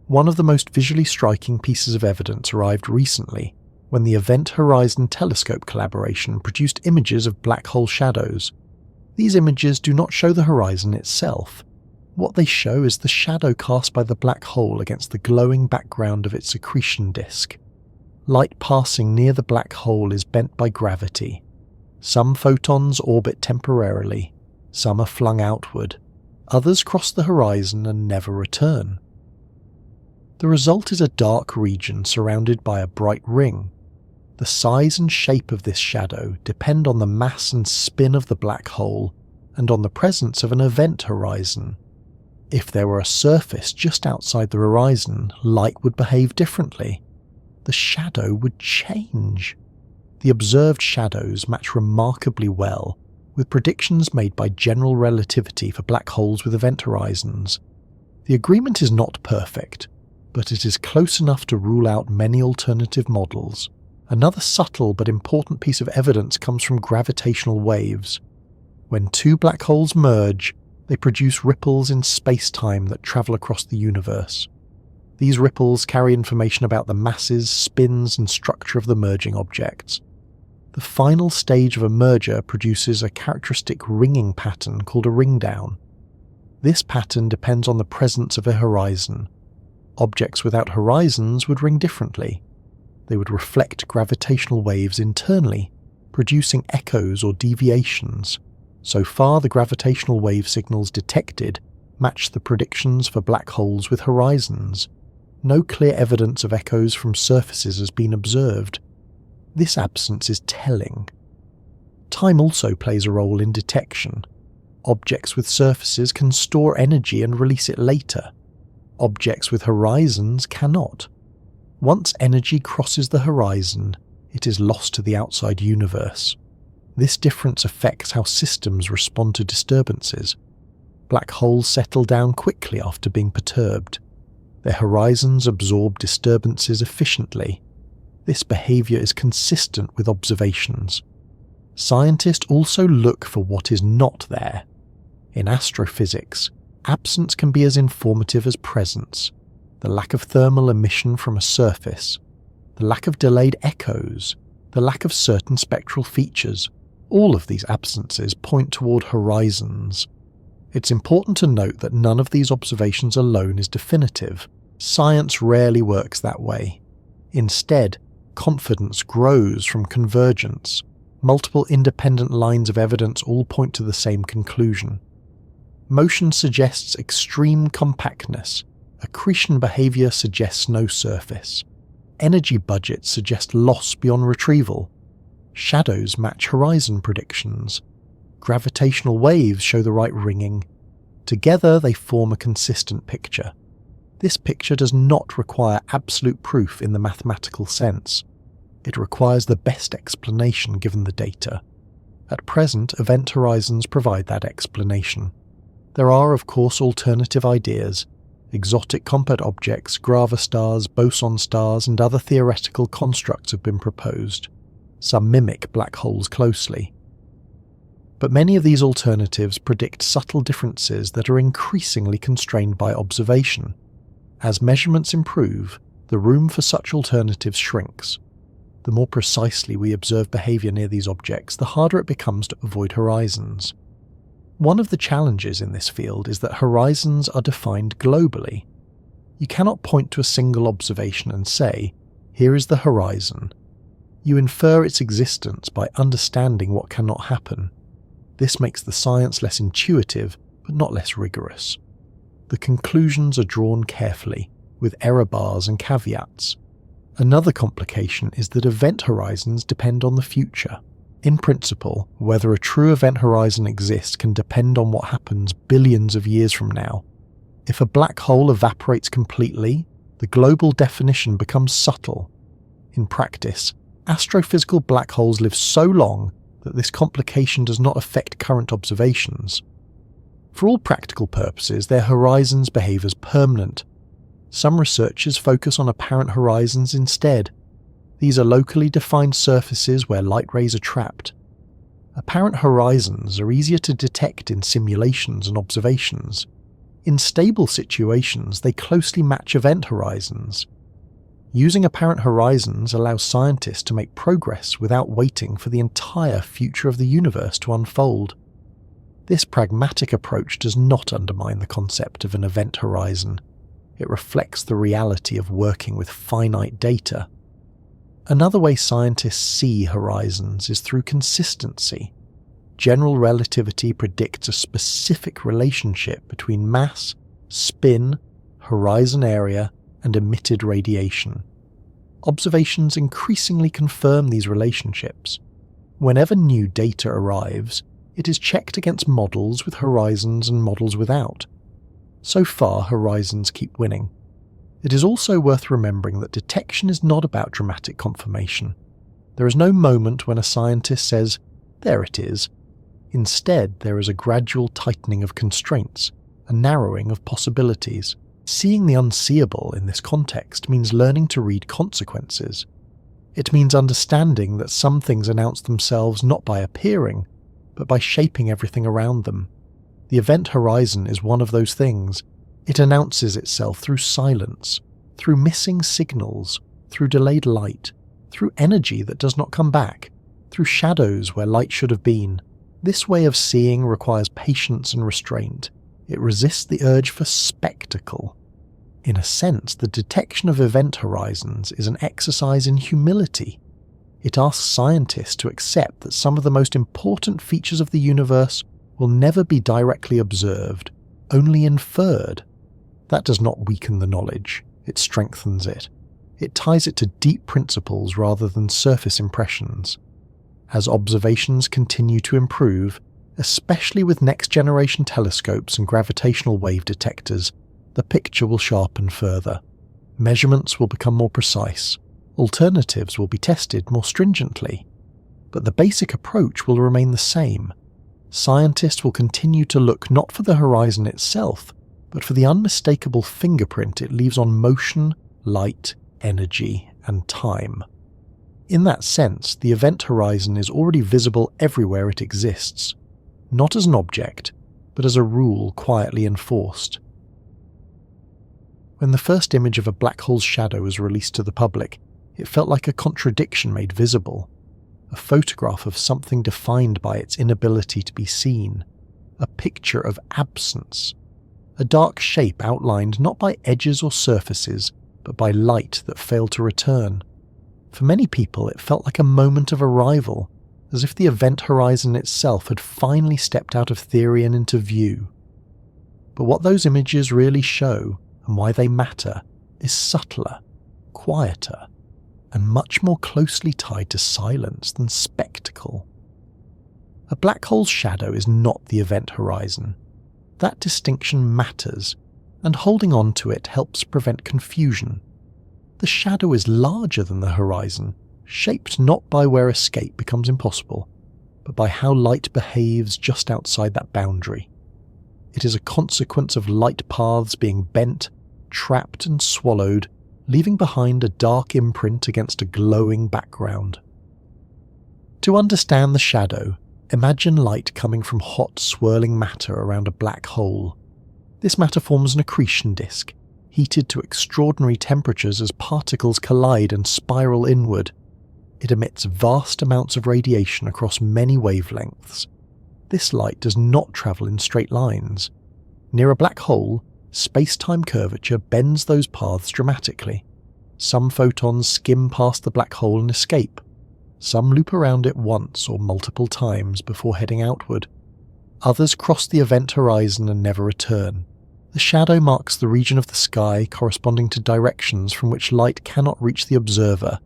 One of the most visually striking pieces of evidence arrived recently when the Event Horizon Telescope collaboration produced images of black hole shadows. These images do not show the horizon itself. What they show is the shadow cast by the black hole against the glowing background of its accretion disk. Light passing near the black hole is bent by gravity. Some photons orbit temporarily, some are flung outward, others cross the horizon and never return. The result is a dark region surrounded by a bright ring. The size and shape of this shadow depend on the mass and spin of the black hole and on the presence of an event horizon. If there were a surface just outside the horizon, light would behave differently. The shadow would change. The observed shadows match remarkably well with predictions made by general relativity for black holes with event horizons. The agreement is not perfect, but it is close enough to rule out many alternative models. Another subtle but important piece of evidence comes from gravitational waves. When two black holes merge, they produce ripples in space-time that travel across the universe. These ripples carry information about the masses, spins, and structure of the merging objects. The final stage of a merger produces a characteristic ringing pattern called a ringdown. This pattern depends on the presence of a horizon. Objects without horizons would ring differently. They would reflect gravitational waves internally, producing echoes or deviations. So far, the gravitational wave signals detected match the predictions for black holes with horizons. No clear evidence of echoes from surfaces has been observed. This absence is telling. Time also plays a role in detection. Objects with surfaces can store energy and release it later. Objects with horizons cannot. Once energy crosses the horizon, it is lost to the outside universe. This difference affects how systems respond to disturbances. Black holes settle down quickly after being perturbed. Their horizons absorb disturbances efficiently. This behavior is consistent with observations. Scientists also look for what is not there. In astrophysics, absence can be as informative as presence. The lack of thermal emission from a surface, the lack of delayed echoes, the lack of certain spectral features, all of these absences point toward horizons. It's important to note that none of these observations alone is definitive. Science rarely works that way. Instead, confidence grows from convergence. Multiple independent lines of evidence all point to the same conclusion. Motion suggests extreme compactness. Accretion behavior suggests no surface. Energy budgets suggest loss beyond retrieval. Shadows match horizon predictions. Gravitational waves show the right ringing. Together they form a consistent picture. This picture does not require absolute proof in the mathematical sense. It requires the best explanation given the data. At present, event horizons provide that explanation. There are, of course, alternative ideas. Exotic compact objects, gravastars, boson stars, and other theoretical constructs have been proposed. Some mimic black holes closely. But many of these alternatives predict subtle differences that are increasingly constrained by observation. As measurements improve, the room for such alternatives shrinks. The more precisely we observe behavior near these objects, the harder it becomes to avoid horizons. One of the challenges in this field is that horizons are defined globally. You cannot point to a single observation and say, here is the horizon. You infer its existence by understanding what cannot happen. This makes the science less intuitive, but not less rigorous. The conclusions are drawn carefully, with error bars and caveats. Another complication is that event horizons depend on the future. In principle, whether a true event horizon exists can depend on what happens billions of years from now. If a black hole evaporates completely, the global definition becomes subtle. In practice, astrophysical black holes live so long that this complication does not affect current observations. For all practical purposes, their horizons behave as permanent. Some researchers focus on apparent horizons instead. These are locally defined surfaces where light rays are trapped. Apparent horizons are easier to detect in simulations and observations. In stable situations, they closely match event horizons. Using apparent horizons allows scientists to make progress without waiting for the entire future of the universe to unfold. This pragmatic approach does not undermine the concept of an event horizon. It reflects the reality of working with finite data. Another way scientists see horizons is through consistency. General relativity predicts a specific relationship between mass, spin, horizon area, and emitted radiation. Observations increasingly confirm these relationships. Whenever new data arrives, it is checked against models with horizons and models without. So far, horizons keep winning. It is also worth remembering that detection is not about dramatic confirmation. There is no moment when a scientist says, "There it is." Instead, there is a gradual tightening of constraints, a narrowing of possibilities. Seeing the unseeable in this context means learning to read consequences. It means understanding that some things announce themselves not by appearing, but by shaping everything around them. The event horizon is one of those things. It announces itself through silence, through missing signals, through delayed light, through energy that does not come back, through shadows where light should have been. This way of seeing requires patience and restraint. It resists the urge for spectacle. In a sense, the detection of event horizons is an exercise in humility. It asks scientists to accept that some of the most important features of the universe will never be directly observed, only inferred. That does not weaken the knowledge, it strengthens it. It ties it to deep principles rather than surface impressions. As observations continue to improve, especially with next-generation telescopes and gravitational wave detectors, the picture will sharpen further. Measurements will become more precise. Alternatives will be tested more stringently. But the basic approach will remain the same. Scientists will continue to look not for the horizon itself, but for the unmistakable fingerprint it leaves on motion, light, energy, and time. In that sense, the event horizon is already visible everywhere it exists, not as an object, but as a rule quietly enforced. When the first image of a black hole's shadow was released to the public, it felt like a contradiction made visible. A photograph of something defined by its inability to be seen. A picture of absence. A dark shape outlined not by edges or surfaces, but by light that failed to return. For many people, it felt like a moment of arrival, as if the event horizon itself had finally stepped out of theory and into view. But what those images really show, and why they matter, is subtler, quieter, and much more closely tied to silence than spectacle. A black hole's shadow is not the event horizon. That distinction matters, and holding on to it helps prevent confusion. The shadow is larger than the horizon, shaped not by where escape becomes impossible, but by how light behaves just outside that boundary. It is a consequence of light paths being bent, trapped and swallowed, leaving behind a dark imprint against a glowing background. To understand the shadow, imagine light coming from hot, swirling matter around a black hole. This matter forms an accretion disk, heated to extraordinary temperatures as particles collide and spiral inward. It emits vast amounts of radiation across many wavelengths. This light does not travel in straight lines. Near a black hole, space-time curvature bends those paths dramatically. Some photons skim past the black hole and escape. Some loop around it once or multiple times before heading outward. Others cross the event horizon and never return. The shadow marks the region of the sky corresponding to directions from which light cannot reach the observer,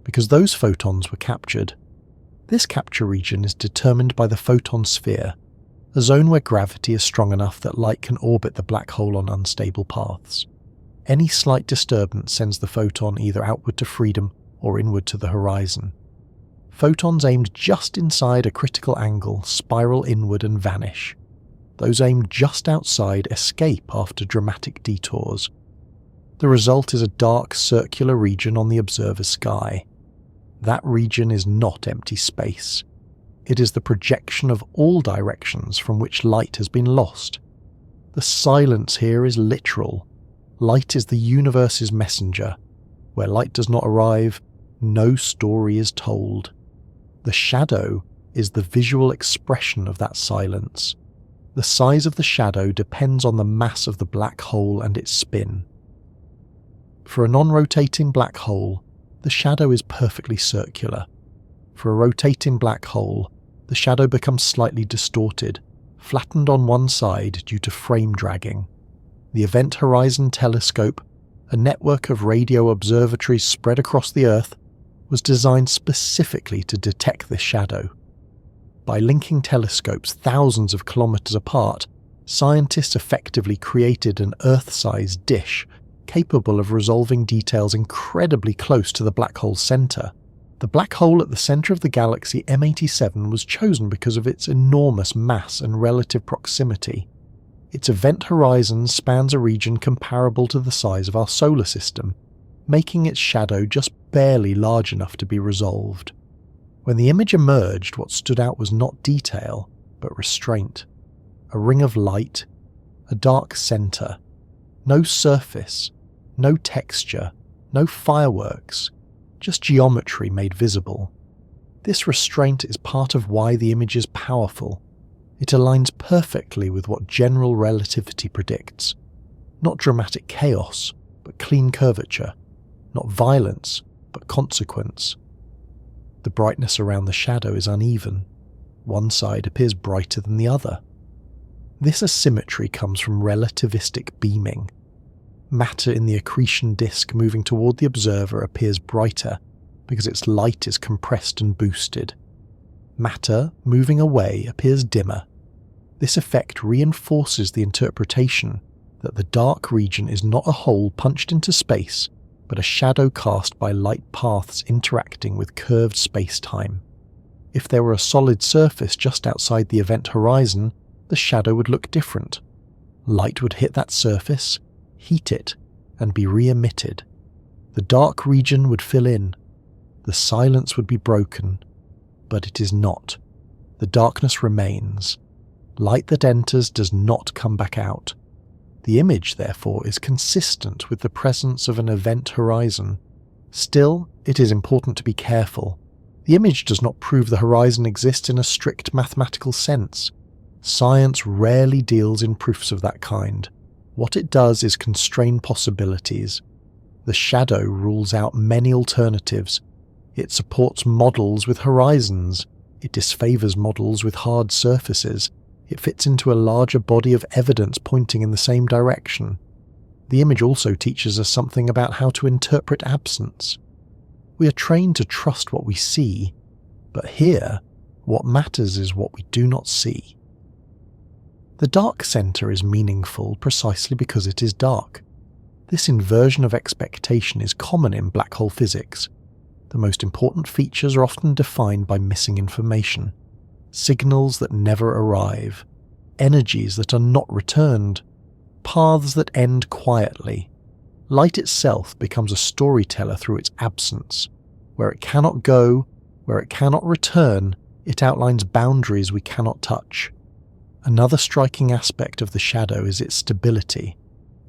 because those photons were captured. This capture region is determined by the photon sphere, a zone where gravity is strong enough that light can orbit the black hole on unstable paths. Any slight disturbance sends the photon either outward to freedom or inward to the horizon. Photons aimed just inside a critical angle spiral inward and vanish. Those aimed just outside escape after dramatic detours. The result is a dark circular region on the observer's sky. That region is not empty space. It is the projection of all directions from which light has been lost. The silence here is literal. Light is the universe's messenger. Where light does not arrive, no story is told. The shadow is the visual expression of that silence. The size of the shadow depends on the mass of the black hole and its spin. For a non-rotating black hole, the shadow is perfectly circular. For a rotating black hole, the shadow becomes slightly distorted, flattened on one side due to frame dragging. The Event Horizon Telescope, a network of radio observatories spread across the Earth, was designed specifically to detect this shadow. By linking telescopes thousands of kilometers apart, scientists effectively created an Earth-sized dish capable of resolving details incredibly close to the black hole's center. The black hole at the center of the galaxy M87 was chosen because of its enormous mass and relative proximity. Its event horizon spans a region comparable to the size of our solar system, making its shadow just barely large enough to be resolved. When the image emerged, what stood out was not detail, but restraint. A ring of light, a dark center, no surface, no texture, no fireworks, just geometry made visible. This restraint is part of why the image is powerful. It aligns perfectly with what general relativity predicts. Not dramatic chaos, but clean curvature. Not violence, but consequence. The brightness around the shadow is uneven. One side appears brighter than the other. This asymmetry comes from relativistic beaming. Matter in the accretion disk moving toward the observer appears brighter because its light is compressed and boosted. Matter moving away appears dimmer. This effect reinforces the interpretation that the dark region is not a hole punched into space, but a shadow cast by light paths interacting with curved space-time. If there were a solid surface just outside the event horizon, the shadow would look different. Light would hit that surface, heat it, and be re-emitted. The dark region would fill in. The silence would be broken, but it is not. The darkness remains. Light that enters does not come back out. The image, therefore, is consistent with the presence of an event horizon. Still, it is important to be careful. The image does not prove the horizon exists in a strict mathematical sense. Science rarely deals in proofs of that kind. What it does is constrain possibilities. The shadow rules out many alternatives. It supports models with horizons. It disfavors models with hard surfaces. It fits into a larger body of evidence pointing in the same direction. The image also teaches us something about how to interpret absence. We are trained to trust what we see, but here, what matters is what we do not see. The dark center is meaningful precisely because it is dark. This inversion of expectation is common in black hole physics. The most important features are often defined by missing information. Signals that never arrive, energies that are not returned, paths that end quietly. Light itself becomes a storyteller through its absence. Where it cannot go, where it cannot return, it outlines boundaries we cannot touch. Another striking aspect of the shadow is its stability.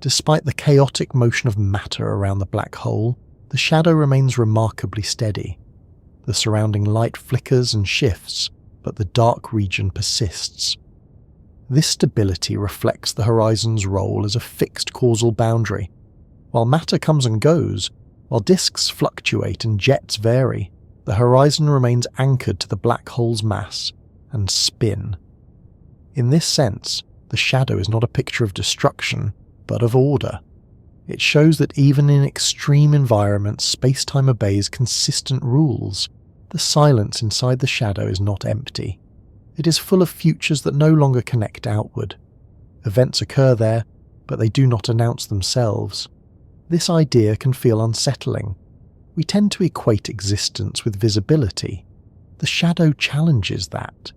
Despite the chaotic motion of matter around the black hole, the shadow remains remarkably steady. The surrounding light flickers and shifts, but the dark region persists. This stability reflects the horizon's role as a fixed causal boundary. While matter comes and goes, while disks fluctuate and jets vary, the horizon remains anchored to the black hole's mass and spin. In this sense, the shadow is not a picture of destruction, but of order. It shows that even in extreme environments, space-time obeys consistent rules. The silence inside the shadow is not empty. It is full of futures that no longer connect outward. Events occur there, but they do not announce themselves. This idea can feel unsettling. We tend to equate existence with visibility. The shadow challenges that.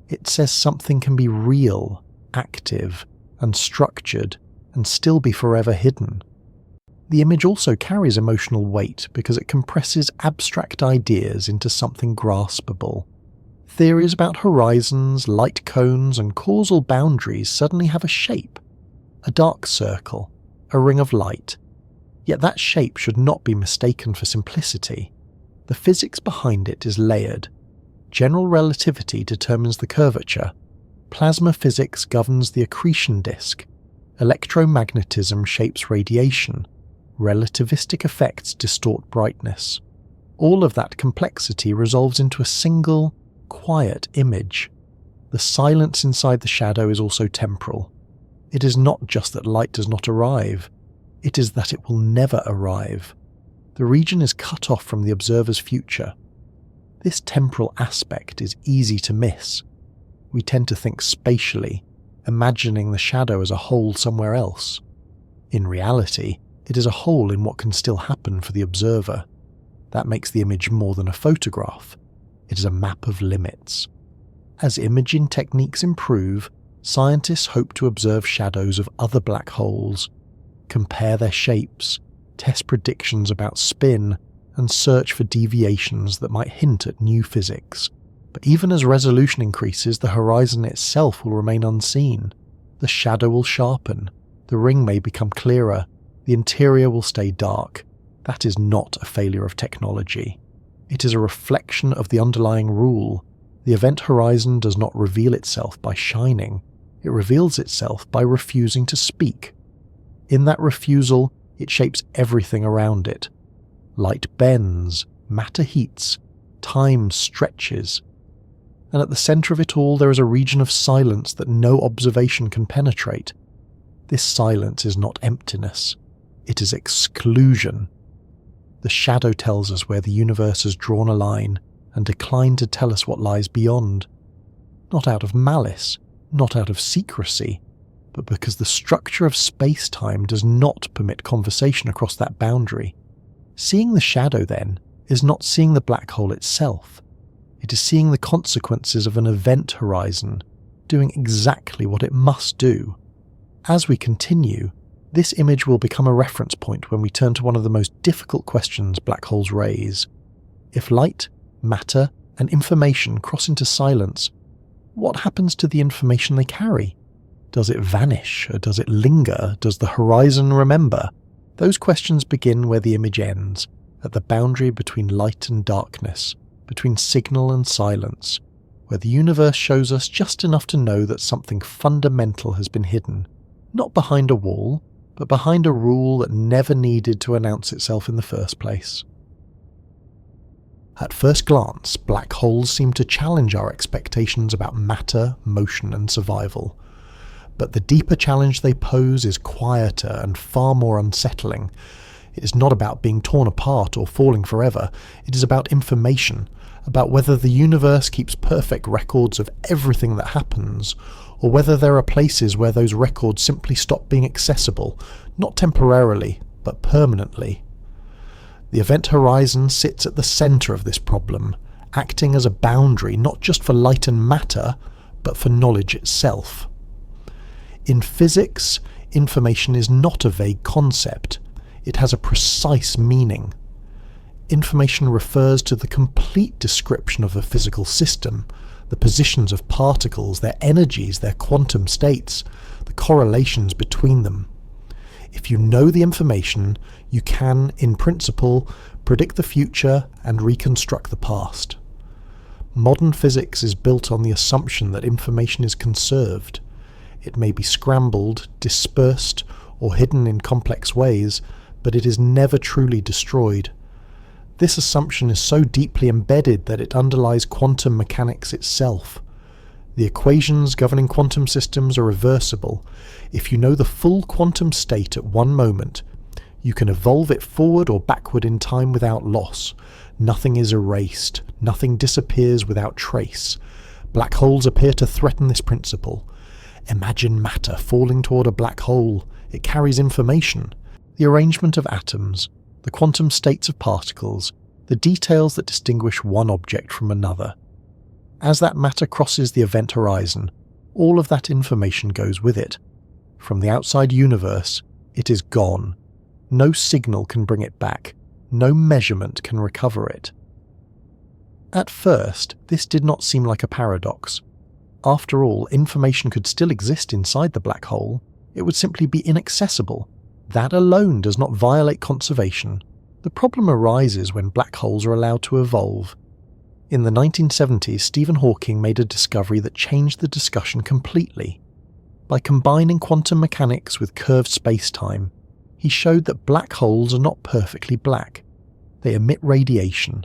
It says something can be real, active, and structured, and still be forever hidden. The image also carries emotional weight because it compresses abstract ideas into something graspable. Theories about horizons, light cones, and causal boundaries suddenly have a shape. A dark circle, a ring of light. Yet that shape should not be mistaken for simplicity. The physics behind it is layered. General relativity determines the curvature. Plasma physics governs the accretion disk. Electromagnetism shapes radiation. Relativistic effects distort brightness. All of that complexity resolves into a single, quiet image. The silence inside the shadow is also temporal. It is not just that light does not arrive, it is that it will never arrive. The region is cut off from the observer's future. This temporal aspect is easy to miss. We tend to think spatially, imagining the shadow as a hole somewhere else. In reality, it is a hole in what can still happen for the observer. That makes the image more than a photograph. It is a map of limits. As imaging techniques improve, scientists hope to observe shadows of other black holes, compare their shapes, test predictions about spin, and search for deviations that might hint at new physics. But even as resolution increases, the horizon itself will remain unseen. The shadow will sharpen, the ring may become clearer, the interior will stay dark. That is not a failure of technology. It is a reflection of the underlying rule. The event horizon does not reveal itself by shining. It reveals itself by refusing to speak. In that refusal, it shapes everything around it. Light bends, matter heats, time stretches. And at the center of it all there is a region of silence that no observation can penetrate. This silence is not emptiness. It is exclusion. The shadow tells us where the universe has drawn a line and declined to tell us what lies beyond. Not out of malice, not out of secrecy, but because the structure of space-time does not permit conversation across that boundary. Seeing the shadow, then, is not seeing the black hole itself. It is seeing the consequences of an event horizon, doing exactly what it must do. As we continue, this image will become a reference point when we turn to one of the most difficult questions black holes raise. If light, matter, and information cross into silence, what happens to the information they carry? Does it vanish, or does it linger? Does the horizon remember? Those questions begin where the image ends, at the boundary between light and darkness, between signal and silence, where the universe shows us just enough to know that something fundamental has been hidden, not behind a wall, but behind a rule that never needed to announce itself in the first place. At first glance, black holes seem to challenge our expectations about matter, motion, and survival. But the deeper challenge they pose is quieter and far more unsettling. It is not about being torn apart or falling forever. It is about information, about whether the universe keeps perfect records of everything that happens, or whether there are places where those records simply stop being accessible, not temporarily, but permanently. The event horizon sits at the center of this problem, acting as a boundary not just for light and matter, but for knowledge itself. In physics, information is not a vague concept. It has a precise meaning. Information refers to the complete description of a physical system, the positions of particles, their energies, their quantum states, the correlations between them. If you know the information, you can, in principle, predict the future and reconstruct the past. Modern physics is built on the assumption that information is conserved. It may be scrambled, dispersed, or hidden in complex ways, but it is never truly destroyed. This assumption is so deeply embedded that it underlies quantum mechanics itself. The equations governing quantum systems are reversible. If you know the full quantum state at one moment, you can evolve it forward or backward in time without loss. Nothing is erased. Nothing disappears without trace. Black holes appear to threaten this principle. Imagine matter falling toward a black hole. It carries information. The arrangement of atoms, the quantum states of particles, the details that distinguish one object from another. As that matter crosses the event horizon, all of that information goes with it. From the outside universe, it is gone. No signal can bring it back. No measurement can recover it. At first, this did not seem like a paradox. After all, information could still exist inside the black hole. It would simply be inaccessible. That alone does not violate conservation. The problem arises when black holes are allowed to evolve. In the 1970s, Stephen Hawking made a discovery that changed the discussion completely. By combining quantum mechanics with curved spacetime, he showed that black holes are not perfectly black. They emit radiation.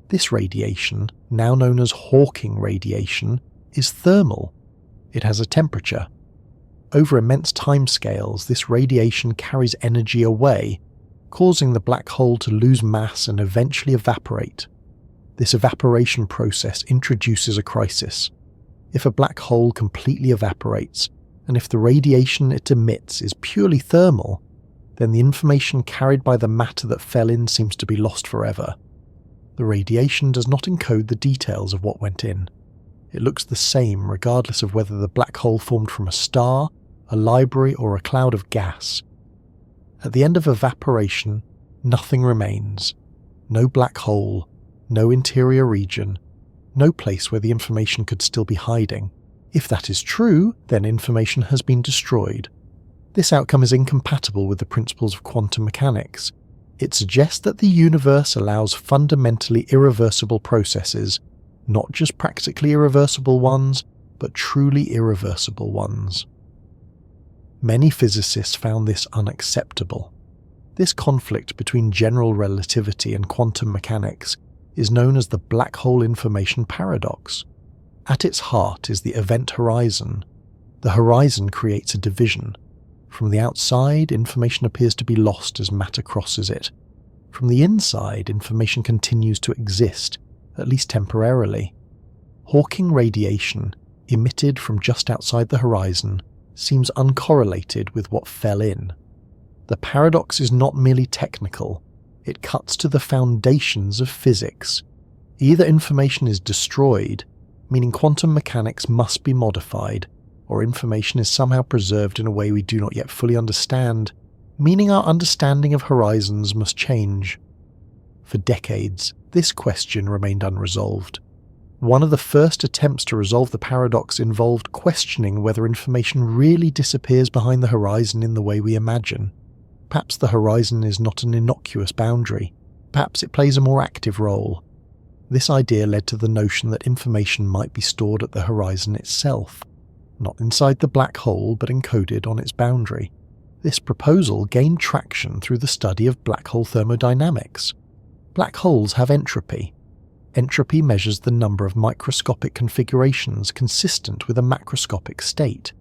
This radiation, now known as Hawking radiation, is thermal. It has a temperature. Over immense timescales, this radiation carries energy away, causing the black hole to lose mass and eventually evaporate. This evaporation process introduces a crisis. If a black hole completely evaporates, and if the radiation it emits is purely thermal, then the information carried by the matter that fell in seems to be lost forever. The radiation does not encode the details of what went in. It looks the same regardless of whether the black hole formed from a star, a library, or a cloud of gas. At the end of evaporation, nothing remains. No black hole, no interior region, no place where the information could still be hiding. If that is true, then information has been destroyed. This outcome is incompatible with the principles of quantum mechanics. It suggests that the universe allows fundamentally irreversible processes, not just practically irreversible ones, but truly irreversible ones. Many physicists found this unacceptable. This conflict between general relativity and quantum mechanics is known as the black hole information paradox. At its heart is the event horizon. The horizon creates a division. From the outside, information appears to be lost as matter crosses it. From the inside, information continues to exist, at least temporarily. Hawking radiation, emitted from just outside the horizon, seems uncorrelated with what fell in. The paradox is not merely technical, it cuts to the foundations of physics. Either information is destroyed, meaning quantum mechanics must be modified, or information is somehow preserved in a way we do not yet fully understand, meaning our understanding of horizons must change. For decades, this question remained unresolved. One of the first attempts to resolve the paradox involved questioning whether information really disappears behind the horizon in the way we imagine. Perhaps the horizon is not an innocuous boundary. Perhaps it plays a more active role. This idea led to the notion that information might be stored at the horizon itself, not inside the black hole but encoded on its boundary. This proposal gained traction through the study of black hole thermodynamics. Black holes have entropy. Entropy measures the number of microscopic configurations consistent with a macroscopic state.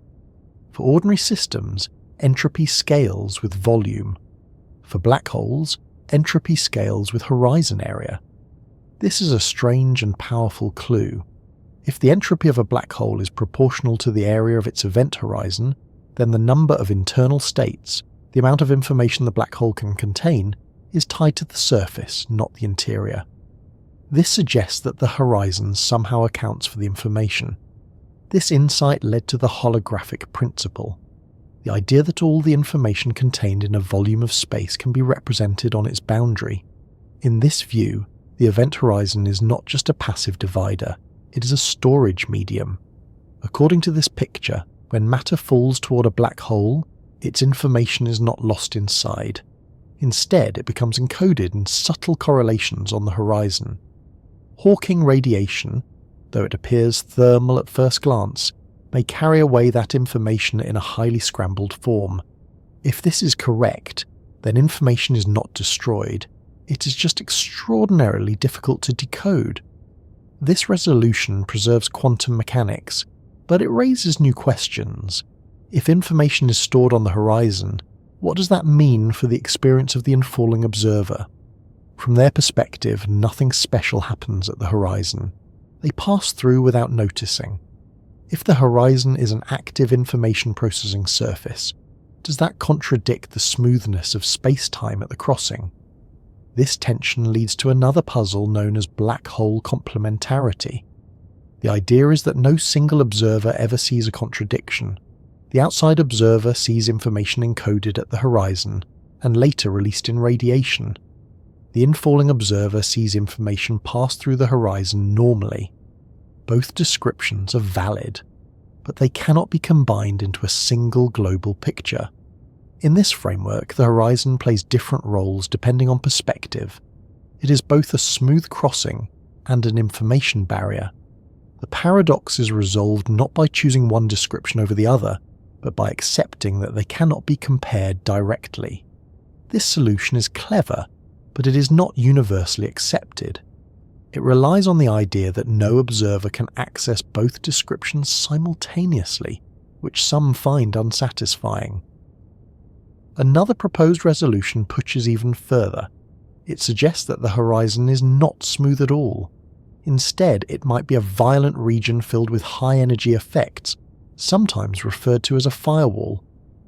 For ordinary systems, entropy scales with volume. For black holes, entropy scales with horizon area. This is a strange and powerful clue. If the entropy of a black hole is proportional to the area of its event horizon, then the number of internal states, the amount of information the black hole can contain, is tied to the surface, not the interior. This suggests that the horizon somehow accounts for the information. This insight led to the holographic principle, the idea that all the information contained in a volume of space can be represented on its boundary. In this view, the event horizon is not just a passive divider, it is a storage medium. According to this picture, when matter falls toward a black hole, its information is not lost inside. Instead, it becomes encoded in subtle correlations on the horizon. Hawking radiation, though it appears thermal at first glance, may carry away that information in a highly scrambled form. If this is correct, then information is not destroyed. It is just extraordinarily difficult to decode. This resolution preserves quantum mechanics, But it raises new questions. If information is stored on the horizon, what does that mean for the experience of the infalling observer? From their perspective, nothing special happens at the horizon. They pass through without noticing. If the horizon is an active information processing surface, does that contradict the smoothness of space-time at the crossing? This tension leads to another puzzle known as black hole complementarity. The idea is that no single observer ever sees a contradiction. The outside observer sees information encoded at the horizon and later released in radiation. The infalling observer sees information pass through the horizon normally. Both descriptions are valid, but they cannot be combined into a single global picture. In this framework, the horizon plays different roles depending on perspective. It is both a smooth crossing and an information barrier. The paradox is resolved not by choosing one description over the other, but by accepting that they cannot be compared directly. This solution is clever, but it is not universally accepted. It relies on the idea that no observer can access both descriptions simultaneously, which some find unsatisfying. Another proposed resolution pushes even further. It suggests that the horizon is not smooth at all. Instead, it might be a violent region filled with high-energy effects, sometimes referred to as a firewall.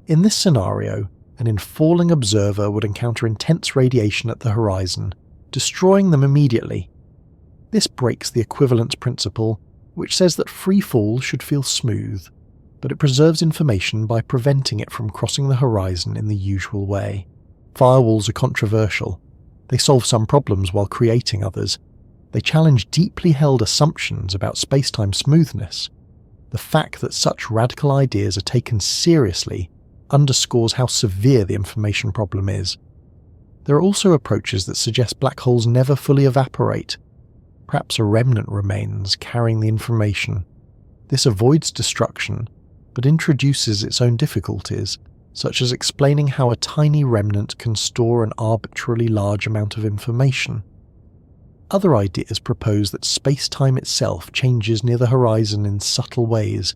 In this scenario, an infalling observer would encounter intense radiation at the horizon, destroying them immediately. This breaks the equivalence principle, which says that free fall should feel smooth, but it preserves information by preventing it from crossing the horizon in the usual way. Firewalls are controversial. They solve some problems while creating others. They challenge deeply held assumptions about space-time smoothness. The fact that such radical ideas are taken seriously underscores how severe the information problem is. There are also approaches that suggest black holes never fully evaporate. Perhaps a remnant remains carrying the information. This avoids destruction, but introduces its own difficulties, such as explaining how a tiny remnant can store an arbitrarily large amount of information. Other ideas propose that space-time itself changes near the horizon in subtle ways,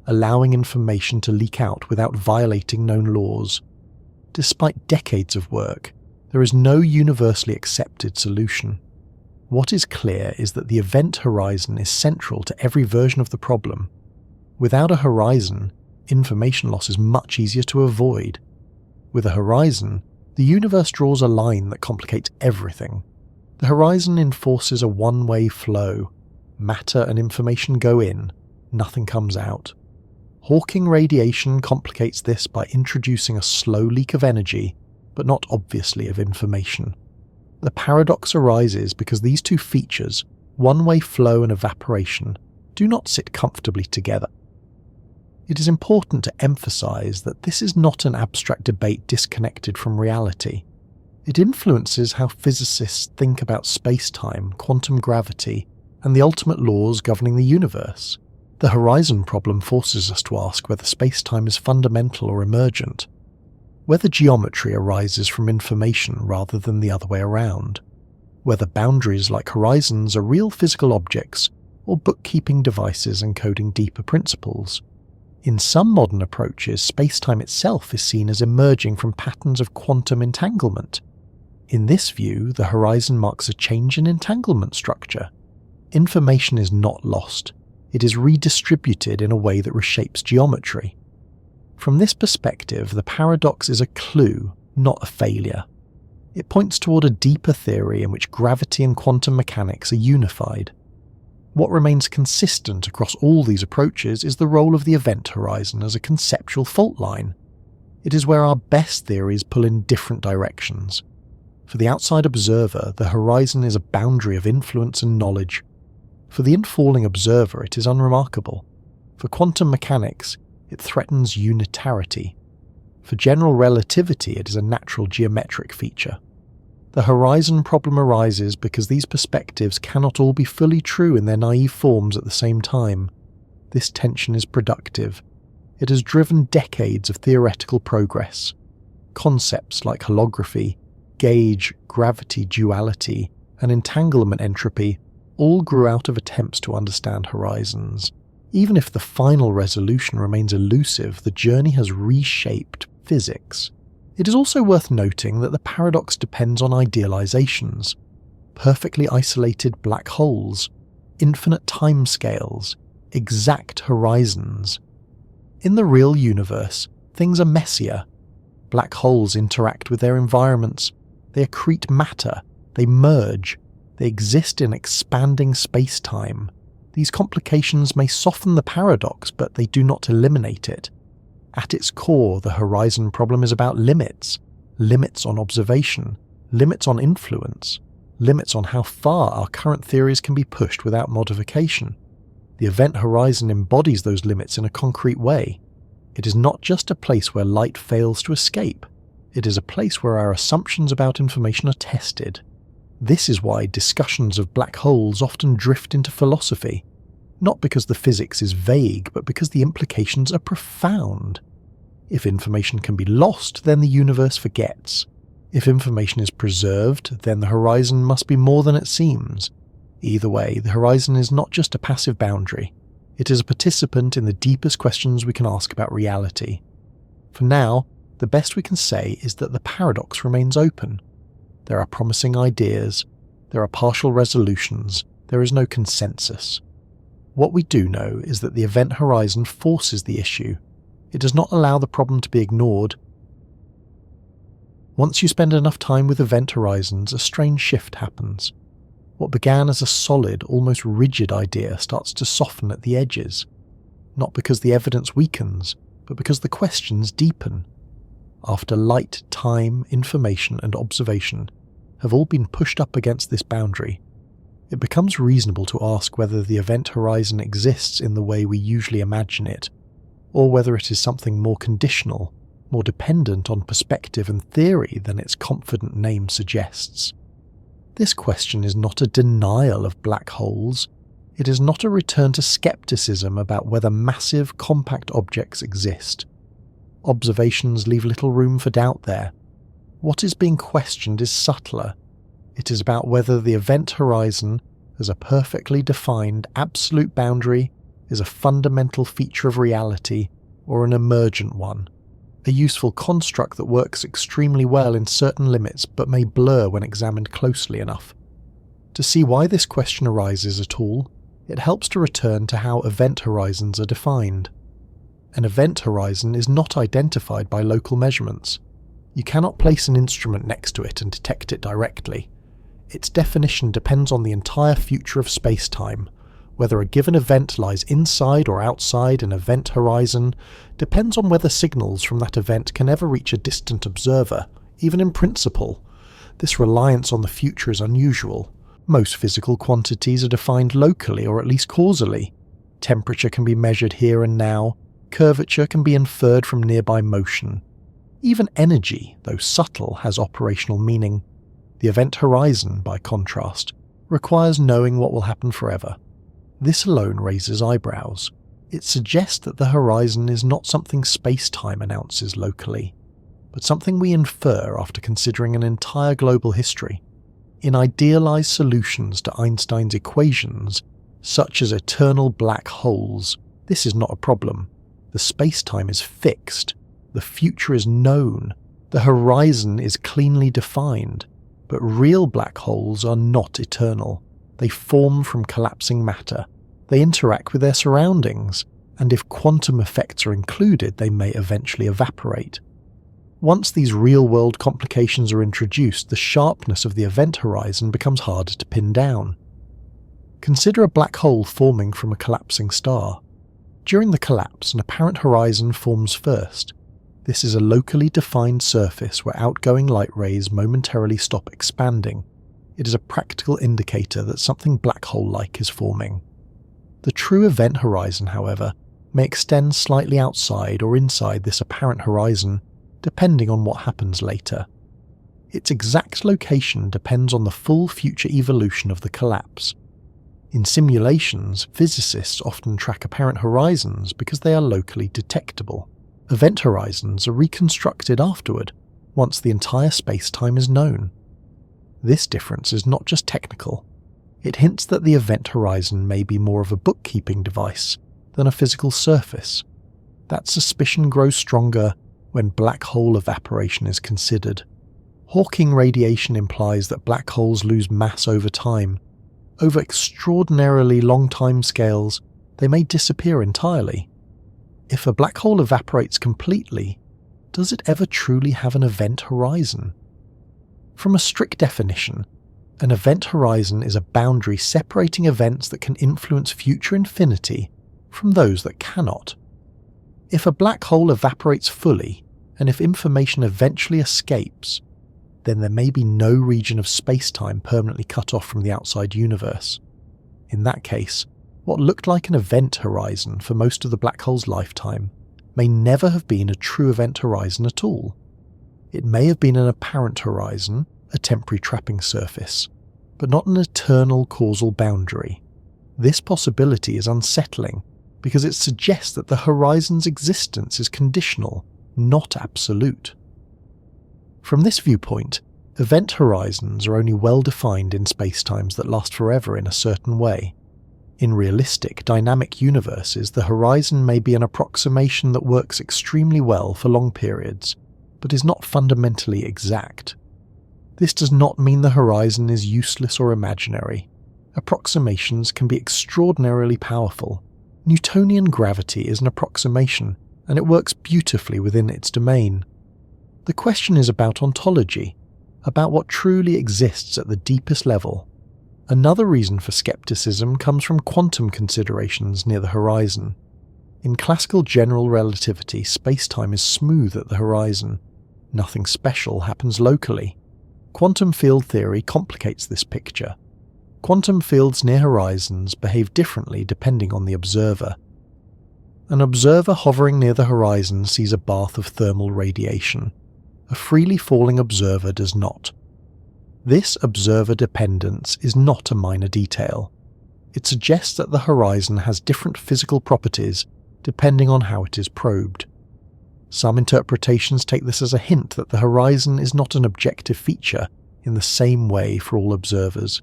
allowing information to leak out without violating known laws. Despite decades of work, there is no universally accepted solution. What is clear is that the event horizon is central to every version of the problem. Without a horizon, information loss is much easier to avoid. With a horizon, the universe draws a line that complicates everything. The horizon enforces a one-way flow. Matter and information go in, nothing comes out. Hawking radiation complicates this by introducing a slow leak of energy, but not obviously of information. The paradox arises because these two features, one-way flow and evaporation, do not sit comfortably together. It is important to emphasize that this is not an abstract debate disconnected from reality. It influences how physicists think about space-time, quantum gravity, and the ultimate laws governing the universe. The horizon problem forces us to ask whether space-time is fundamental or emergent, whether geometry arises from information rather than the other way around, whether boundaries like horizons are real physical objects or bookkeeping devices encoding deeper principles. In some modern approaches, space-time itself is seen as emerging from patterns of quantum entanglement. In this view, the horizon marks a change in entanglement structure. Information is not lost. It is redistributed in a way that reshapes geometry. From this perspective, the paradox is a clue, not a failure. It points toward a deeper theory in which gravity and quantum mechanics are unified. What remains consistent across all these approaches is the role of the event horizon as a conceptual fault line. It is where our best theories pull in different directions. For the outside observer, the horizon is a boundary of influence and knowledge. For the infalling observer, it is unremarkable. For quantum mechanics, it threatens unitarity. For general relativity, it is a natural geometric feature. The horizon problem arises because these perspectives cannot all be fully true in their naive forms at the same time. This tension is productive. It has driven decades of theoretical progress. Concepts like holography, gauge, gravity duality, and entanglement entropy all grew out of attempts to understand horizons. Even if the final resolution remains elusive, the journey has reshaped physics. It is also worth noting that the paradox depends on idealizations, perfectly isolated black holes, infinite timescales, exact horizons. In the real universe, things are messier. Black holes interact with their environments, they accrete matter, they merge, they exist in expanding space-time. These complications may soften the paradox, but they do not eliminate it. At its core, the horizon problem is about limits. Limits on observation, limits on influence, limits on how far our current theories can be pushed without modification. The event horizon embodies those limits in a concrete way. It is not just a place where light fails to escape. It is a place where our assumptions about information are tested. This is why discussions of black holes often drift into philosophy, not because the physics is vague, but because the implications are profound. If information can be lost, then the universe forgets. If information is preserved, then the horizon must be more than it seems. Either way, the horizon is not just a passive boundary. It is a participant in the deepest questions we can ask about reality. For now, the best we can say is that the paradox remains open. There are promising ideas, there are partial resolutions, there is no consensus. What we do know is that the event horizon forces the issue. It does not allow the problem to be ignored. Once you spend enough time with event horizons, a strange shift happens. What began as a solid, almost rigid idea starts to soften at the edges, not because the evidence weakens, but because the questions deepen. After light, time, information, and observation have all been pushed up against this boundary, it becomes reasonable to ask whether the event horizon exists in the way we usually imagine it, or whether it is something more conditional, more dependent on perspective and theory than its confident name suggests. This question is not a denial of black holes. It is not a return to skepticism about whether massive, compact objects exist. Observations leave little room for doubt there. What is being questioned is subtler. It is about whether the event horizon, as a perfectly defined absolute boundary, is a fundamental feature of reality or an emergent one, a useful construct that works extremely well in certain limits but may blur when examined closely enough. To see why this question arises at all, it helps to return to how event horizons are defined. An event horizon is not identified by local measurements. You cannot place an instrument next to it and detect it directly. Its definition depends on the entire future of space-time. Whether a given event lies inside or outside an event horizon depends on whether signals from that event can ever reach a distant observer, even in principle. This reliance on the future is unusual. Most physical quantities are defined locally or at least causally. Temperature can be measured here and now. Curvature can be inferred from nearby motion. Even energy, though subtle, has operational meaning. The event horizon, by contrast, requires knowing what will happen forever. This alone raises eyebrows. It suggests that the horizon is not something space-time announces locally, but something we infer after considering an entire global history. In idealized solutions to Einstein's equations, such as eternal black holes, this is not a problem. The space-time is fixed, the future is known, the horizon is cleanly defined, but real black holes are not eternal. They form from collapsing matter. They interact with their surroundings, and if quantum effects are included, they may eventually evaporate. Once these real-world complications are introduced, the sharpness of the event horizon becomes harder to pin down. Consider a black hole forming from a collapsing star. During the collapse, an apparent horizon forms first. This is a locally defined surface where outgoing light rays momentarily stop expanding. It is a practical indicator that something black hole-like is forming. The true event horizon, however, may extend slightly outside or inside this apparent horizon, depending on what happens later. Its exact location depends on the full future evolution of the collapse. In simulations, physicists often track apparent horizons because they are locally detectable. Event horizons are reconstructed afterward, once the entire space-time is known. This difference is not just technical. It hints that the event horizon may be more of a bookkeeping device than a physical surface. That suspicion grows stronger when black hole evaporation is considered. Hawking radiation implies that black holes lose mass over time. Over extraordinarily long timescales, they may disappear entirely. If a black hole evaporates completely, does it ever truly have an event horizon? From a strict definition, an event horizon is a boundary separating events that can influence future infinity from those that cannot. If a black hole evaporates fully, and if information eventually escapes, then there may be no region of spacetime permanently cut off from the outside universe. In that case, what looked like an event horizon for most of the black hole's lifetime may never have been a true event horizon at all. It may have been an apparent horizon, a temporary trapping surface, but not an eternal causal boundary. This possibility is unsettling because it suggests that the horizon's existence is conditional, not absolute. From this viewpoint, event horizons are only well defined in spacetimes that last forever in a certain way. In realistic, dynamic universes, the horizon may be an approximation that works extremely well for long periods, but is not fundamentally exact. This does not mean the horizon is useless or imaginary. Approximations can be extraordinarily powerful. Newtonian gravity is an approximation, and it works beautifully within its domain. The question is about ontology, about what truly exists at the deepest level. Another reason for skepticism comes from quantum considerations near the horizon. In classical general relativity, spacetime is smooth at the horizon. Nothing special happens locally. Quantum field theory complicates this picture. Quantum fields near horizons behave differently depending on the observer. An observer hovering near the horizon sees a bath of thermal radiation. A freely falling observer does not. This observer dependence is not a minor detail. It suggests that the horizon has different physical properties depending on how it is probed. Some interpretations take this as a hint that the horizon is not an objective feature in the same way for all observers.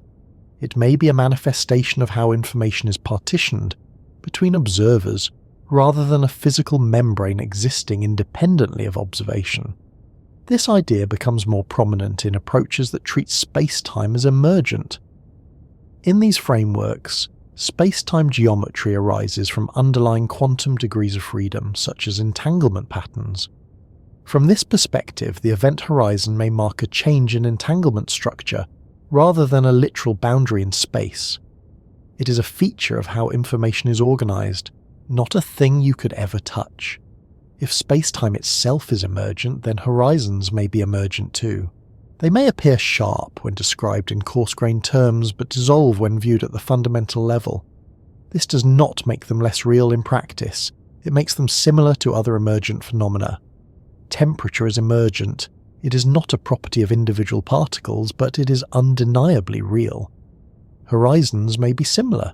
It may be a manifestation of how information is partitioned between observers rather than a physical membrane existing independently of observation. This idea becomes more prominent in approaches that treat space-time as emergent. In these frameworks, space-time geometry arises from underlying quantum degrees of freedom, such as entanglement patterns. From this perspective, the event horizon may mark a change in entanglement structure rather than a literal boundary in space. It is a feature of how information is organized, not a thing you could ever touch. If space-time itself is emergent, then horizons may be emergent too. They may appear sharp when described in coarse-grained terms, but dissolve when viewed at the fundamental level. This does not make them less real in practice. It makes them similar to other emergent phenomena. Temperature is emergent. It is not a property of individual particles, but it is undeniably real. Horizons may be similar.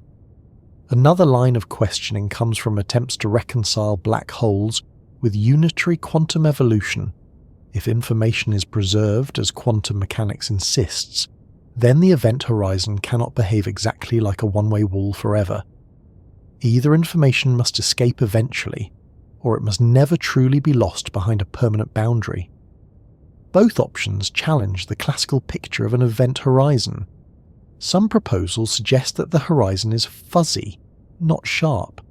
Another line of questioning comes from attempts to reconcile black holes with unitary quantum evolution. If information is preserved, as quantum mechanics insists, then the event horizon cannot behave exactly like a one-way wall forever. Either information must escape eventually, or it must never truly be lost behind a permanent boundary. Both options challenge the classical picture of an event horizon. Some proposals suggest that the horizon is fuzzy, not sharp.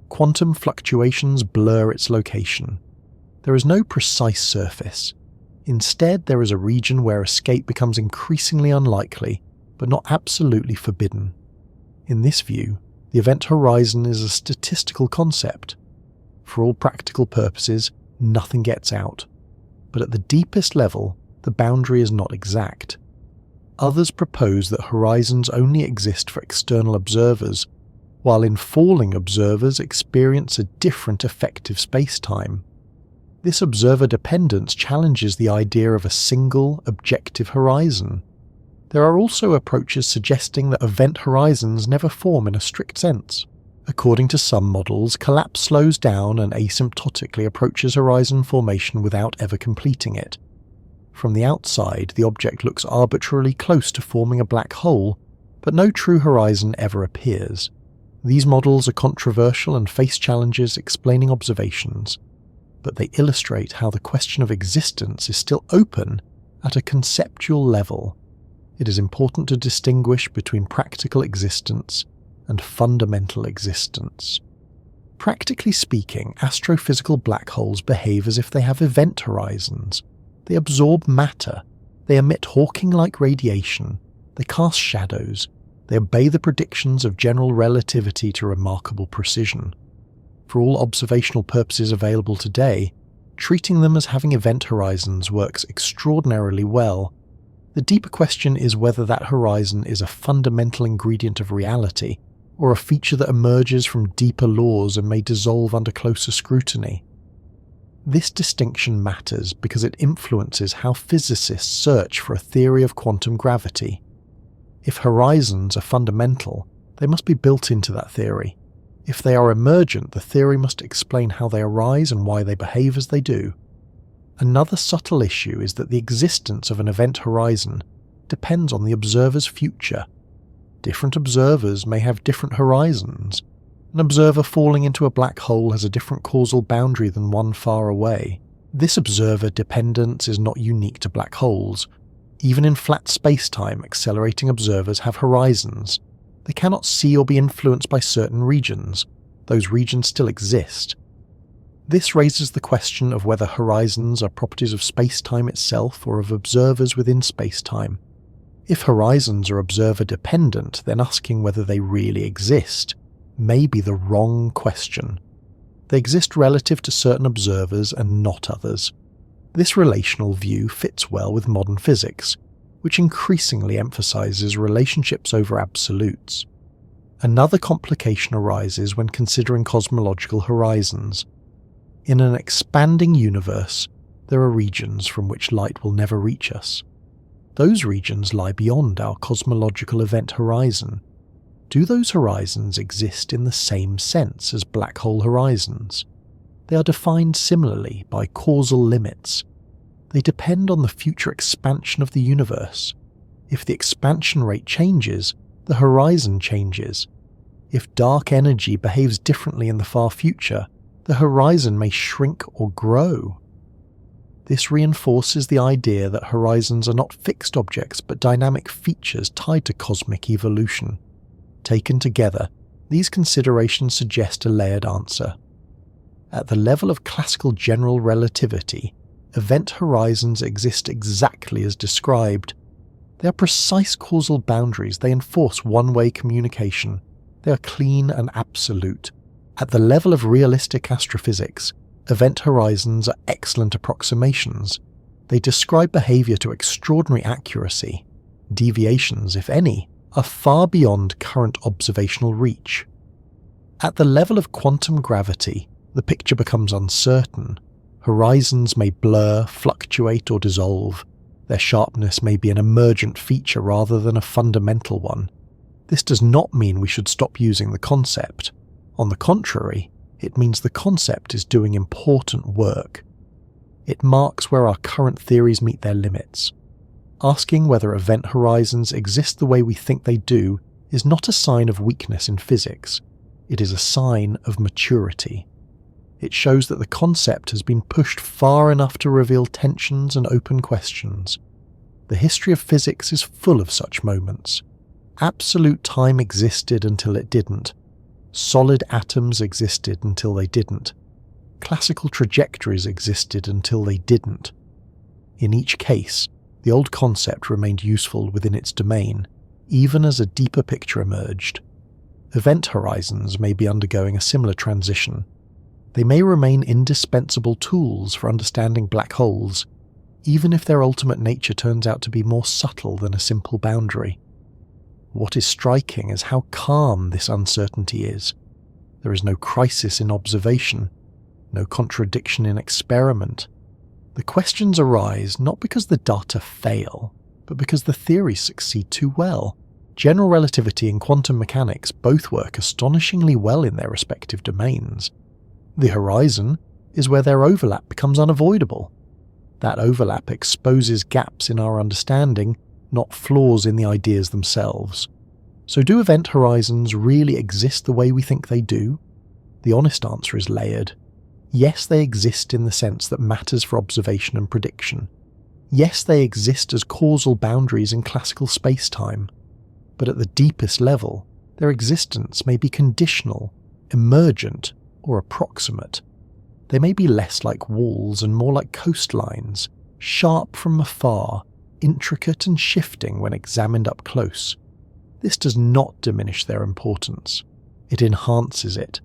Quantum fluctuations blur its location. There is no precise surface. Instead, there is a region where escape becomes increasingly unlikely, but not absolutely forbidden. In this view, the event horizon is a statistical concept. For all practical purposes, nothing gets out. But at the deepest level, the boundary is not exact. Others propose that horizons only exist for external observers, while infalling observers experience a different effective space-time. This observer dependence challenges the idea of a single, objective horizon. There are also approaches suggesting that event horizons never form in a strict sense. According to some models, collapse slows down and asymptotically approaches horizon formation without ever completing it. From the outside, the object looks arbitrarily close to forming a black hole, but no true horizon ever appears. These models are controversial and face challenges explaining observations, but they illustrate how the question of existence is still open at a conceptual level. It is important to distinguish between practical existence and fundamental existence. Practically speaking, astrophysical black holes behave as if they have event horizons. They absorb matter, they emit Hawking-like radiation, they cast shadows, they obey the predictions of general relativity to remarkable precision. For all observational purposes available today, treating them as having event horizons works extraordinarily well. The deeper question is whether that horizon is a fundamental ingredient of reality, or a feature that emerges from deeper laws and may dissolve under closer scrutiny. This distinction matters because it influences how physicists search for a theory of quantum gravity. If horizons are fundamental, they must be built into that theory. If they are emergent, the theory must explain how they arise and why they behave as they do. Another subtle issue is that the existence of an event horizon depends on the observer's future. Different observers may have different horizons. An observer falling into a black hole has a different causal boundary than one far away. This observer dependence is not unique to black holes. Even in flat spacetime, accelerating observers have horizons. They cannot see or be influenced by certain regions. Those regions still exist. This raises the question of whether horizons are properties of spacetime itself or of observers within spacetime. If horizons are observer-dependent, then asking whether they really exist may be the wrong question. They exist relative to certain observers and not others. This relational view fits well with modern physics, which increasingly emphasizes relationships over absolutes. Another complication arises when considering cosmological horizons. In an expanding universe, there are regions from which light will never reach us. Those regions lie beyond our cosmological event horizon. Do those horizons exist in the same sense as black hole horizons? They are defined similarly by causal limits. They depend on the future expansion of the universe. If the expansion rate changes, the horizon changes. If dark energy behaves differently in the far future, the horizon may shrink or grow. This reinforces the idea that horizons are not fixed objects but dynamic features tied to cosmic evolution. Taken together, these considerations suggest a layered answer. At the level of classical general relativity, event horizons exist exactly as described. They are precise causal boundaries, they enforce one-way communication. They are clean and absolute. At the level of realistic astrophysics, event horizons are excellent approximations. They describe behavior to extraordinary accuracy. Deviations, if any, are far beyond current observational reach. At the level of quantum gravity, the picture becomes uncertain. Horizons may blur, fluctuate, or dissolve. Their sharpness may be an emergent feature rather than a fundamental one. This does not mean we should stop using the concept. On the contrary, it means the concept is doing important work. It marks where our current theories meet their limits. Asking whether event horizons exist the way we think they do is not a sign of weakness in physics. It is a sign of maturity. It shows that the concept has been pushed far enough to reveal tensions and open questions. The history of physics is full of such moments. Absolute time existed until it didn't. Solid atoms existed until they didn't. Classical trajectories existed until they didn't. In each case, the old concept remained useful within its domain, even as a deeper picture emerged. Event horizons may be undergoing a similar transition. They may remain indispensable tools for understanding black holes, even if their ultimate nature turns out to be more subtle than a simple boundary. What is striking is how calm this uncertainty is. There is no crisis in observation, no contradiction in experiment. The questions arise not because the data fail, but because the theories succeed too well. General relativity and quantum mechanics both work astonishingly well in their respective domains. The horizon is where their overlap becomes unavoidable. That overlap exposes gaps in our understanding, not flaws in the ideas themselves. So do event horizons really exist the way we think they do? The honest answer is layered. Yes, they exist in the sense that matters for observation and prediction. Yes, they exist as causal boundaries in classical spacetime. But at the deepest level, their existence may be conditional, emergent, or approximate. They may be less like walls and more like coastlines, sharp from afar, intricate and shifting when examined up close. This does not diminish their importance. It enhances it.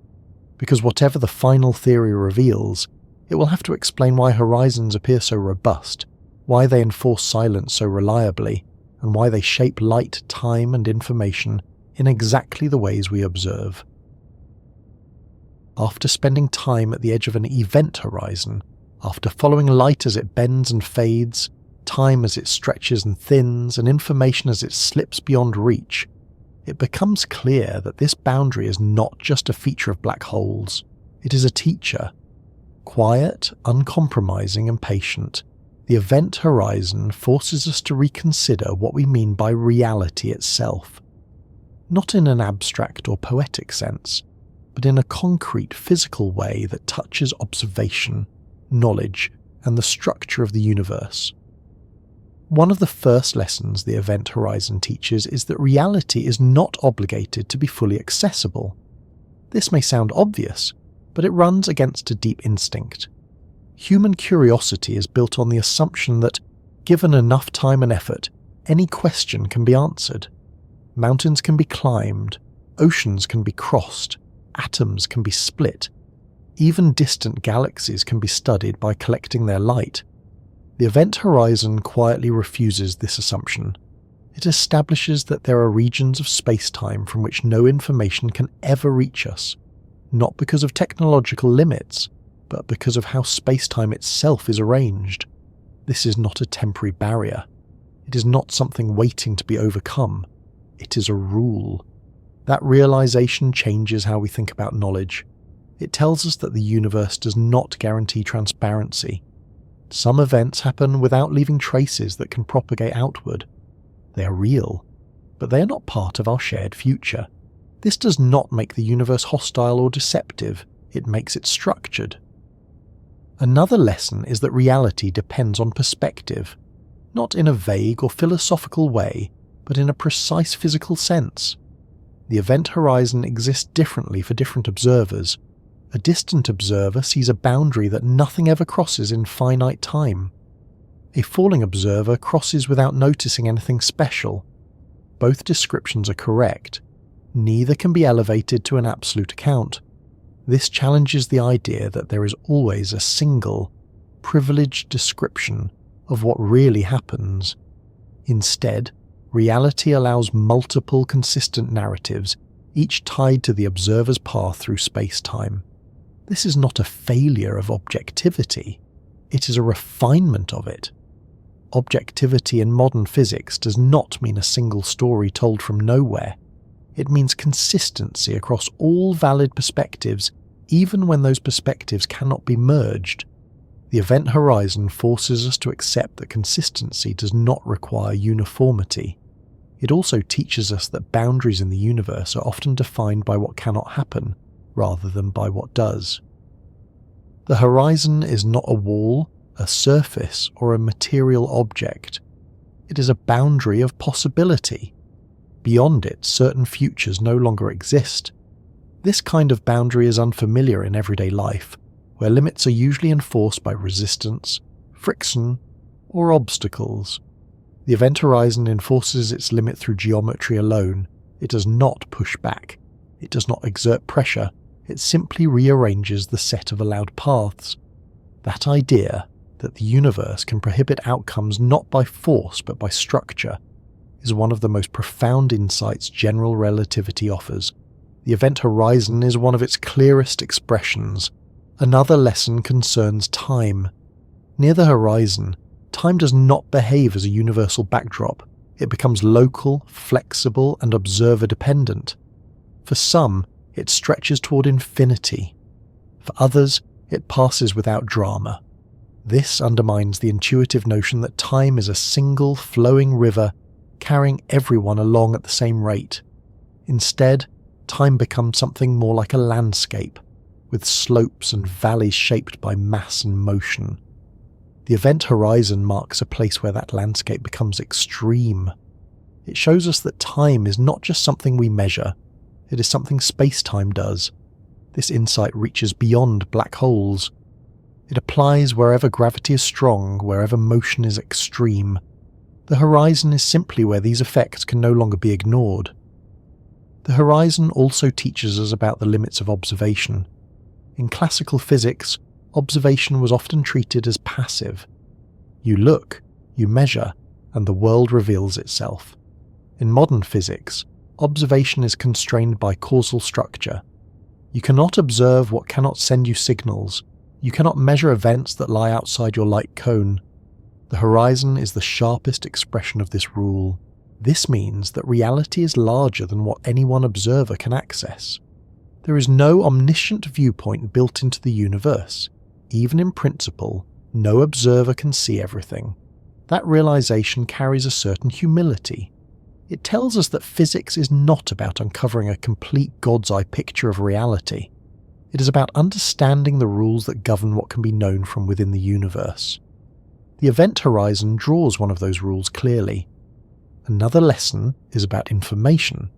Because whatever the final theory reveals, it will have to explain why horizons appear so robust, why they enforce silence so reliably, and why they shape light, time, and information in exactly the ways we observe. After spending time at the edge of an event horizon, after following light as it bends and fades, time as it stretches and thins, and information as it slips beyond reach, it becomes clear that this boundary is not just a feature of black holes. It is a teacher. Quiet, uncompromising, and patient, the event horizon forces us to reconsider what we mean by reality itself. Not in an abstract or poetic sense, but in a concrete, physical way that touches observation, knowledge, and the structure of the universe. One of the first lessons the event horizon teaches is that reality is not obligated to be fully accessible. This may sound obvious, but it runs against a deep instinct. Human curiosity is built on the assumption that, given enough time and effort, any question can be answered. Mountains can be climbed, oceans can be crossed, atoms can be split. Even distant galaxies can be studied by collecting their light. The event horizon quietly refuses this assumption. It establishes that there are regions of space-time from which no information can ever reach us, not because of technological limits, but because of how space-time itself is arranged. This is not a temporary barrier. It is not something waiting to be overcome. It is a rule. That realization changes how we think about knowledge. It tells us that the universe does not guarantee transparency. Some events happen without leaving traces that can propagate outward. They are real, but they are not part of our shared future. This does not make the universe hostile or deceptive, it makes it structured. Another lesson is that reality depends on perspective, not in a vague or philosophical way, but in a precise physical sense. The event horizon exists differently for different observers. A distant observer sees a boundary that nothing ever crosses in finite time. A falling observer crosses without noticing anything special. Both descriptions are correct. Neither can be elevated to an absolute account. This challenges the idea that there is always a single, privileged description of what really happens. Instead, reality allows multiple consistent narratives, each tied to the observer's path through space-time. This is not a failure of objectivity, it is a refinement of it. Objectivity in modern physics does not mean a single story told from nowhere. It means consistency across all valid perspectives, even when those perspectives cannot be merged. The event horizon forces us to accept that consistency does not require uniformity. It also teaches us that boundaries in the universe are often defined by what cannot happen, rather than by what does. The horizon is not a wall, a surface, or a material object. It is a boundary of possibility. Beyond it, certain futures no longer exist. This kind of boundary is unfamiliar in everyday life, where limits are usually enforced by resistance, friction, or obstacles. The event horizon enforces its limit through geometry alone. It does not push back. It does not exert pressure. It simply rearranges the set of allowed paths. That idea, that the universe can prohibit outcomes not by force but by structure, is one of the most profound insights general relativity offers. The event horizon is one of its clearest expressions. Another lesson concerns time. Near the horizon, time does not behave as a universal backdrop. It becomes local, flexible, and observer-dependent. For some, it stretches toward infinity. For others, it passes without drama. This undermines the intuitive notion that time is a single, flowing river carrying everyone along at the same rate. Instead, time becomes something more like a landscape, with slopes and valleys shaped by mass and motion. The event horizon marks a place where that landscape becomes extreme. It shows us that time is not just something we measure, it is something space-time does. This insight reaches beyond black holes. It applies wherever gravity is strong, wherever motion is extreme. The horizon is simply where these effects can no longer be ignored. The horizon also teaches us about the limits of observation. In classical physics, observation was often treated as passive. You look, you measure, and the world reveals itself. In modern physics, observation is constrained by causal structure. You cannot observe what cannot send you signals. You cannot measure events that lie outside your light cone. The horizon is the sharpest expression of this rule. This means that reality is larger than what any one observer can access. There is no omniscient viewpoint built into the universe. Even in principle, no observer can see everything. That realization carries a certain humility. It tells us that physics is not about uncovering a complete God's-eye picture of reality. It is about understanding the rules that govern what can be known from within the universe. The event horizon draws one of those rules clearly. Another lesson is about information.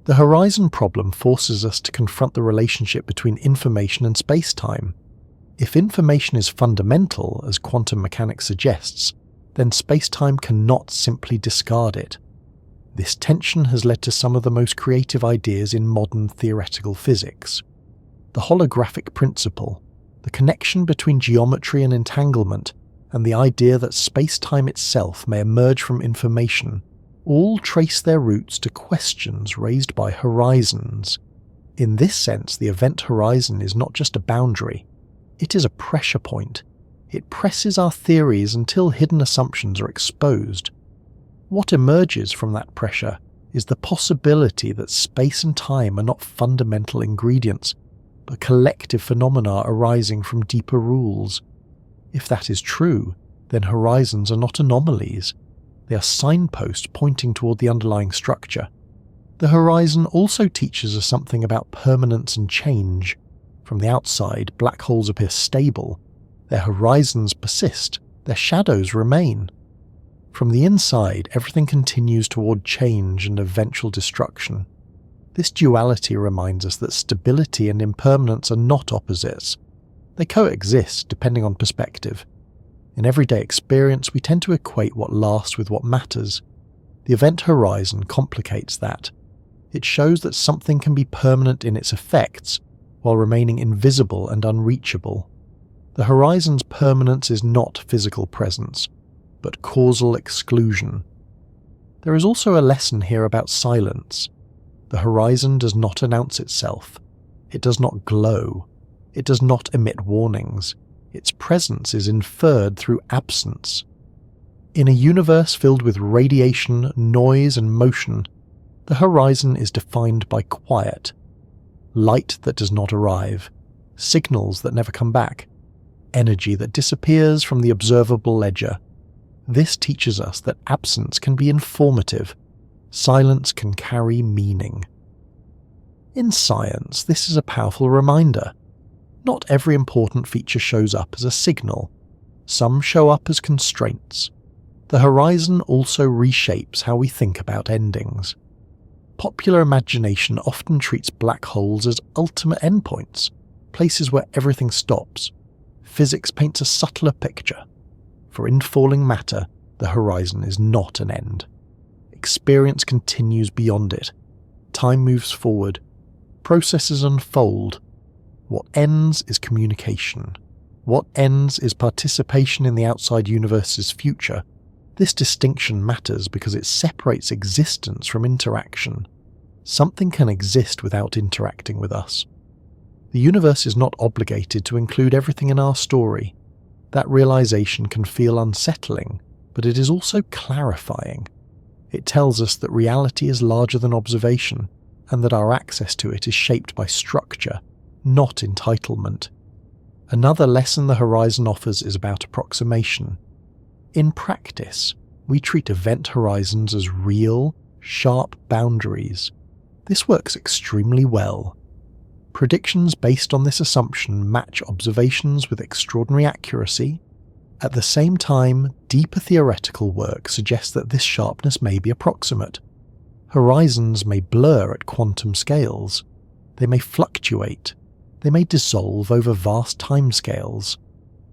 The horizon problem forces us to confront the relationship between information and space-time. If information is fundamental, as quantum mechanics suggests, then space-time cannot simply discard it. This tension has led to some of the most creative ideas in modern theoretical physics. The holographic principle, the connection between geometry and entanglement, and the idea that space-time itself may emerge from information, all trace their roots to questions raised by horizons. In this sense, the event horizon is not just a boundary, it is a pressure point. It presses our theories until hidden assumptions are exposed. What emerges from that pressure is the possibility that space and time are not fundamental ingredients, but collective phenomena arising from deeper rules. If that is true, then horizons are not anomalies. They are signposts pointing toward the underlying structure. The horizon also teaches us something about permanence and change. From the outside, black holes appear stable. Their horizons persist, their shadows remain. From the inside, everything continues toward change and eventual destruction. This duality reminds us that stability and impermanence are not opposites. They coexist depending on perspective. In everyday experience, we tend to equate what lasts with what matters. The event horizon complicates that. It shows that something can be permanent in its effects, while remaining invisible and unreachable. The horizon's permanence is not physical presence, but causal exclusion. There is also a lesson here about silence. The horizon does not announce itself. It does not glow. It does not emit warnings. Its presence is inferred through absence. In a universe filled with radiation, noise, and motion, the horizon is defined by quiet. Light that does not arrive. Signals that never come back. Energy that disappears from the observable ledger. This teaches us that absence can be informative. Silence can carry meaning. In science, this is a powerful reminder. Not every important feature shows up as a signal. Some show up as constraints. The horizon also reshapes how we think about endings. Popular imagination often treats black holes as ultimate endpoints, places where everything stops. Physics paints a subtler picture. For infalling matter, the horizon is not an end. Experience continues beyond it. Time moves forward. Processes unfold. What ends is communication. What ends is participation in the outside universe's future. This distinction matters because it separates existence from interaction. Something can exist without interacting with us. The universe is not obligated to include everything in our story. That realization can feel unsettling, but it is also clarifying. It tells us that reality is larger than observation, and that our access to it is shaped by structure, not entitlement. Another lesson the horizon offers is about approximation. In practice, we treat event horizons as real, sharp boundaries. This works extremely well. Predictions based on this assumption match observations with extraordinary accuracy. At the same time, deeper theoretical work suggests that this sharpness may be approximate. Horizons may blur at quantum scales. They may fluctuate. They may dissolve over vast timescales.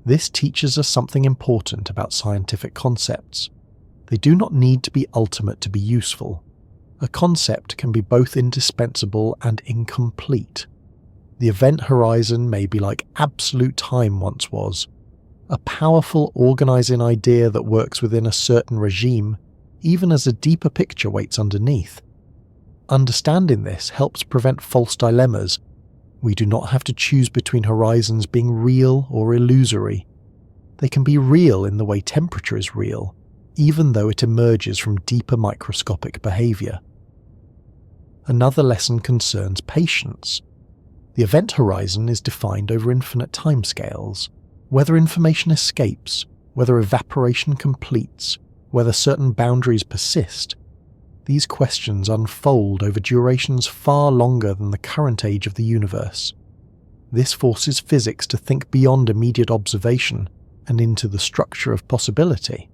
This teaches us something important about scientific concepts. They do not need to be ultimate to be useful. A concept can be both indispensable and incomplete. The event horizon may be like absolute time once was, a powerful organizing idea that works within a certain regime, even as a deeper picture waits underneath. Understanding this helps prevent false dilemmas. We do not have to choose between horizons being real or illusory. They can be real in the way temperature is real, even though it emerges from deeper microscopic behavior. Another lesson concerns patience. The event horizon is defined over infinite timescales. Whether information escapes, whether evaporation completes, whether certain boundaries persist, these questions unfold over durations far longer than the current age of the universe. This forces physics to think beyond immediate observation and into the structure of possibility.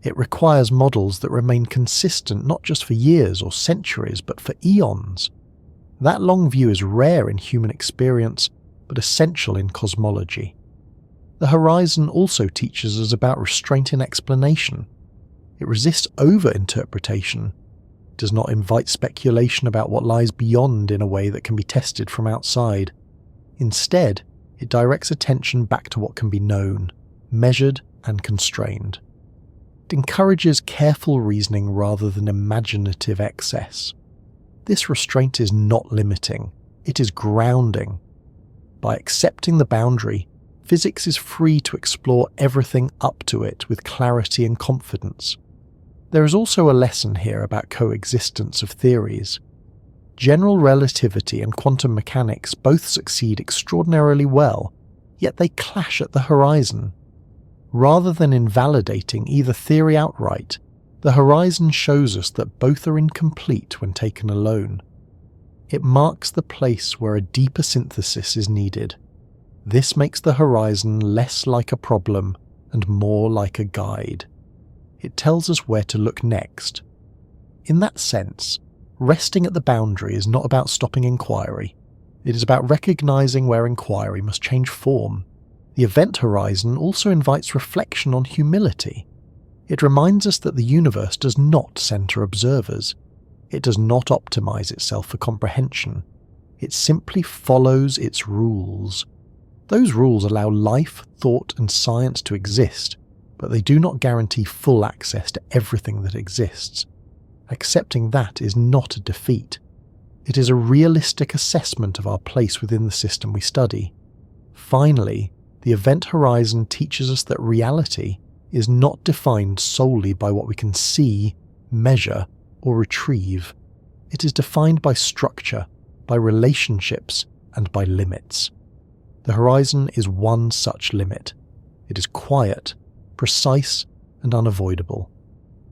It requires models that remain consistent not just for years or centuries, but for eons. That long view is rare in human experience, but essential in cosmology. The horizon also teaches us about restraint in explanation. It resists over-interpretation. It does not invite speculation about what lies beyond in a way that can be tested from outside. Instead, it directs attention back to what can be known, measured and constrained. It encourages careful reasoning rather than imaginative excess. This restraint is not limiting, it is grounding. By accepting the boundary, physics is free to explore everything up to it with clarity and confidence. There is also a lesson here about coexistence of theories. General relativity and quantum mechanics both succeed extraordinarily well, yet they clash at the horizon. Rather than invalidating either theory outright, the horizon shows us that both are incomplete when taken alone. It marks the place where a deeper synthesis is needed. This makes the horizon less like a problem and more like a guide. It tells us where to look next. In that sense, resting at the boundary is not about stopping inquiry. It is about recognizing where inquiry must change form. The event horizon also invites reflection on humility. It reminds us that the universe does not center observers. It does not optimize itself for comprehension. It simply follows its rules. Those rules allow life, thought, and science to exist, but they do not guarantee full access to everything that exists. Accepting that is not a defeat. It is a realistic assessment of our place within the system we study. Finally, the event horizon teaches us that reality is not defined solely by what we can see, measure, or retrieve. It is defined by structure, by relationships, and by limits. The horizon is one such limit. It is quiet, precise, and unavoidable.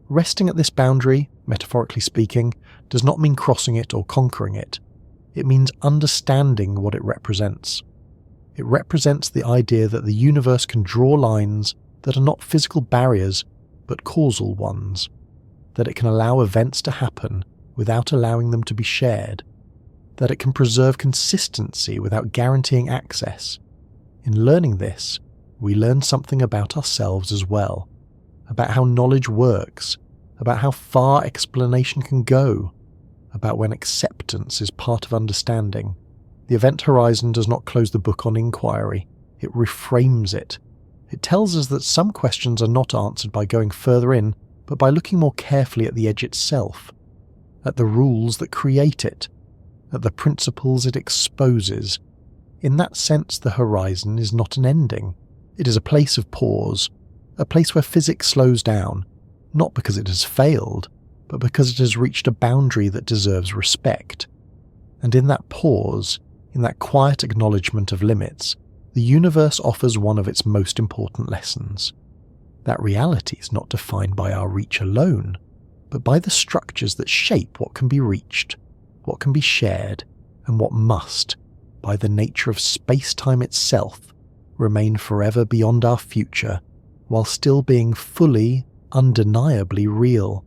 Resting at this boundary, metaphorically speaking, does not mean crossing it or conquering it. It means understanding what it represents. It represents the idea that the universe can draw lines that are not physical barriers, but causal ones. That it can allow events to happen without allowing them to be shared. That it can preserve consistency without guaranteeing access. In learning this, we learn something about ourselves as well, about how knowledge works, about how far explanation can go, about when acceptance is part of understanding. The event horizon does not close the book on inquiry, it reframes it. It tells us that some questions are not answered by going further in, but by looking more carefully at the edge itself, at the rules that create it, at the principles it exposes. In that sense, the horizon is not an ending. It is a place of pause, a place where physics slows down, not because it has failed, but because it has reached a boundary that deserves respect. And in that pause, in that quiet acknowledgement of limits, the universe offers one of its most important lessons. That reality is not defined by our reach alone, but by the structures that shape what can be reached, what can be shared, and what must, by the nature of space-time itself, remain forever beyond our future, while still being fully, undeniably real.